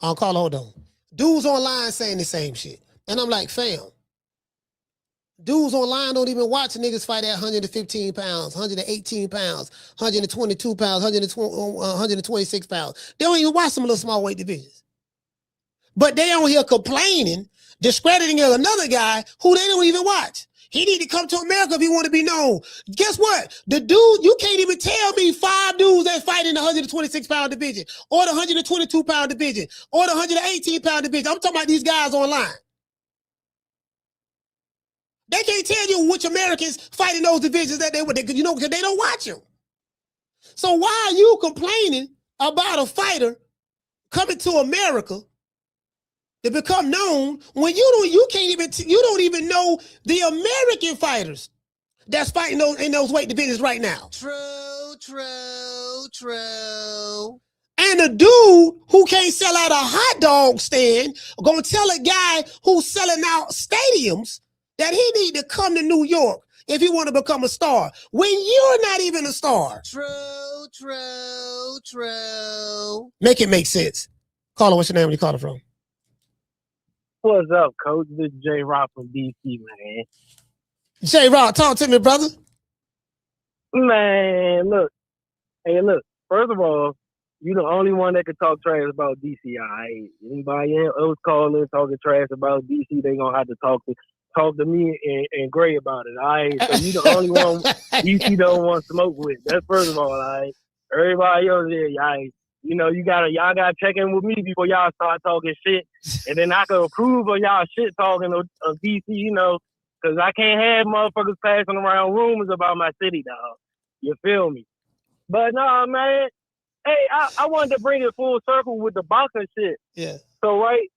I'll call, hold on. Dudes online saying the same shit. And I'm like, fam, Dudes online don't even watch niggas fight at 115 pounds, 118 pounds, 122 pounds, 126 pounds. They don't even watch some of those small weight divisions. But they on here complaining, discrediting another guy who they don't even watch. He need to come to America if he want to be known. Guess what? The dude, you can't even tell me 5 dudes that fight in the 126 pound division or the 122 pound division or the 118 pound division. I'm talking about these guys online. They can't tell you which Americans fight in those divisions that they would, you know, because they don't watch them. So why are you complaining about a fighter coming to America to become known when you don't even know the American fighters that's fighting in those weight divisions right now? True. And a dude who can't sell out a hot dog stand gonna tell a guy who's selling out stadiums that he need to come to New York if he want to become a star when you're not even a star. True. Make it make sense. Caller, what's your name? Where you calling from? What's up, Coach? This is J Rock from DC, man. J Rock, talk to me, brother. Man, look. Hey, look. First of all, you the only one that can talk trash about DC. Anybody else calling talking trash about DC, they gonna have to talk to me and Gray about it. All right. So you the only one DC don't want smoke with. That's first of all. All right. Everybody else there, you know, y'all gotta check in with me before y'all start talking shit, and then I can approve of y'all shit talking of DC, you know, because I can't have motherfuckers passing around rumors about my city, dog. You feel me? But no, man. Hey, I wanted to bring it full circle with the boxing shit. Yeah. So right,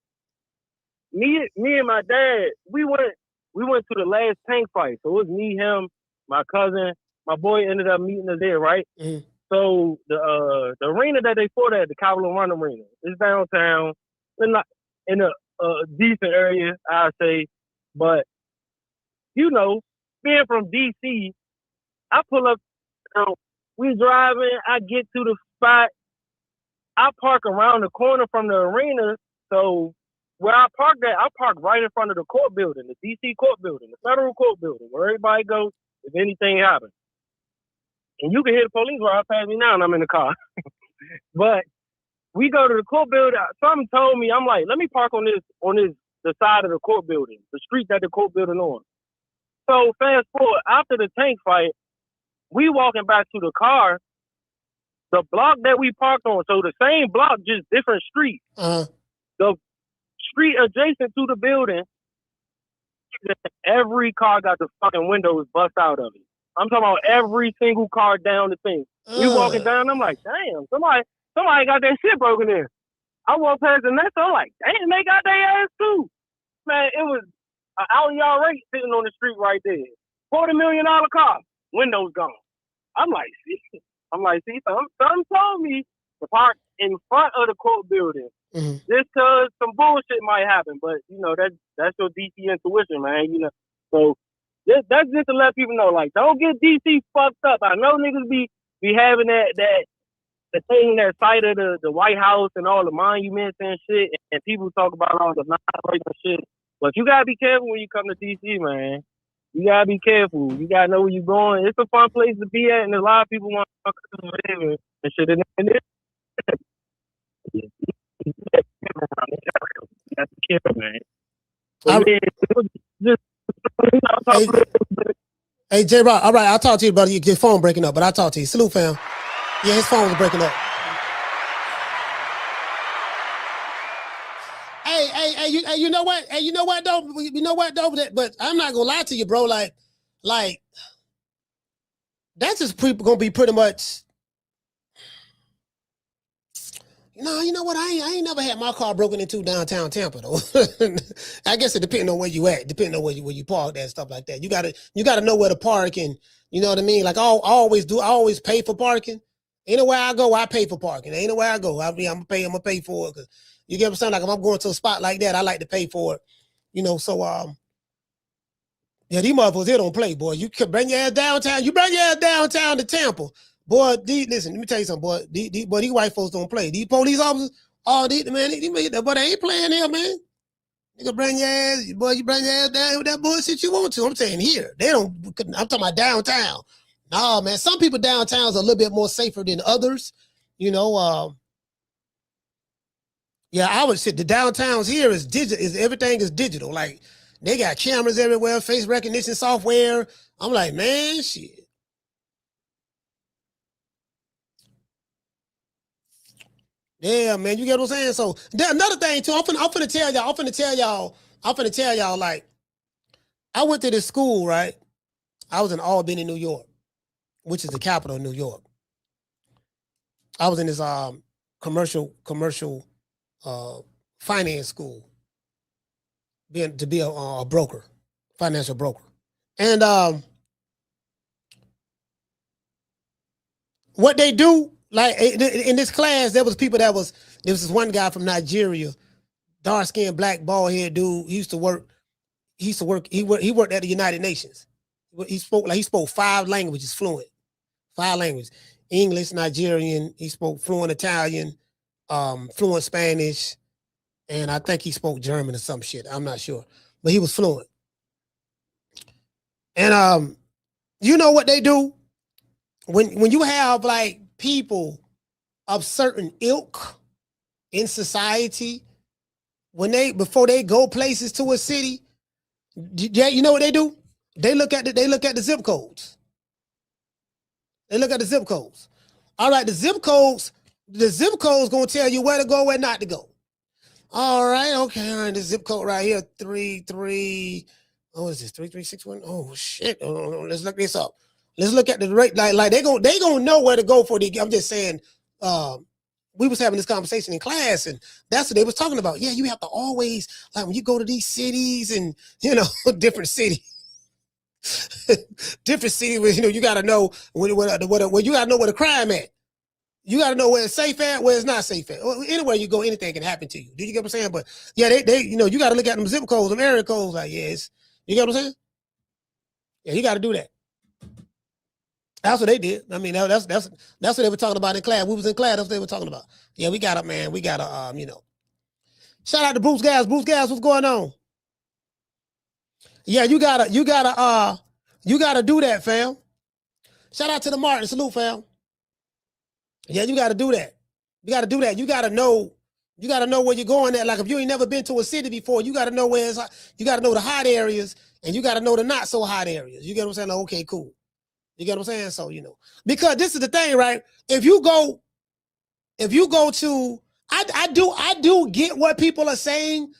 me and my dad, we went to the last tank fight. So it was me, him, my cousin, my boy ended up meeting us there, right? Mm-hmm. So the arena that they fought at, the Kowloon Run Arena, it's downtown, in a decent area, I'd say. But you know, being from DC, I pull up. We driving. I get to the spot. I park around the corner from the arena. So where I park at, I park right in front of the court building, the DC court building, the federal court building, where everybody goes if anything happens. And you can hear the police right past me now, and I'm in the car. But we go to the court building. Something told me, I'm like, let me park on the side of the court building, the street that the court building on. So fast forward, after the tank fight, we walking back to the car. The block that we parked on, so the same block, just different streets. The street adjacent to the building, every car got the fucking windows bust out of it. I'm talking about every single car down the thing. We walking down, I'm like, damn, somebody got that shit broken in. I walk past the next, I'm like, damn, they got their ass too. Man, it was an Audi R8 sitting on the street right there. $40 million car, windows gone. I'm like, see, something told me to park in front of the court building. Mm-hmm. Just cause some bullshit might happen, but you know that's your DC intuition, man. You know, so that's just to let people know, like, don't get DC fucked up. I know niggas be having the thing that side of the White House and all the monuments and shit, and people talk about all the non-racial shit. But you gotta be careful when you come to DC, man. You gotta be careful. You gotta know where you're going. It's a fun place to be at, and a lot of people want to live and shit. And that's the kid, man. Hey, J Rock, all right, I'll talk to you, brother. Your phone breaking up, but I'll talk to you. Salute, fam. Yeah, his phone was breaking up. Hey, you know what? Hey, you know what though? But I'm not gonna lie to you, bro. Like that's just gonna be pretty much. No, you know what? I ain't never had my car broken into downtown Tampa though. I guess it depends on where you at, depending on where you park and stuff like that. You gotta know where to park, and you know what I mean. Like I always pay for parking. Anywhere I go, I pay for parking. Anywhere I go, I'm gonna pay for it. Cause you get what I'm saying? Like if I'm going to a spot like that, I like to pay for it. You know, so yeah, these motherfuckers, they don't play, boy. You can bring your ass downtown. You bring your ass downtown to Tampa. Boy, listen, let me tell you something, boy. These white folks don't play. These police officers, but they ain't playing here, man. Nigga, bring your ass, boy, you bring your ass down with that bullshit you want to. I'm saying here. They don't, I'm talking about downtown. No, man, some people downtowns are a little bit more safer than others. You know, yeah, I would say the downtowns here is digital, everything is digital. Like they got cameras everywhere, face recognition software. I'm like, man, shit. Yeah, man, you get what I'm saying? So another thing too, I'm finna tell y'all, like, I went to this school, right? I was in Albany, New York, which is the capital of New York. I was in this commercial finance school, to be a broker, financial broker. And what they do, like in this class, there was this one guy from Nigeria, dark skinned black bald head dude. He worked at the United Nations. He spoke 5 languages fluent, 5 languages: English, Nigerian. He spoke fluent Italian, fluent Spanish, and I think he spoke German or some shit. I'm not sure, but he was fluent. And you know what they do when you have like people of certain ilk in society, before they go places to a city, you know what they do? They look at the zip codes. They look at the zip codes. All right, the zip codes gonna tell you where to go, where not to go. All right, okay, all right, the zip code right here, 33. What is this? 3361? Oh shit! Let's look this up. Let's look at the rate. Like they gonna know where to go for the. I'm just saying. We was having this conversation in class, and that's what they was talking about. Yeah, you have to always, like, when you go to these cities and, you know, different cities, where, you know, you got to know where you got to know where the crime at. You got to know where it's safe at, where it's not safe at. Anywhere you go, anything can happen to you. Do you get what I'm saying? But yeah, they you know, you got to look at them zip codes, them area codes. Like, yes, you get what I'm saying? Yeah, you got to do that. That's what they did. I mean, that's what they were talking about in class. We was in class. That's what they were talking about. Yeah, we got it, man. We got to, you know. Shout out to Bruce Gas. Bruce Gas, what's going on? Yeah, you gotta do that, fam. Shout out to the Martin. Salute, fam. Yeah, you gotta do that. You gotta do that. You gotta know where you're going at. Like, if you ain't never been to a city before, you gotta know where it's hot. You gotta know the hot areas, and you gotta know the not so hot areas. You get what I'm saying? Like, okay, cool. You get what I'm saying? So, you know, because this is the thing, right? If you go to, I do get what people are saying.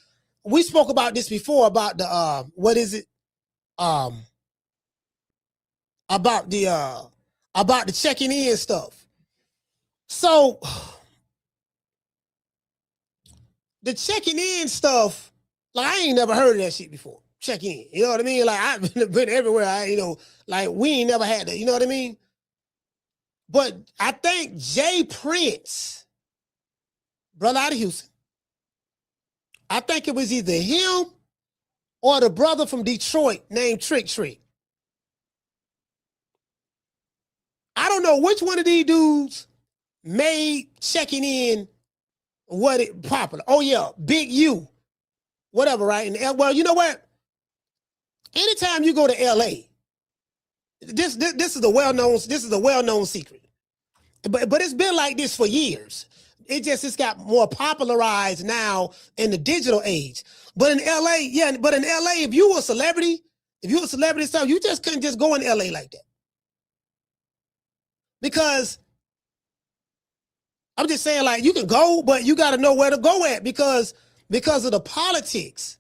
We spoke about this before about the what is it? About the checking in stuff. So the checking in stuff, like, I ain't never heard of that shit before. Check in. You know what I mean? Like, I've been everywhere. You know, like, we ain't never had that. You know what I mean? But I think Jay Prince, brother out of Houston, I think it was either him or the brother from Detroit named Trick Trick. I don't know which one of these dudes made checking in popular. Oh yeah, Big U, whatever, right? And well, you know what? Anytime you go to LA, this is a well-known secret. But it's been like this for years. It's got more popularized now in the digital age. But in LA, if you were a celebrity, stuff, you just couldn't just go in LA like that. Because I'm just saying, like, you can go, but you got to know where to go at because of the politics,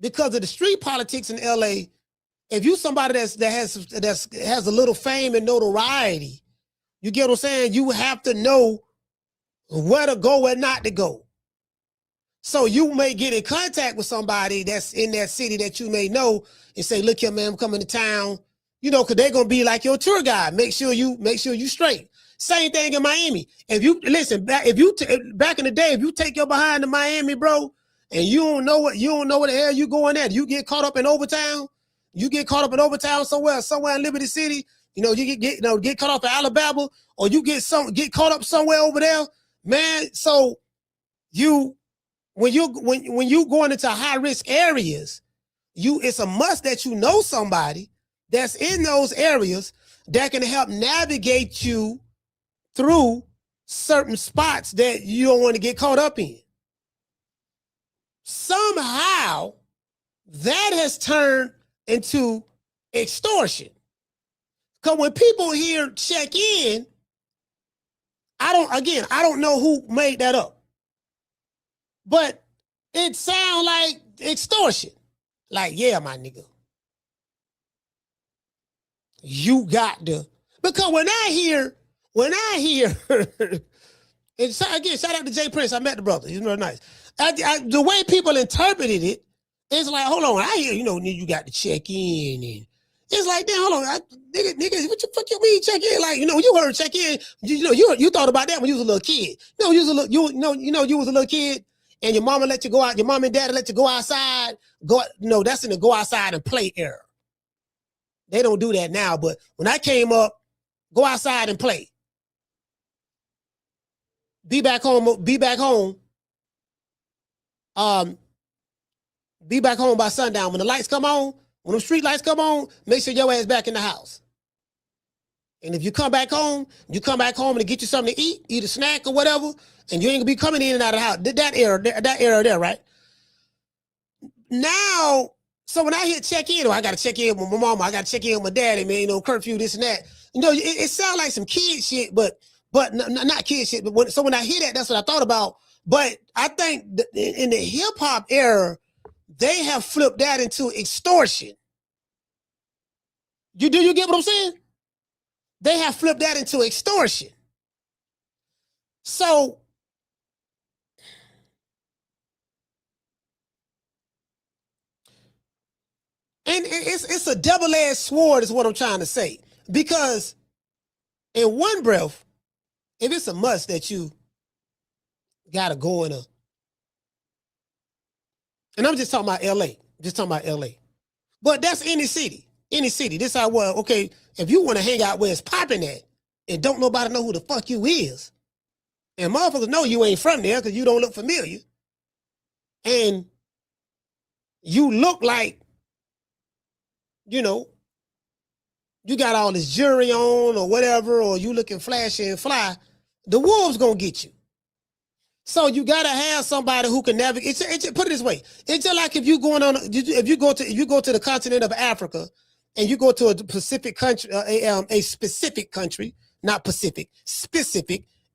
because of the street politics in LA. If you somebody that has a little fame and notoriety, you get what I'm saying? You have to know where to go and not to go. So you may get in contact with somebody that's in that city that you may know and say, look here, man, I'm coming to town. You know, because they're going to be like your tour guide. Make sure you straight. Same thing in Miami. If you listen, back in the day, if you take your behind to Miami, bro, and you don't know where the hell you going at, you get caught up in Overtown. You get caught up in Overtown somewhere in Liberty City. You know, you get caught up in Alabama, or you get caught up somewhere over there, man. So you when you going into high risk areas, it's a must that you know somebody that's in those areas that can help navigate you through certain spots that you don't want to get caught up in. Somehow that has turned into extortion. Because when people hear check in, I don't know who made that up. But it sounds like extortion. Like, yeah, my nigga. You got to. Because when I hear, and again, shout out to Jay Prince. I met the brother. He's real nice. The way people interpreted it, it's like, hold on, I hear, you got to check in. And it's like, damn, hold on. Nigga, what the fuck you mean check in? Like, you heard check in. You thought about that when you was a little kid. No, you was a little kid and your mama let you go out, your mom and dad let you go outside. That's in the go outside and play era. They don't do that now, but when I came up, go outside and play. Be back home. Be back home by sundown. When the lights come on, when the street lights come on, make sure your ass back in the house. And if you come back home and get you something to eat a snack or whatever, and you ain't gonna be coming in and out of the house. That era there, right? Now, so when I hit check in, I gotta check in with my mama, I gotta check in with my daddy, man, curfew, this and that. It sounds like some kid shit, but not kid shit. But when I hear that, that's what I thought about. But I think in the hip hop era, they have flipped that into extortion. Do you get what I'm saying? They have flipped that into extortion. So and it's a double-edged sword is what I'm trying to say. Because in one breath, if it's a must that you gotta go and I'm just talking about LA. But that's any city. This how okay, if you want to hang out where it's popping at and don't nobody know who the fuck you is, and motherfuckers know you ain't from there because you don't look familiar, and you look like, you got all this jewelry on or whatever, or you looking flashy and fly, the wolves gonna get you. So you gotta have somebody who can navigate. Put it this way: it's just like if you go to the continent of Africa, and you go to a specific country, a specific country, not Pacific,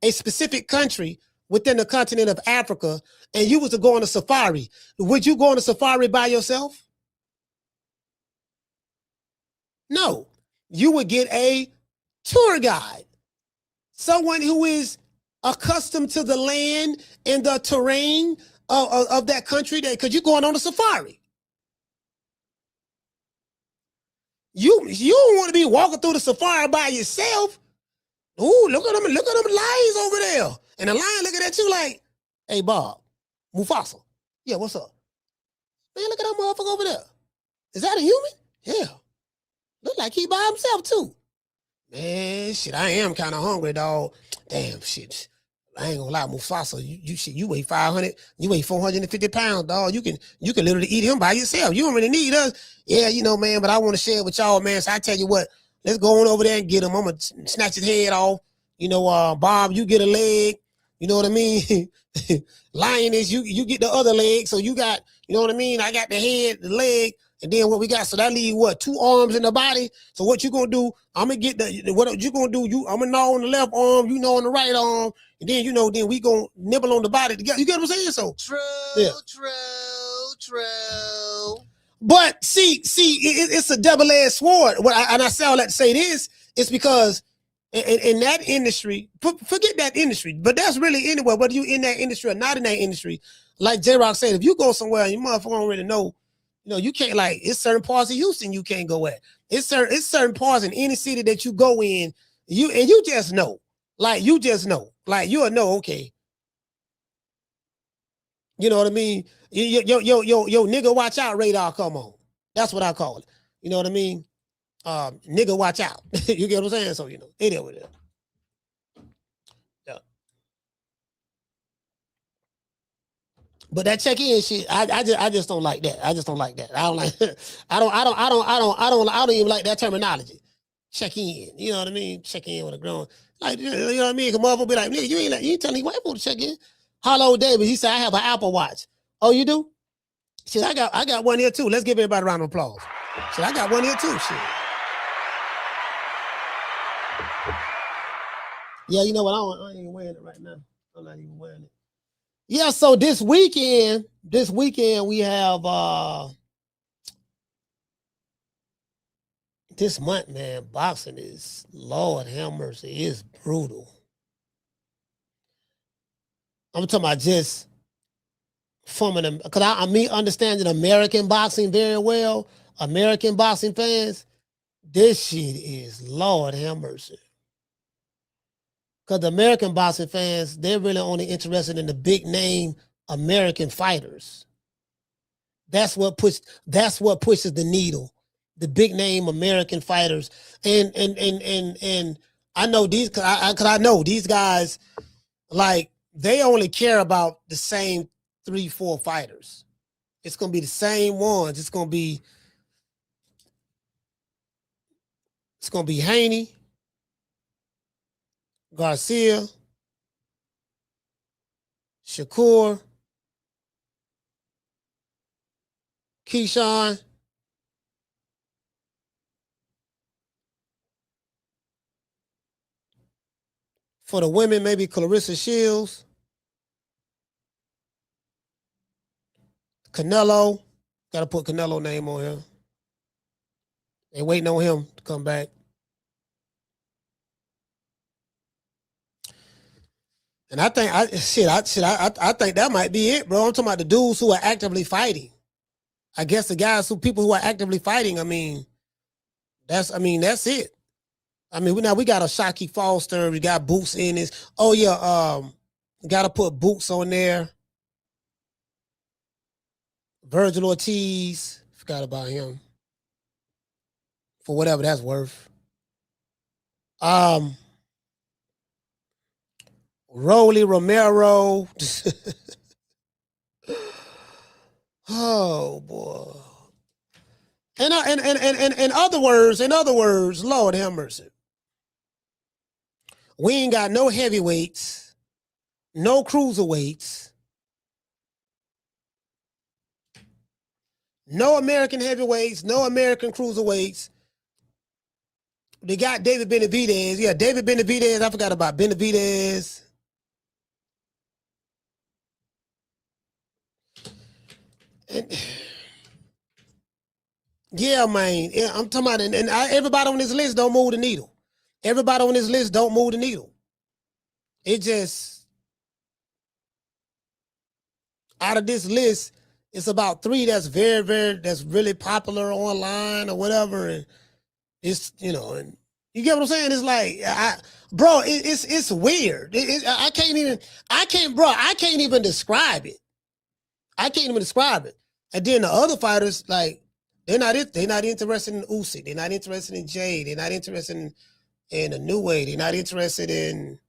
a specific country within the continent of Africa, and you was to go on a safari. Would you go on a safari by yourself? No, you would get a tour guide, someone who is accustomed to the land and the terrain of that country, because you're going on a safari. You don't want to be walking through the safari by yourself. Ooh, look at them lions over there. And the lion looking at you like, hey, Bob, Mufasa. Yeah, what's up? Man, look at that motherfucker over there. Is that a human? Yeah. Look like he by himself, too. Man, shit, I am kind of hungry, dog. Damn, shit. I ain't gonna lie, Mufasa, you weigh 500, you weigh 450 pounds, dog. You can literally eat him by yourself. You don't really need us. Yeah, man, but I want to share it with y'all, man. So I tell you what, let's go on over there and get him. I'm gonna snatch his head off. Bob, you get a leg. You know what I mean? Lioness, you get the other leg. So you got, you know what I mean? I got the head, the leg, and then what we got. So that leave what? 2 arms in the body. So what you gonna do? I'm gonna get what you gonna do? I'm gonna gnaw on the left arm, you know on the right arm, and then then we gonna nibble on the body together. You get what I'm saying? So true. But see, it's a double-edged sword. And I say all that to say this, it's because in that industry, forget that industry, but that's really anywhere, whether you in that industry or not in that industry. Like J-Rock said, if you go somewhere and you motherfucker don't really know, you can't, like, it's certain parts of Houston you can't go at. It's certain parts in any city that you go in, you just know. Like, you just know. Like, you'll know, okay. You know what I mean? Yo, nigga, watch out, radar come on. That's what I call it. You know what I mean? Nigga, watch out. You get what I'm saying? So, it is what it is. Yeah. But that check-in shit, I just don't like that. I just don't like that. I don't like. I don't even like that terminology. Check in. You know what I mean? Check in with a grown. Like, you know what I mean? Cause motherfucker be like, nigga, you ain't telling these white people to check in. Hello, David. He said, I have an Apple Watch. Oh, you do? Shit, I got one here too. Let's give everybody a round of applause. Shit, I got one here too. Shit. Yeah, you know what? I ain't even wearing it right now. I'm not even wearing it. Yeah, so this weekend we have this month, man, boxing is, Lord have mercy, is brutal. I'm talking about just from them, because I mean understanding American boxing very well, American boxing fans, this shit is, Lord have mercy. Because the American boxing fans, they're really only interested in the big name American fighters. That's what pushes the needle. The big name American fighters. And I know these, cause I know these guys, like, they only care about the same 3-4 fighters. It's gonna be the same ones. It's gonna be Haney, Garcia, Shakur, Keyshawn, for the women, maybe Clarissa Shields, Canelo. Got to put Canelo name on here. They waiting on him to come back. And I think I think that might be it, bro. I'm talking about the dudes who are actively fighting. I guess people who are actively fighting, I mean, that's it. I mean, we got a Shockey Foster, we got Boots in this. Oh yeah, gotta put Boots on there. Virgil Ortiz, forgot about him. For whatever that's worth. Roland Romero. Oh boy. In other words, Lord have mercy. We ain't got no heavyweights, no cruiserweights, no American heavyweights, no American cruiserweights. They got David Benavidez. Yeah, David Benavidez. I forgot about Benavidez. Yeah, man. Yeah, I'm talking about, and everybody on this list don't move the needle. Everybody on this list don't move the needle. It just, out of this list, it's about 3 that's that's really popular online or whatever. And it's, and you get what I'm saying? It's like, bro, it's weird. I can't even describe it. I can't even describe it. And then the other fighters, like, they're not interested in Usyk. They're not interested in Jay. They're not interested in a new way. They're not interested in,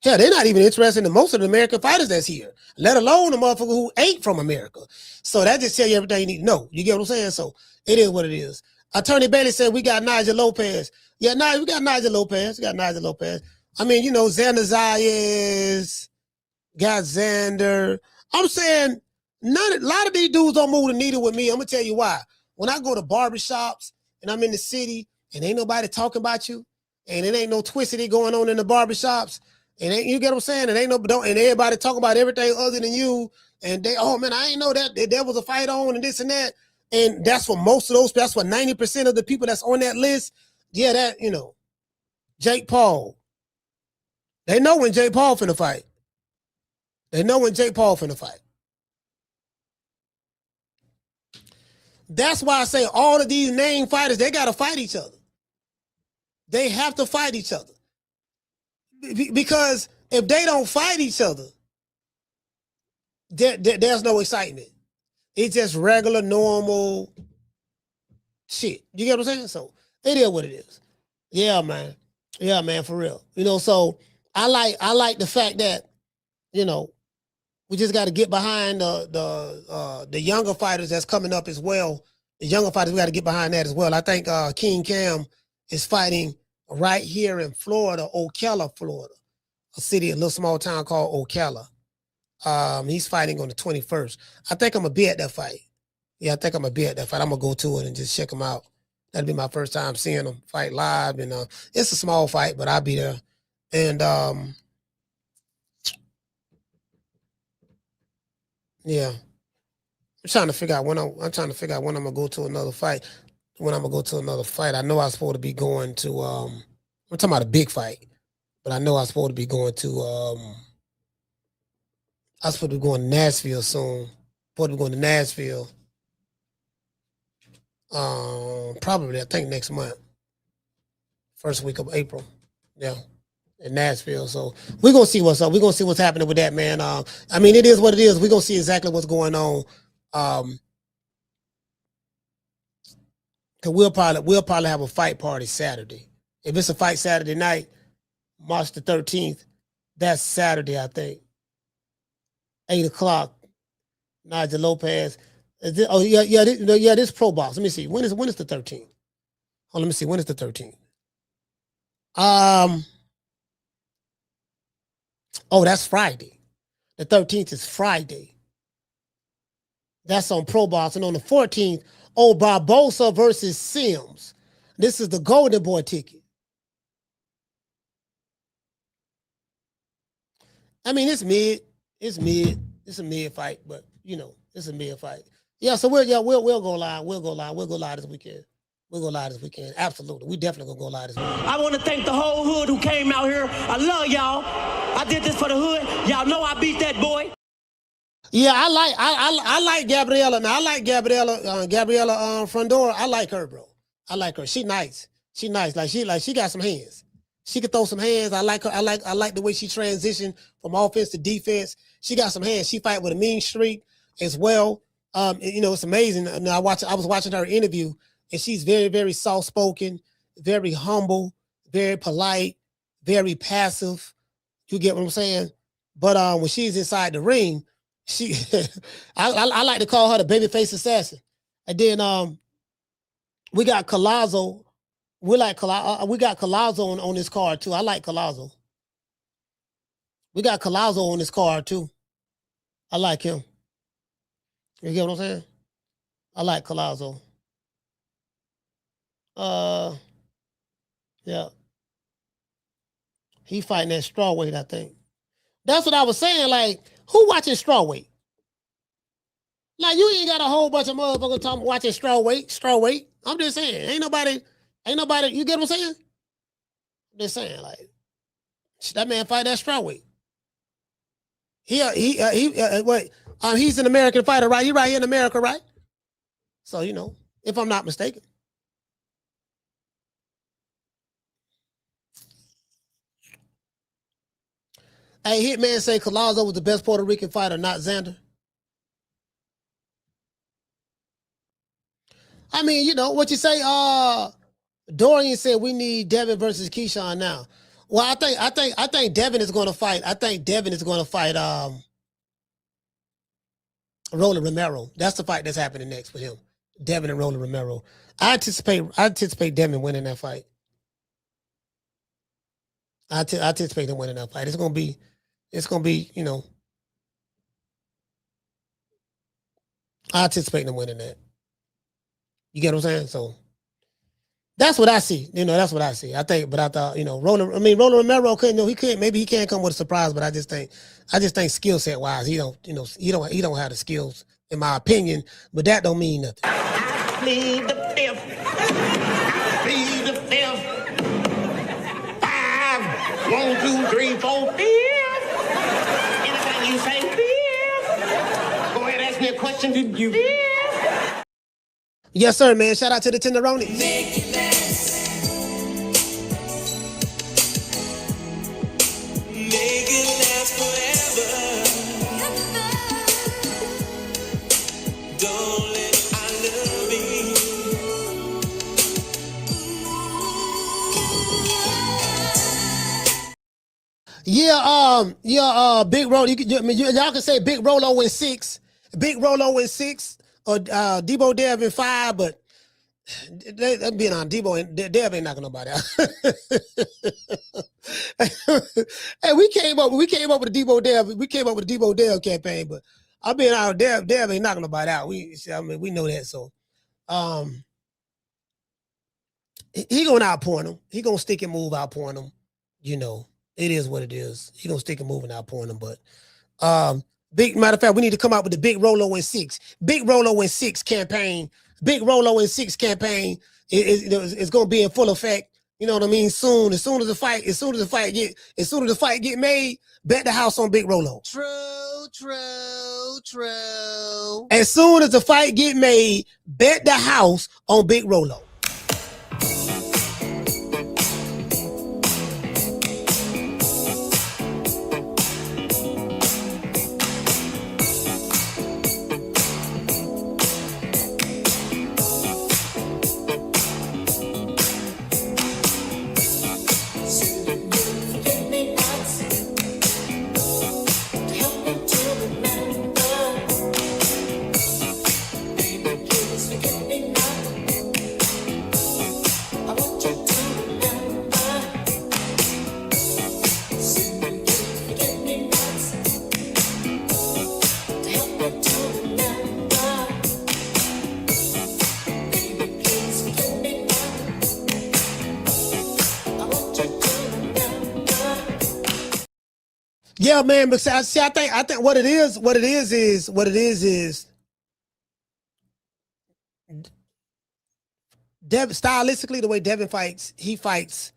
hell, they're not even interested in most of the American fighters that's here, let alone the motherfucker who ain't from America. So that just tell you everything you need to know. You get what I'm saying? So it is what it is. Attorney Bailey said we got Nigel Lopez. Yeah, we got Nigel Lopez. I mean, Xander Zayas, got Xander. I'm saying a lot of these dudes don't move the needle with me. I'm gonna tell you why. When I go to barbershops and I'm in the city and ain't nobody talking about you, and it ain't no twistity going on in the barbershops, and you get what I'm saying? And and everybody talking about everything other than you, and they, oh man, I ain't know that there was a fight on and this and that. And that's for most of those, that's for 90% of the people that's on that list. Yeah, that, Jake Paul. They know when Jake Paul finna fight. That's why I say all of these named fighters, they got to fight each other. They have to fight each other. Because if they don't fight each other, there's no excitement. It's just regular, normal shit. You get what I'm saying? So it is what it is. Yeah, man. Yeah, man, for real. So I like the fact that, we We just got to get behind the younger fighters that's coming up as well. The younger fighters, we got to get behind that as well. I think King Cam is fighting right here in Florida, Ocala, Florida, a city, a little small town called Ocala. He's fighting on the 21st. I think I'm going to be at that fight. Yeah, I think I'm going to be at that fight. I'm going to go to it and just check him out. That'll be my first time seeing him fight live. And it's a small fight, but I'll be there. And yeah. I'm trying to figure out when I'm gonna go to another fight. When I'm gonna go to another fight. I know I was supposed to be going to I'm talking about a big fight, but I know I was supposed to be going to I was supposed to be going to Nashville soon. Supposed to be going to Nashville. Probably I think next month. First week of April. Yeah. In Nashville. So we're gonna see what's up. We're gonna see what's happening with that, man. I mean, it is what it is. We're gonna see exactly what's going on. Cause we'll probably have a fight party Saturday. If it's a fight Saturday night, March the 13th, that's Saturday, I think. 8:00. Nigel Lopez. This pro box. Let me see. When is the 13th? Oh, let me see. When is the 13th? Oh, that's Friday. The 13th is Friday. That's on Pro Box. And on the 14th, Barbosa versus Sims. This is the Golden Boy ticket. I mean, it's mid. It's a mid fight, but you know, it's a mid fight. Yeah, so we'll go live. We'll go live this weekend. We'll go live this weekend. Absolutely. We definitely gonna go live this weekend. I want to thank the whole hood who came out here. I love y'all. I did this for the hood. Y'all know I beat that boy. Yeah, I like Gabriella. Now I like Gabriella Frondora. I like her, bro. I like her. She nice. She nice. She got some hands. She can throw some hands. I like her. I like the way she transitioned from offense to defense. She got some hands. She fight with a mean streak as well. You know, it's amazing. I was watching her interview, and she's very, very soft spoken, very humble, very polite, very passive. You get what I'm saying? But when she's inside the ring, she I like to call her the babyface assassin. And then we got Collazo. We got Collazo on this card too. I like Collazo. We got Collazo on this card too. I like him. You get what I'm saying? I like Collazo. Yeah. He fighting that strawweight, I think. That's what I was saying. Like, who watching strawweight? Like, you ain't got a whole bunch of motherfuckers talking watching strawweight. I'm just saying, ain't nobody, you get what I'm saying? I'm just saying, like, that man fight that strawweight. He's an American fighter, right? He right here in America, right? So, you know, if I'm not mistaken. Hey, Hitman say Collazo was the best Puerto Rican fighter, not Xander. I mean, you know, what you say, Dorian said we need Devin versus Keyshawn now. Well, I think Devin is going to fight. I think Devin is going to fight Roland Romero. That's the fight that's happening next for him. Devin and Roland Romero. I anticipate Devin winning that fight. I anticipate him winning that fight. It's gonna be, you know. I anticipate him winning that. You get what I'm saying? So that's what I see. You know, that's what I see. I thought, you know, Roland Romero maybe he can't come with a surprise, but I just think skill set wise, he don't have the skills, in my opinion, but that don't mean nothing. I plead the fifth. I plead the fifth. 5, 1, 2, 3, 4, 5. Anything you say, 5. Go ahead, ask me a question. Did you? 5. Yes, sir, man. Shout out to the Tenderoni. Big Rolo. Y'all can say Big Rolo in 6, Big Rolo in 6, or Debo Dev in 5, but they being on Debo and Dev ain't knocking nobody out. Hey, we came up with the Debo Dev. We came up with the Debo Dev campaign, but I being out Dev ain't knocking nobody out. We know that. So, he gonna outpoint him. He gonna stick and move outpoint him. You know, it is what it is. He gonna stick and move and outpoint him. But big matter of fact, we need to come out with the Big Rolo in 6. Big Rolo in 6 campaign. Big Rolo in 6 campaign is gonna be in full effect. You know what I mean? Soon as the fight get made, bet the house on Big Rolo. True. As soon as the fight get made, bet the house on Big Rolo. Yeah, man, but I think what it is Devin, stylistically, the way Devin fights, he fights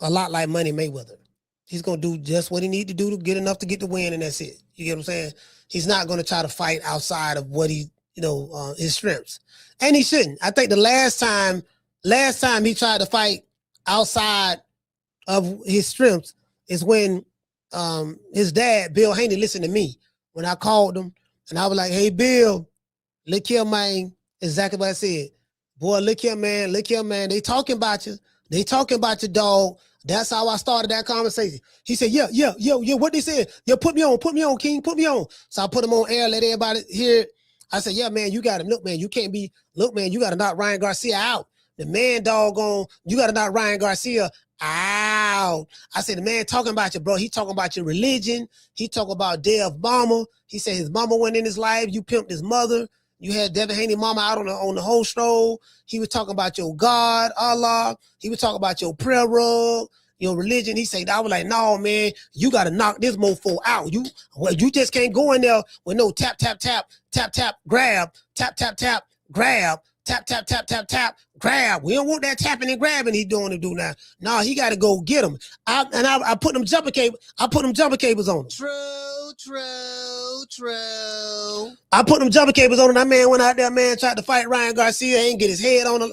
a lot like Money Mayweather. He's gonna do just what he need to do to get enough to get the win, and that's it. You get what I'm saying? He's not gonna try to fight outside of what he, his strengths, and he shouldn't. I think the last time he tried to fight outside of his strengths is when his dad, Bill Haney, listened to me when I called him, and I was like, "Hey, Bill, look here, man." Exactly what I said. Boy, look here, man. They talking about you. They talking about your dog. That's how I started that conversation. He said, yeah. What they said? Yeah, put me on, King, put me on. So I put him on air, let everybody hear it. I said, yeah, man, you got to look, man. You got to knock Ryan Garcia out. The man doggone, you got to knock Ryan Garcia out. I said, the man talking about you, bro. He talking about your religion. He talking about Dev mama. He said his mama went in his life. You pimped his mother. You had Devin Haney mama out on the whole stroll. He was talking about your God, Allah. He was talking about your prayer rug, your religion. He said, I was like, no, man, you got to knock this mofo out. You just can't go in there with no tap, tap, tap, tap, tap, grab, tap, tap, tap, grab, tap, tap, tap, tap, tap, grab. We don't want that tapping and grabbing he's doing to do now. No, he got to go get him. I put them jumper cables. I put them jumper cables on him. True. I put them jumper cables on him. That man went out there, man, tried to fight Ryan Garcia. Ain't get his head off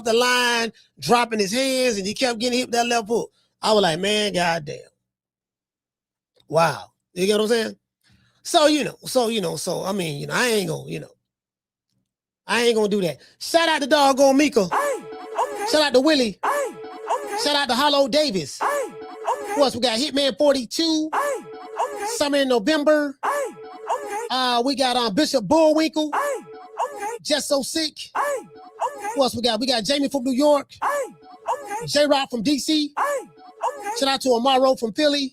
the line, dropping his hands, and he kept getting hit with that left hook. I was like, man, goddamn. Wow. You get what I'm saying? So I mean, I ain't gonna do that. Shout out to doggone Mika. Shout out to Willie. Shout out to Hollow Davis. Who else we got? Hitman 42. Summer in November. We got Bishop Bullwinkle. Just So Sick. Who else we got? We got Jamie from New York. J-Rock from DC. Shout out to Umar from Philly.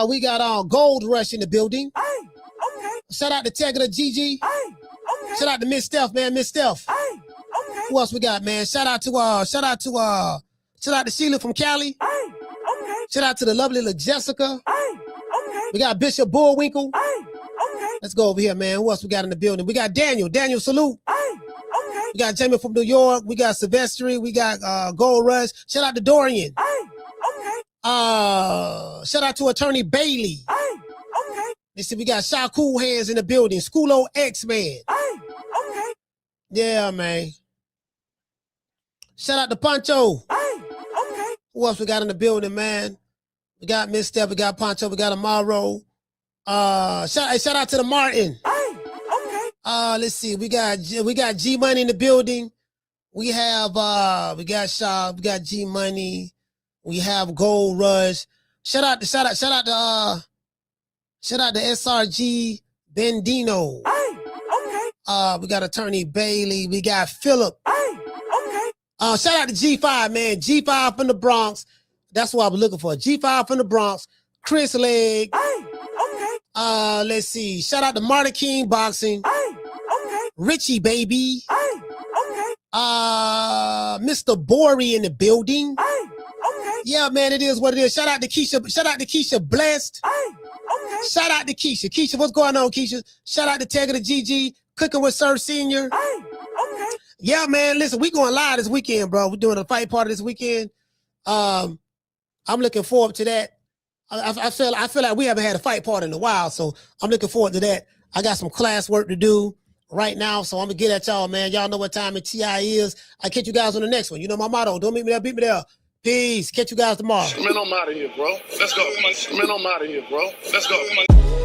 We got Gold Rush in the building. Shout out to Tegra Gigi. Shout out to Miss Steph, man. Miss Steph. Who else we got, man? Shout out to Sheila from Cali. Shout out to the lovely little Jessica. We got Bishop Bullwinkle. Let's go over here, man. Who else we got in the building? We got Daniel. Daniel, salute. We got Jamie from New York. We got Sylvester. We got Gold Rush. Shout out to Dorian. Shout out to Attorney Bailey. Let's see, we got Sha Cool Hands in the building. Schoolo X-Man. Yeah, man. Shout out to Pancho. Who else we got in the building, man? We got Miss Steph, we got Pancho, we got Amaro. Shout out to the Martin. Let's see, we got G Money in the building. We got Shaw, we got G Money, we have Gold Rush. Shout out to SRG Bendino. We got attorney Bailey. We got Philip. Shout out to G5, man. G5 from the Bronx. That's what I was looking for. G5 from the Bronx. Chris Legg. Let's see. Shout out to Marty King Boxing. Richie Baby. Mr. Bory in the building. Yeah, man, it is what it is. Shout out to Keisha. Shout out to Keisha Blessed. Shout out to Keisha. Keisha, what's going on, Keisha? Shout out to Tagger to GG. Cooking with Sir Senior. Yeah, man, listen, we going live this weekend, bro. We're doing a fight party this weekend. I'm looking forward to that. I feel like we haven't had a fight party in a while, so I'm looking forward to that. I got some class work to do right now, so I'm gonna get at y'all, man. Y'all know what time it TI is. I catch you guys on the next one. You know my motto. Don't meet me there, beat me there. Peace. Catch you guys tomorrow. Man, I'm out of here, bro. Let's go. Man, I'm out of here, bro. Let's go.